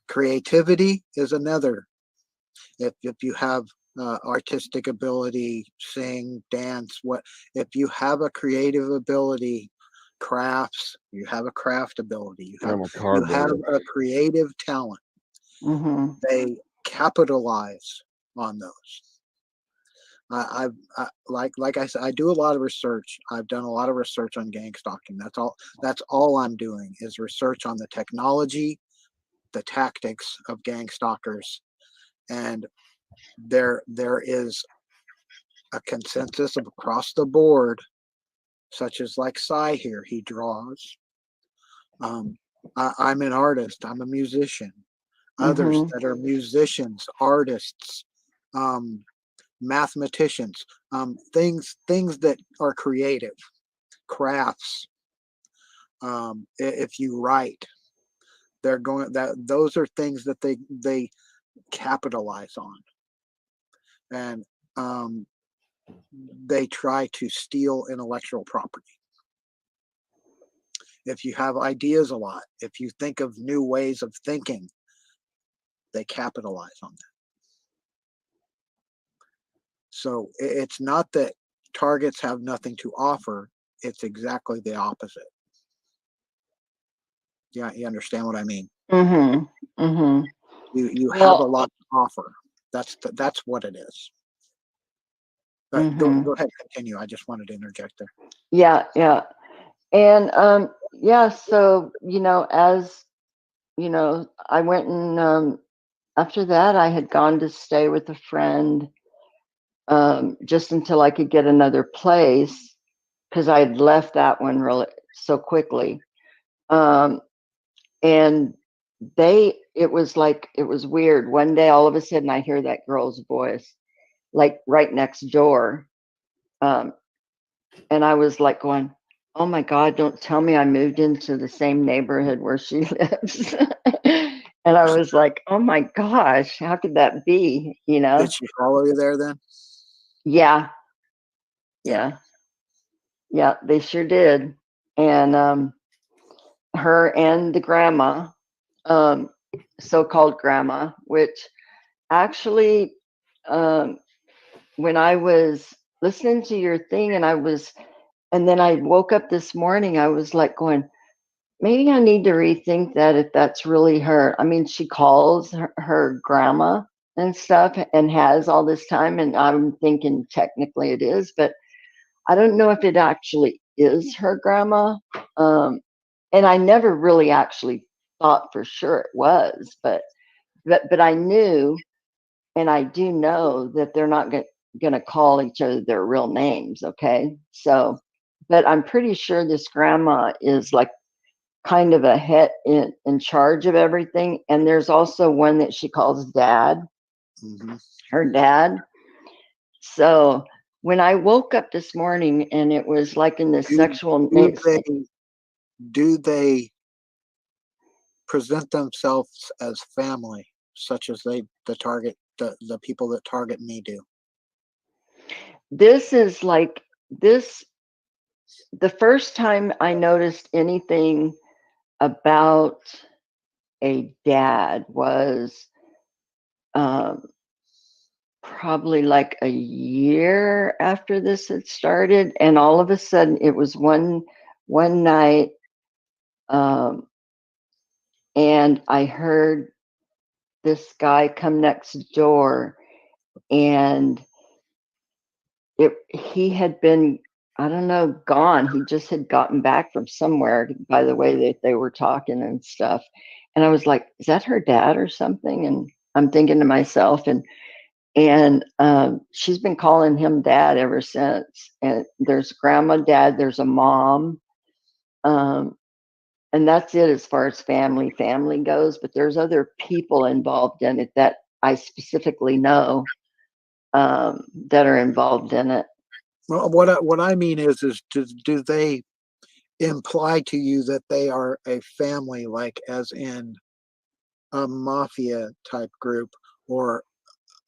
Creativity is another. If you have artistic ability, sing, dance, what if you have a creative ability, crafts, you have a craft ability, I'm a you card have builder. a creative talent. Mhm. They capitalize on those. Like I said, I do a lot of research. I've done a lot of research on gang stalking. That's all I'm doing is research on the technology, the tactics of gang stalkers, and there is a consensus of across the board, such as like Cy here, he draws. I'm an artist. I'm a musician. Others Mhm. that are musicians, artists, mathematicians, things that are creative, crafts. If you write, they're going that those are things that they capitalize on, and they try to steal intellectual property. If you have ideas a lot, if you think of new ways of thinking, they capitalize on that. So it's not that targets have nothing to offer, it's exactly the opposite. Yeah, you understand what I mean? Mhm. Mhm. You have a Well, lot to offer. That's what it is. But mhm. go ahead, continue. I just wanted to interject there. Yeah, yeah. And yeah, so, as I went and after that I had gone to stay with a friend just until I could get another place because I had left that one really so quickly. Um, and it was like, it was weird. One day, all of a sudden, I hear that girl's voice, like right next door. Um, and I was like going, oh my God, don't tell me I moved into the same neighborhood where she lives. And I was like, oh my gosh, how could that be? Did she follow you there then? Yeah, Yeah. yeah, yeah, they sure did. And her and the grandma, um, so-called grandma, which actually, um, when I was listening to your thing and then I woke up this morning, I was like going, maybe I need to rethink that if that's really her. I mean, she calls her grandma and stuff and has all this time. And I'm thinking technically it is, but I don't know if it actually is her grandma. Um, and I never really actually thought for sure it was, but I knew, and I do know that they're not going to call each other their real names. Okay. So, but I'm pretty sure this grandma is like kind of a head in charge of everything. And there's also one that she calls dad, Mm-hmm. her dad. So when I woke up this morning and it was like in this Do, sexual, do they do they present themselves as family, such as the people that target me do? this is like this, the first time I noticed anything about a dad was um, probably like a year after this had started, and all of a sudden it was one night, um, and I heard this guy come next door, and he had been, I don't know, gone. He just had gotten back from somewhere by the way that they were talking and stuff. And I was like, is that her dad or something? And I'm thinking to myself, and she's been calling him dad ever since. And there's grandma, dad, there's a mom, um, and that's it as far as family goes. But there's other people involved in it that I specifically know that are involved in it. Well, what I mean is do they imply to you that they are a family, like as in a mafia type group, or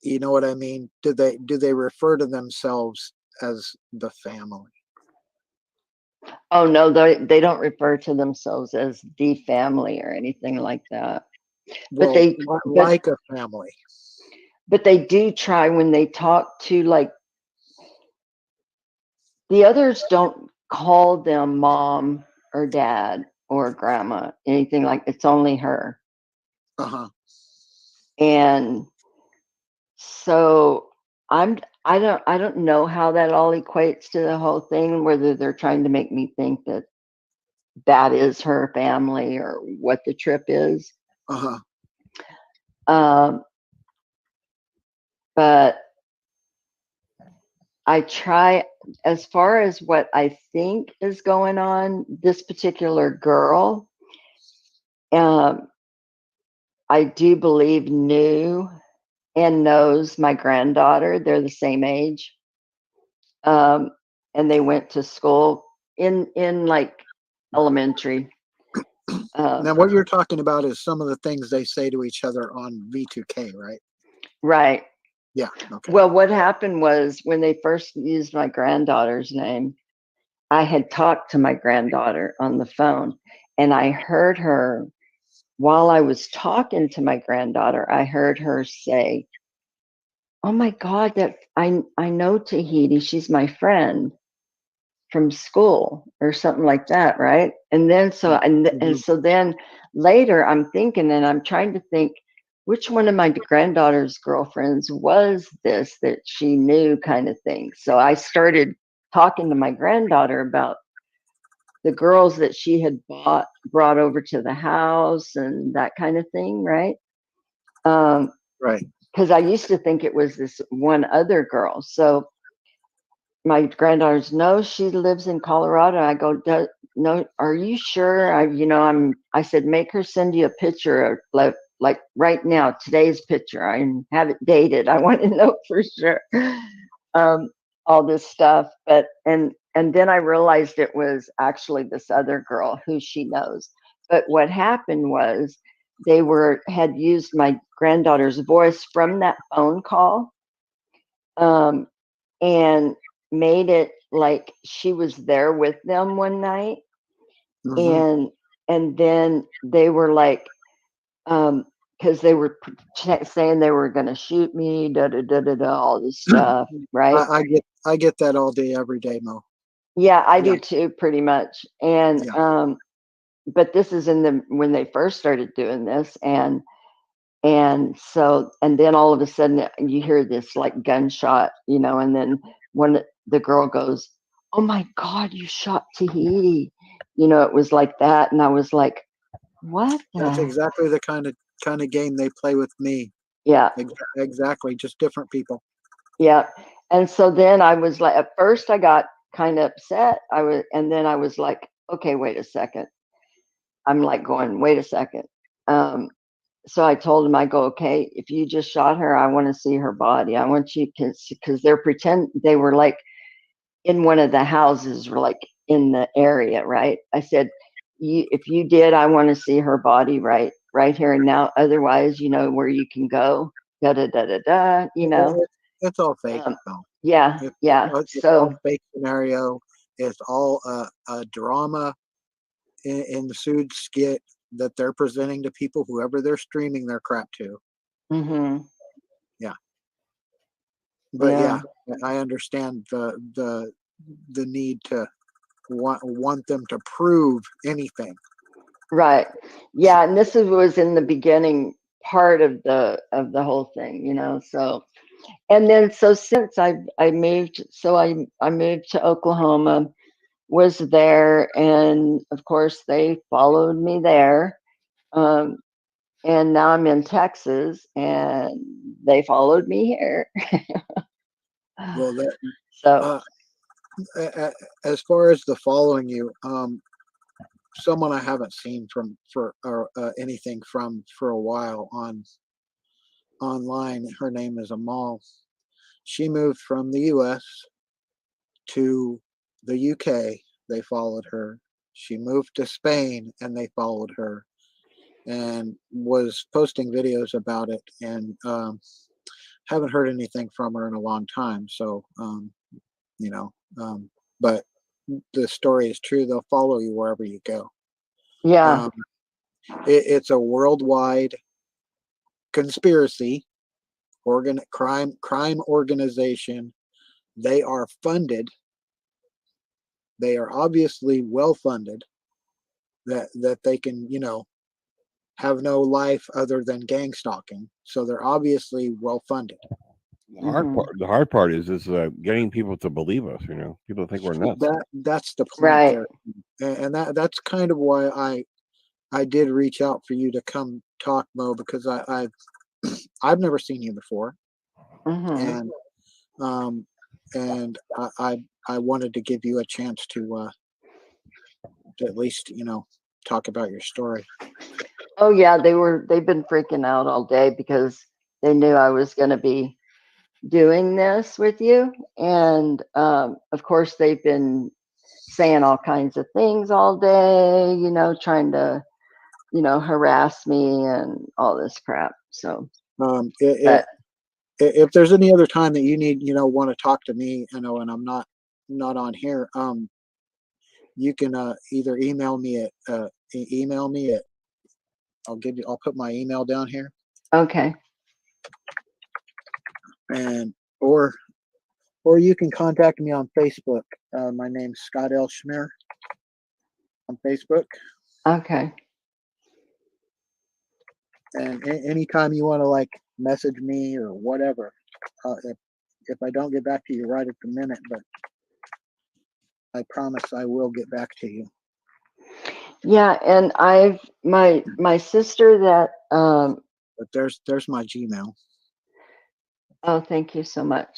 you know what I mean? Do they refer to themselves as the family? Oh no, they don't refer to themselves as the family or anything like that. But Well, but like a family. but they do try when they talk to, like, the others don't call them mom or dad or grandma, anything like, it's only her. Uh-huh. And so I don't know how that all equates to the whole thing, whether they're trying to make me think that that is her family or what the trip is. Uh-huh. But I try, as far as what I think is going on, this particular girl, I do believe knew and knows my granddaughter. They're the same age. And they went to school in like elementary. Now, what you're talking about is some of the things they say to each other on V2K, right? Right. Yeah. Okay. Well, what happened was when they first used my granddaughter's name, I had talked to my granddaughter on the phone, and I heard her, while I was talking to my granddaughter, I heard her say, "Oh my God, that I know Tahiti. She's my friend from school," or something like that, right? And then Mhm. so then later I'm thinking, and I'm trying to think which one of my granddaughter's girlfriends was this that she knew, kind of thing. So I started talking to my granddaughter about the girls that she had brought over to the house and that kind of thing, right? Right. Because I used to think it was this one other girl. So my granddaughter's, no, she lives in Colorado. I go, no, are you sure? I said, make her send you a picture of like right now, today's picture. I have it dated. I want to know for sure. All this stuff. And then I realized it was actually this other girl who she knows. But what happened was they had used my granddaughter's voice from that phone call. And made it like she was there with them one night. Mhm. And then they were like, because they were saying they were going to shoot me, all this stuff, right? I get that all day, every day, Mo. Yeah, I Yeah. do too, pretty much. And Yeah. but this is when they first started doing this. And then all of a sudden you hear this like gunshot, and then the girl goes, "Oh my God, you shot Tahiti." It was like that. And I was like, what That's the? exactly the kind of game they play with me. Yeah, Exactly, just different people. yeah. And so then I was like, at first I got kind of upset. And then I was like, okay, wait a second. I'm like going, wait a second. So I told him, I go, okay, if you just shot her, I want to see her body. I want you to, because they were like in one of the houses, or like in the area, right? I said, if you did, I want to see her body right here and now. Otherwise, where you can go, da da da da da, It's all fake, though. Yeah, yeah. It's all So, fake scenario. It's all a drama in the sued skit that they're presenting to people, whoever they're streaming their crap to. mm-hmm, Yeah. But yeah. yeah, I understand the need to want them to prove anything. Right. Yeah, and was in the beginning part of the whole thing. So, and then so since I moved, so I moved to Oklahoma, was there, and of course they followed me there. And now I'm in Texas, and they followed me here. Well, So, uh, as far as the following you, someone I haven't seen for anything from for a while online. Her name is Amal. She moved from the U.S. to the UK. They followed her. She moved to Spain and they followed her, and was posting videos about it. And haven't heard anything from her in a long time. So you know, but the story is true. They'll follow you wherever you go. Yeah. It's a worldwide conspiracy, crime organization. They are funded. They are obviously well funded. That they can, have no life other than gang stalking. So they're obviously well funded. The hard part is getting people to believe us. People think we're nuts. That's the point Right. there, and that's kind of why I did reach out for you to come talk, Mo, because I've never seen you before, Mm-hmm. and I wanted to give you a chance to at least talk about your story. Oh yeah, they've been freaking out all day because they knew I was going to be doing this with you, and of course they've been saying all kinds of things all day, trying to harass me and all this crap. So if there's any other time that you need want to talk to me, and I'm not on here, you can either email me at I'll put my email down here. Okay. And or you can contact me on Facebook. My name's Scott L. Schmier on Facebook. Okay. And anytime you want to message me or whatever, if I don't get back to you right at the minute, but I promise I will get back to you. Yeah, and my sister that but there's my Gmail. Oh, thank you so much.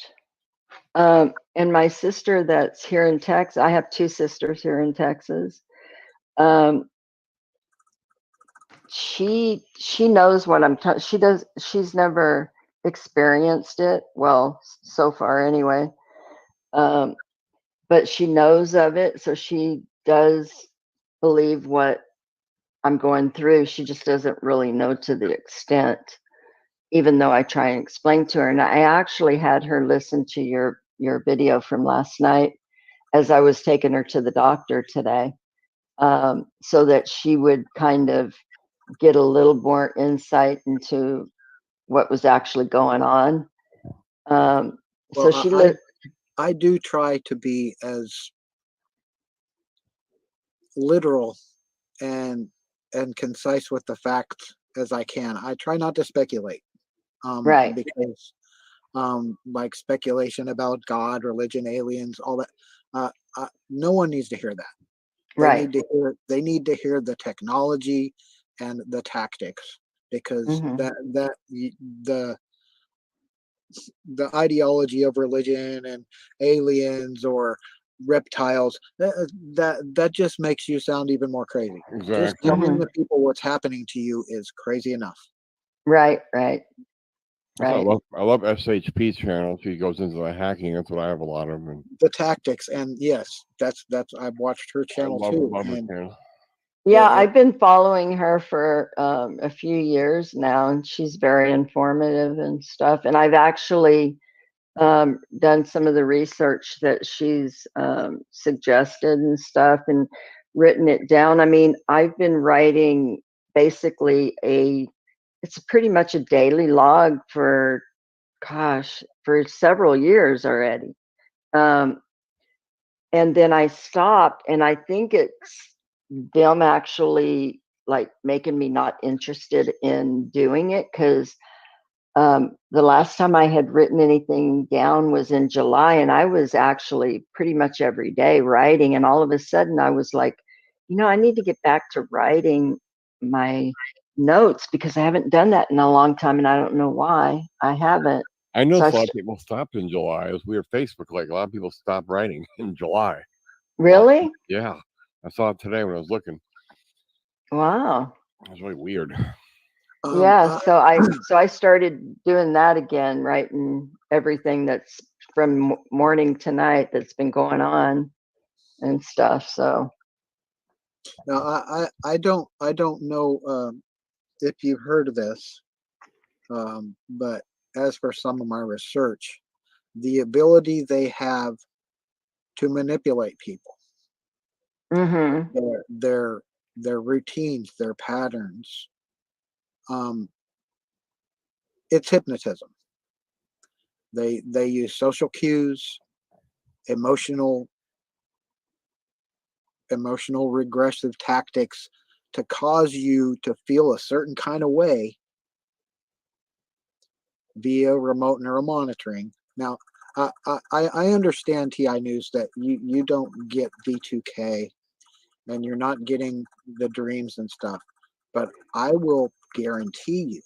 And my sister that's here in Texas, I have two sisters here in Texas. She knows what she's never experienced it, well, so far anyway. But she knows of it, so she does believe what I'm going through. She just doesn't really know to the extent, even though I try and explain to her. And I actually had her listen to your video from last night as I was taking her to the doctor today, so that she would kind of get a little more insight into what was actually going on. So she I do try to be as literal and concise with the facts as I can. I try not to speculate, right? Because like speculation about God, religion, aliens, all that, no one needs to hear that. They need to hear the technology and the tactics, because the ideology of religion and aliens or reptiles, that just makes you sound even more crazy. Exactly. Just telling the people what's happening to you is crazy enough. Right. I love SHP's channel. She goes into the hacking. That's what I have a lot of. And the tactics, and yes, that's I've watched her channel too. Yeah, I've been following her for a few years now, and she's very informative and stuff. And I've actually done some of the research that she's suggested and stuff, and written it down. I mean, I've been writing basically it's pretty much a daily log for several years already. And then I stopped, and I think it's them actually making me not interested in doing it, because the last time I had written anything down was in July, and I was actually pretty much every day writing, and all of a sudden I was like, I need to get back to writing my notes, because I haven't done that in a long time, and I don't know why I haven't. I know a lot of people stopped in July. It was weird. Facebook, a lot of people stopped writing in July. Really? Yeah. I saw it today when I was looking. Wow. That's really weird. Yeah, so I started doing that again, writing everything that's from morning to night that's been going on and stuff. So now I don't know if you've heard of this, but as for some of my research, the ability they have to manipulate people, mm-hmm. their routines, their patterns, um, it's hypnotism. They use social cues, emotional regressive tactics to cause you to feel a certain kind of way via remote neuromonitoring. Now, I understand TI News that you don't get V2K and you're not getting the dreams and stuff, but I will guarantee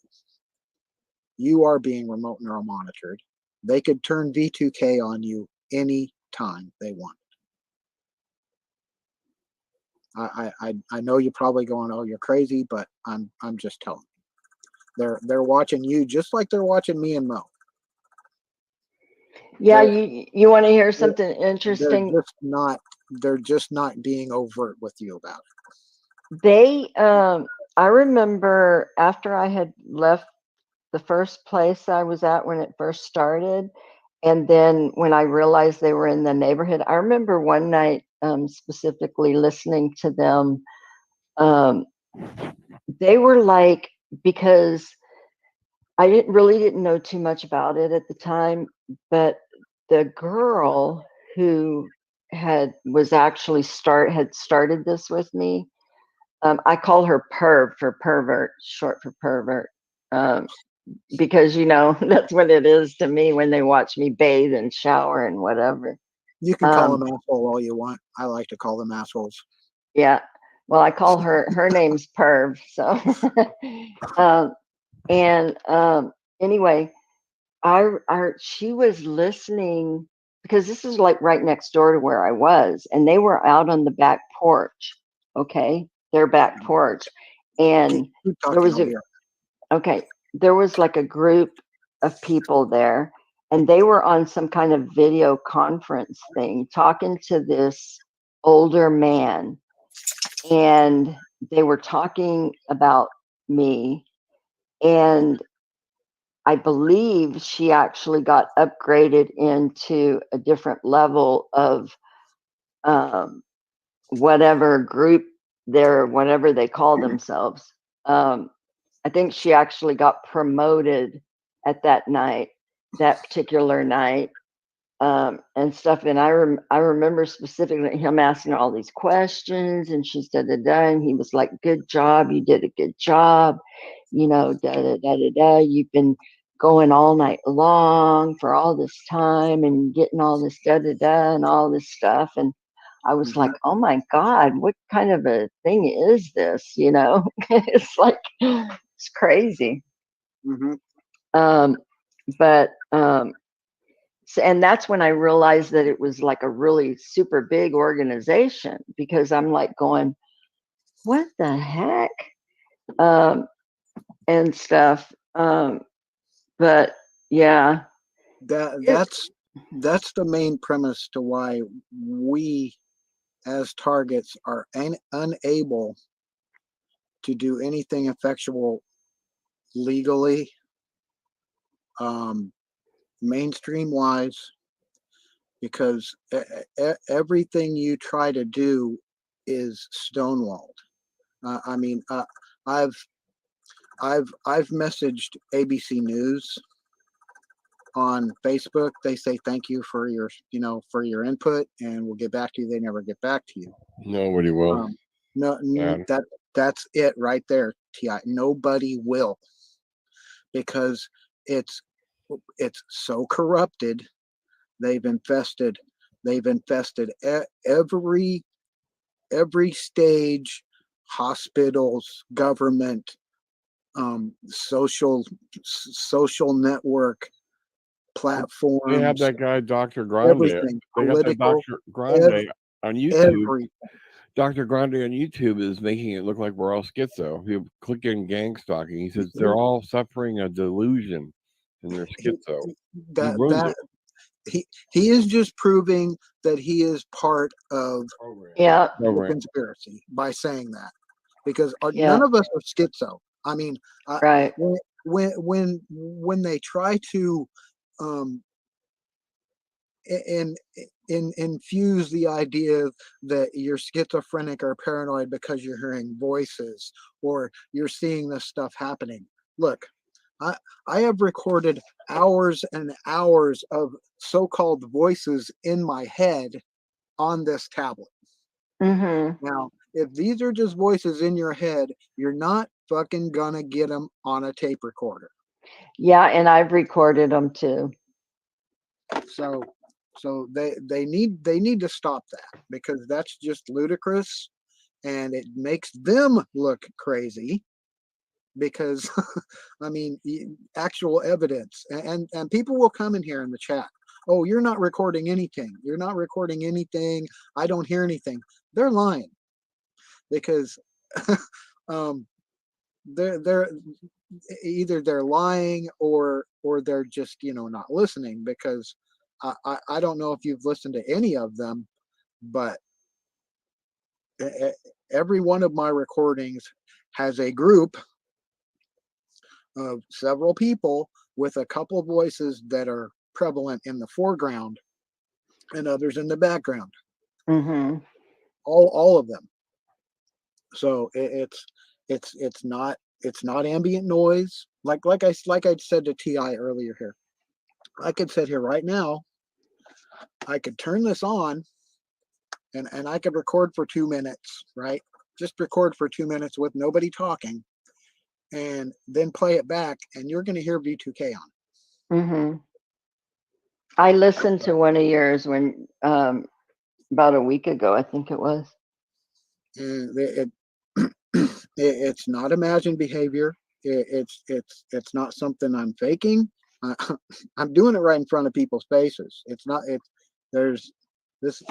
you are being remote neuromonitored. They could turn V2K on you any time they want. I know you're probably going, oh, you're crazy, but I'm just telling you. They're watching you just like they're watching me and Mo. Yeah, They're, you want to hear something they're interesting? they're just not being overt with you about it. They I remember after I had left the first place I was at when it first started, and then when I realized they were in the neighborhood, I remember one night specifically listening to them. They were like, because I didn't know too much about it at the time, but the girl who had started this with me, I call her Perv for pervert, short for pervert, because that's what it is to me when they watch me bathe and shower and whatever. You can call them asshole all you want. I like to call them assholes. Yeah, well, I call her name's Perv. So, anyway, she was listening because this is like right next door to where I was, and they were out on the back porch. Okay, their back porch, and Keep there was talking, there was like a group of people there, and they were on some kind of video conference thing talking to this older man, and they were talking about me, and I believe she actually got upgraded into a different level of whatever group whatever they call themselves. I think she actually got promoted at that particular night, and stuff. And I remember specifically him asking her all these questions, and she said, and he was like, "Good job, you did a good job, da da da da da. You've been going all night long for all this time and getting all this da da da and all this stuff." And I was like, "Oh my God, what kind of a thing is this?" It's like it's crazy. Mm-hmm. But so, and that's when I realized that it was like a really super big organization, because I'm like going, what the heck? And stuff. But yeah. That's the main premise to why we as targets are unable to do anything effectual legally, mainstream wise, because everything you try to do is stonewalled. I mean, I've messaged ABC News on Facebook. They say thank you for your input, and we'll get back to you. They never get back to you. Nobody will. That's it right there. Ti, nobody will, because it's so corrupted. They've infested every stage, hospitals, government, social network, platforms. They have that guy, Dr. Grande. Everything. They got that Political. Dr. Grande on YouTube. Everything. Dr. Grande on YouTube is making it look like we're all schizo. If you click in gang stalking, he says they're all suffering a delusion and they're schizo. He ruined that it. he is just proving that he is part of Yeah. the conspiracy by saying that, because Yeah. none of us are schizo. I mean, Right. when they try to infuse the idea that you're schizophrenic or paranoid because you're hearing voices or you're seeing this stuff happening. Look, I have recorded hours and hours of so-called voices in my head on this tablet. Mm-hmm. Now, if these are just voices in your head, you're not fucking gonna get them on a tape recorder. Yeah, and I've recorded them too. So they need to stop that, because that's just ludicrous and it makes them look crazy. Because I mean, actual evidence, and people will come in here in the chat. Oh, you're not recording anything. You're not recording anything. I don't hear anything. They're lying, because they're either they're lying or they're just not listening, because I don't know if you've listened to any of them, but every one of my recordings has a group of several people with a couple of voices that are prevalent in the foreground and others in the background. Mm-hmm. All of them. So it's not ambient noise. Like I said to Ti earlier here. I could sit here right now. I could turn this on and I could record for 2 minutes, right? Just record for 2 minutes with nobody talking, and then play it back, and you're going to hear V2K on. Mm-hmm. I listened to one of yours when about a week ago, I think it was. And it's not imagined behavior. It's not something I'm faking. I'm doing it right in front of people's faces. It's not. There's this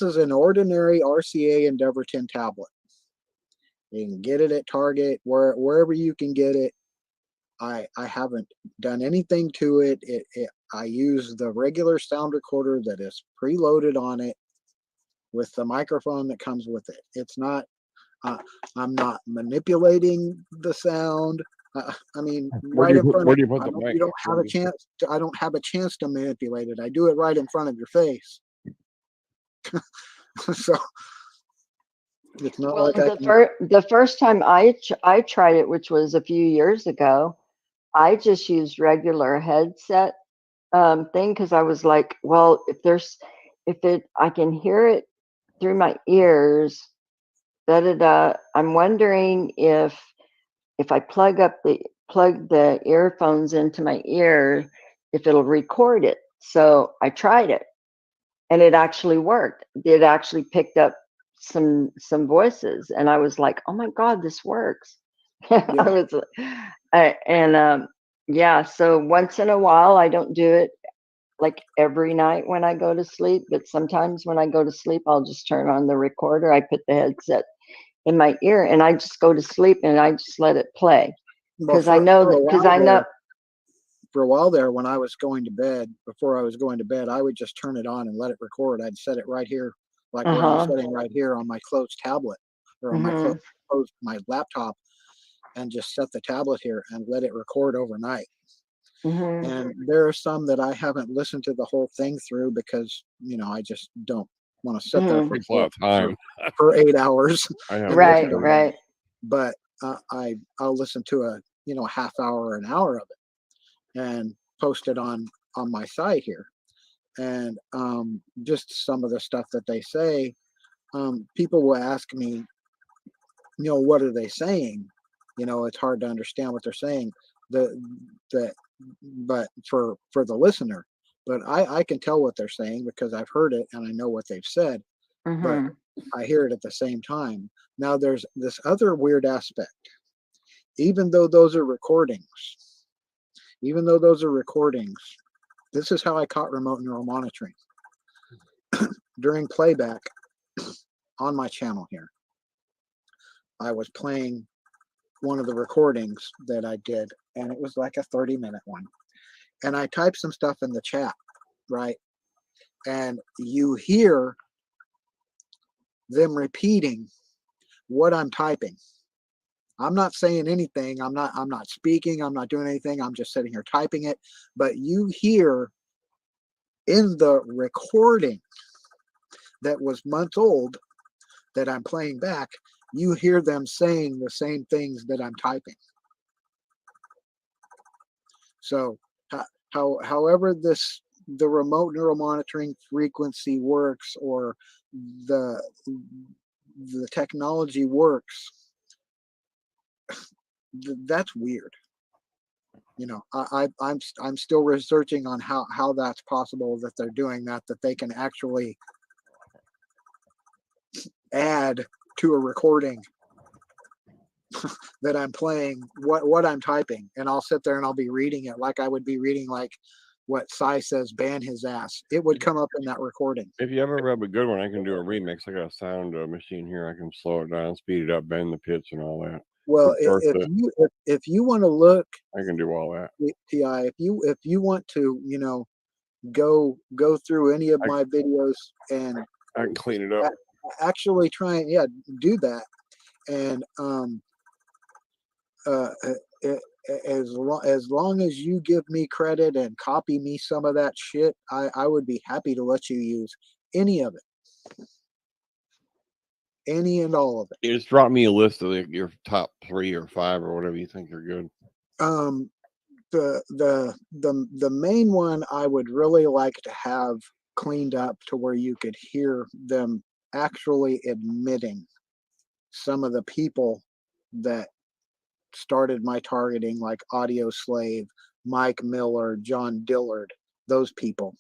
is an ordinary RCA Endeavor 10 tablet. You can get it at Target, wherever you can get it. I haven't done anything to it. I use the regular sound recorder that is preloaded on it with the microphone that comes with it. It's not. I'm not manipulating the sound. I mean, right in front of you. You don't have a chance. I don't have a chance to manipulate it. I do it right in front of your face. So it's not like the first time I tried it, which was a few years ago, I just used regular headset thing, because I was like, well, I can hear it through my ears. I'm wondering if I plug the earphones into my ear, if it'll record it. So I tried it, and it actually worked. It actually picked up some voices, and I was like, oh my God, this works. Yeah. Yeah, so once in a while, I don't do it like every night when I go to sleep, but sometimes when I go to sleep, I'll just turn on the recorder. I put the headset in my ear and I just go to sleep and I just let it play, because I know for a while there, when I was going to bed, before I was going to bed, I would just turn it on and let it record. I'd set it right here, like where I'm sitting right here on my closed tablet or on my laptop, and just set the tablet here and let it record overnight. And there are some that I haven't listened to the whole thing through, because I just don't want to sit there for 8 hours. Right. But I'll listen to a half hour or an hour of it and post it on my site here. And just some of the stuff that they say, people will ask me, what are they saying? It's hard to understand what they're saying. But for the listener, but I can tell what they're saying, because I've heard it and I know what they've said. But I hear it at the same time. Now there's this other weird aspect. Even though those are recordings, this is how I caught remote neural monitoring. During playback, on my channel here, I was playing one of the recordings that I did, and it was like a 30-minute one. And I typed some stuff in the chat, right? And you hear them repeating what I'm typing. I'm not saying anything. I'm not speaking. I'm not doing anything. I'm just sitting here typing it. But you hear in the recording that was months old that I'm playing back, you hear them saying the same things that I'm typing. So however the remote neural monitoring frequency works, or the technology works, that's weird. You know, I'm still researching on how that's possible, that they're doing that they can actually add to a recording that I'm playing what I'm typing, and I'll sit there and I'll be reading it like I would be reading like what Sai says, ban his ass. It would come up in that recording. If you ever rub a good one, I can do a remix. I got a sound machine here. I can slow it down, speed it up, bend the pitch, and all that. Well, if you want to look, I can do all that. Ti, if you want to, you know, go through any of my videos and I can clean it up. Actually try and do that. And as long as you give me credit and copy me some of that shit, I would be happy to let you use any of it, any and all of it. You just drop me a list of your top 3 or 5 or whatever you think are good. The main one I would really like to have cleaned up to where you could hear them actually admitting some of the people that started my targeting, like Audio Slave, Mike Miller, John Dillard, those people.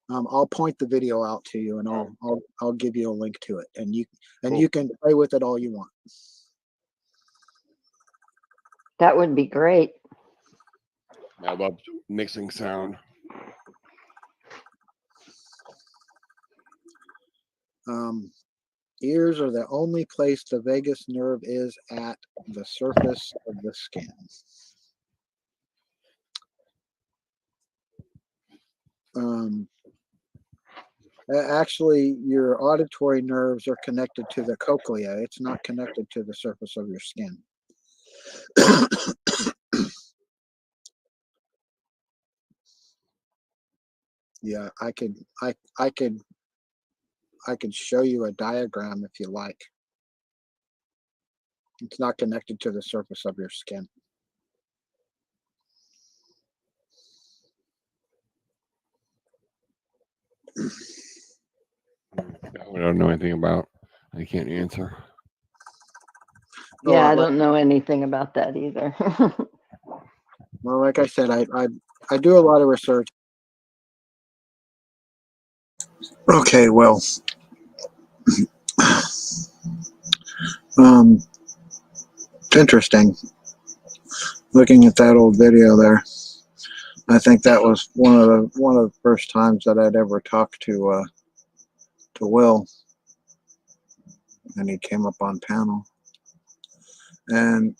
I'll point the video out to you, and I'll give you a link to it, and you can play with it all you want. That would be great. I love mixing sound. Ears are the only place the vagus nerve is at the surface of the skin. Actually, your auditory nerves are connected to the cochlea. It's not connected to the surface of your skin. Yeah, I could show you a diagram if you like. It's not connected to the surface of your skin. I don't know anything about. I can't answer. Yeah, I don't know anything about that either. Well, like I said, I do a lot of research. Okay, well, it's interesting looking at that old video there. I think that was one of the first times that I'd ever talked to Will, and he came up on panel, and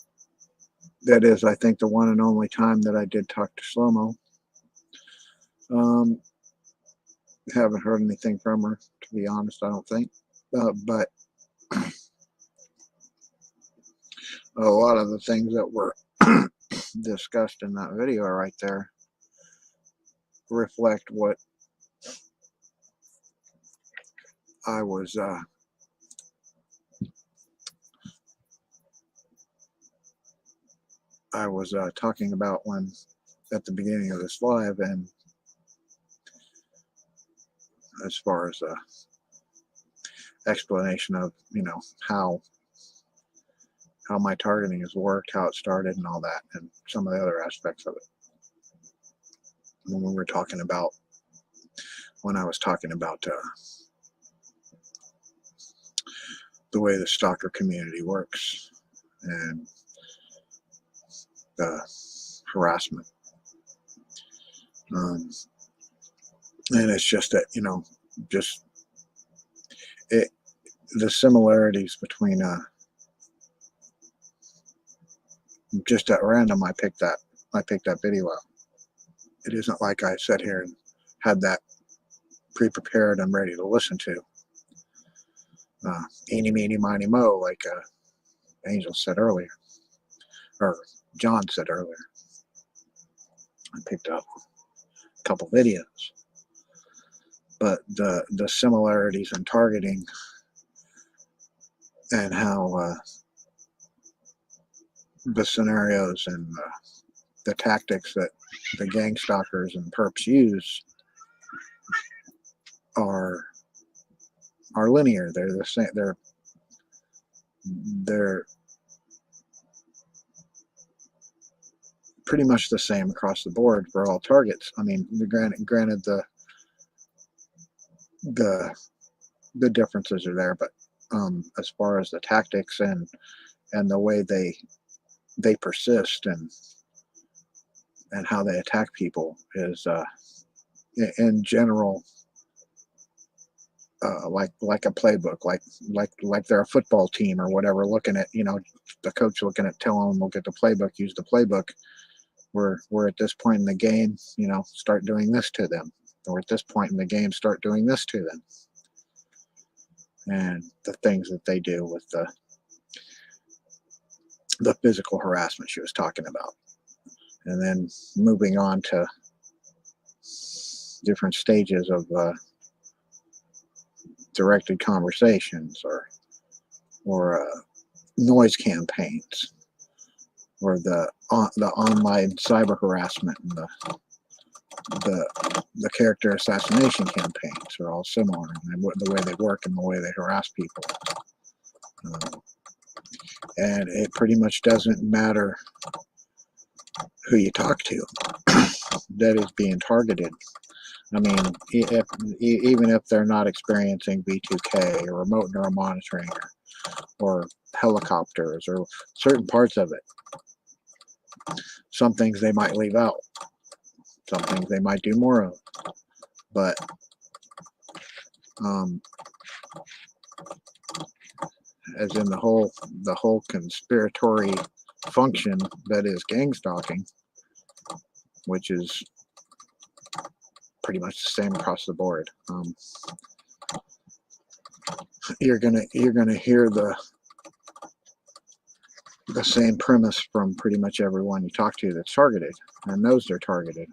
that is, I think, the one and only time that I did talk to Slow-Mo. Haven't heard anything from her, to be honest, I don't think. But a lot of the things that were discussed in that video right there reflect what I was talking about when at the beginning of this live, and as far as explanation of, you know, how my targeting has worked, how it started, and all that, and some of the other aspects of it. When we were talking about, when I was talking about the way the stalker community works and the harassment, and it's just that, you know, just the similarities between just at random I picked that video out. It isn't like I sat here and had that pre-prepared and ready to listen to. Eeny, meeny, miny, mo, like Angel said earlier, or John said earlier. I picked up a couple videos, but the similarities in targeting and how the scenarios and the tactics that the gang stalkers and perps use are linear. They're the same. They're pretty much the same across the board for all targets. I mean, granted the differences are there, but as far as the tactics and the way they persist and how they attack people is in general like a playbook, like they're a football team or whatever, looking at, you know, the coach looking at, telling them, look at the playbook, use the playbook. We're at this point in the game, you know, start doing this to them, or at this point in the game, start doing this to them. And the things that they do with the physical harassment she was talking about, and then moving on to different stages of directed conversations or noise campaigns, or the online cyber harassment and the character assassination campaigns are all similar in the way they work and the way they harass people. And it pretty much doesn't matter who you talk to that is being targeted. I mean, even if they're not experiencing V2K or remote neural monitoring or helicopters or certain parts of it, some things they might leave out, some things they might do more of, but as in the whole conspiratory function that is gang stalking, which is pretty much the same across the board. You're gonna hear the same premise from pretty much everyone you talk to that's targeted and knows they're targeted.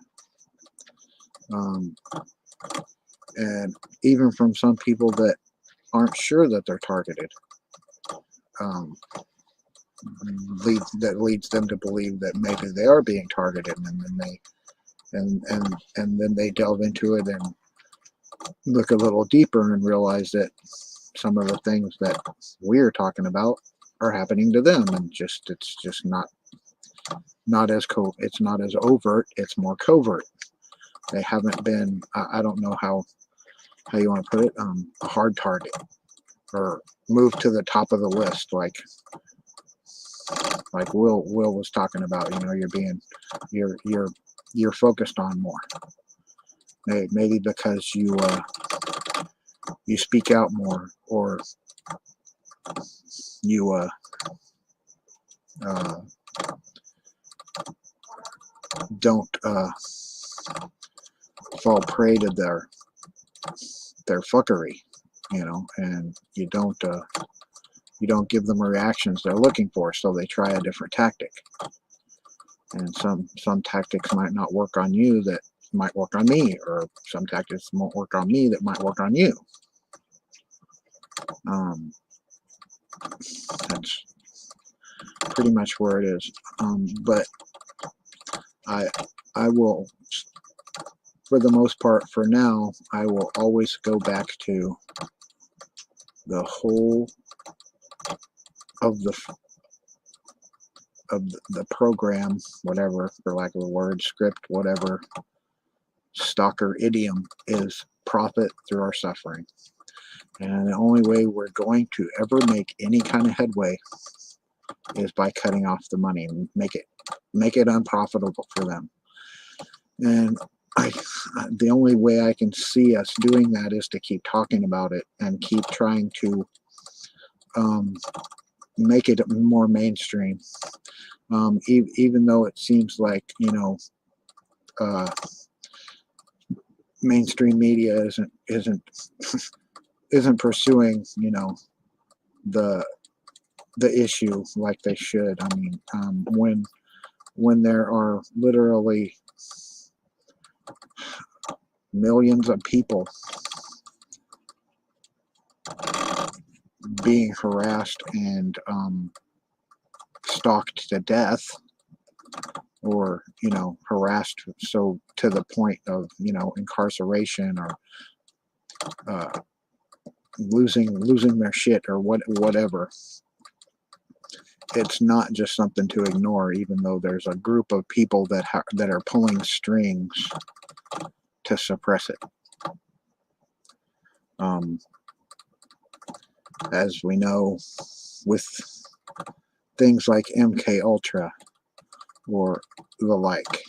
And even from some people that aren't sure that they're targeted, leads them to believe that maybe they are being targeted, and then they delve into it and look a little deeper and realize that some of the things that we're talking about are happening to them, and it's just not as it's not as overt, it's more covert. They haven't been, I don't know how you want to put it, a hard target or move to the top of the list, like Will was talking about. You know, you're focused on more. Maybe because you speak out more, or you don't fall prey to their fuckery, you know, and you don't give them the reactions they're looking for, so they try a different tactic. And some tactics might not work on you that might work on me, or some tactics won't work on me that might work on you. That's pretty much where it is. But I will, for the most part, for now, I will always go back to the whole of the program, whatever, for lack of a word, script, whatever, stalker idiom is: profit through our suffering. And the only way we're going to ever make any kind of headway is by cutting off the money and make it unprofitable for them. And the only way I can see us doing that is to keep talking about it and keep trying to make it more mainstream. Even though it seems like, you know, mainstream media isn't pursuing, you know, the issue like they should. I mean, when there are literally millions of people being harassed and stalked to death, or, you know, harassed so to the point of, you know, incarceration, or losing their shit, or whatever. It's not just something to ignore, even though there's a group of people that are pulling strings to suppress it. As we know, with things like MK Ultra or the like,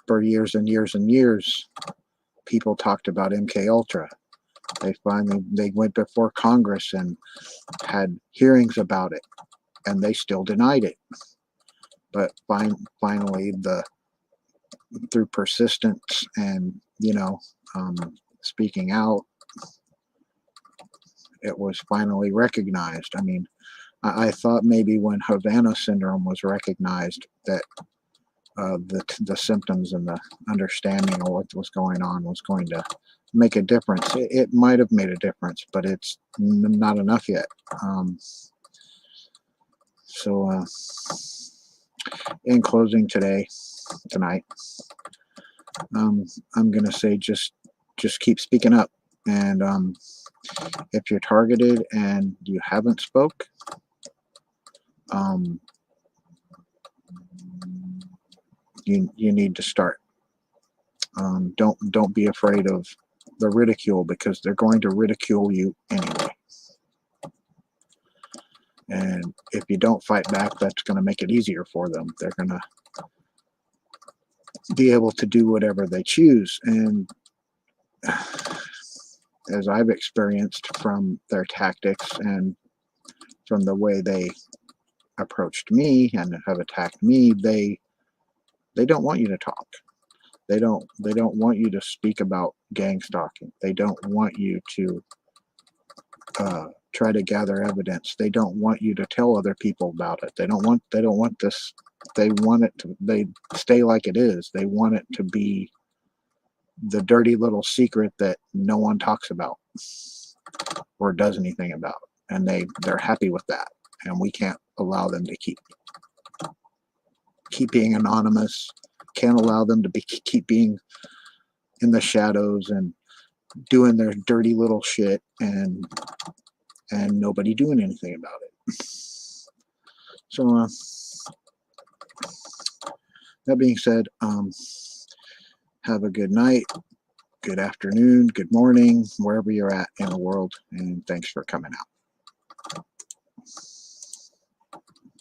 for years and years and years, people talked about MK Ultra. They went before Congress and had hearings about it, and they still denied it. But finally, through persistence and, you know, speaking out, it was finally recognized. I mean, I thought maybe when Havana syndrome was recognized that the symptoms and the understanding of what was going on was going to make a difference. It might have made a difference, but it's not enough yet. So in closing tonight, I'm gonna say just keep speaking up, and if you're targeted and you haven't spoke, you need to start. Don't be afraid of the ridicule, because they're going to ridicule you anyway. And if you don't fight back, that's going to make it easier for them. They're going to be able to do whatever they choose. And as I've experienced from their tactics and from the way they approached me and have attacked me, they don't want you to talk. They don't want you to speak about gang stalking. They don't want you to try to gather evidence. They don't want you to tell other people about it. They don't want this. They want it to stay like it is. They want it to be the dirty little secret that no one talks about or does anything about. And they're happy with that. And we can't allow them to keep being anonymous. Can't allow them to keep being in the shadows and doing their dirty little shit and nobody doing anything about it. So that being said, have a good night, good afternoon, good morning, wherever you're at in the world, and thanks for coming out.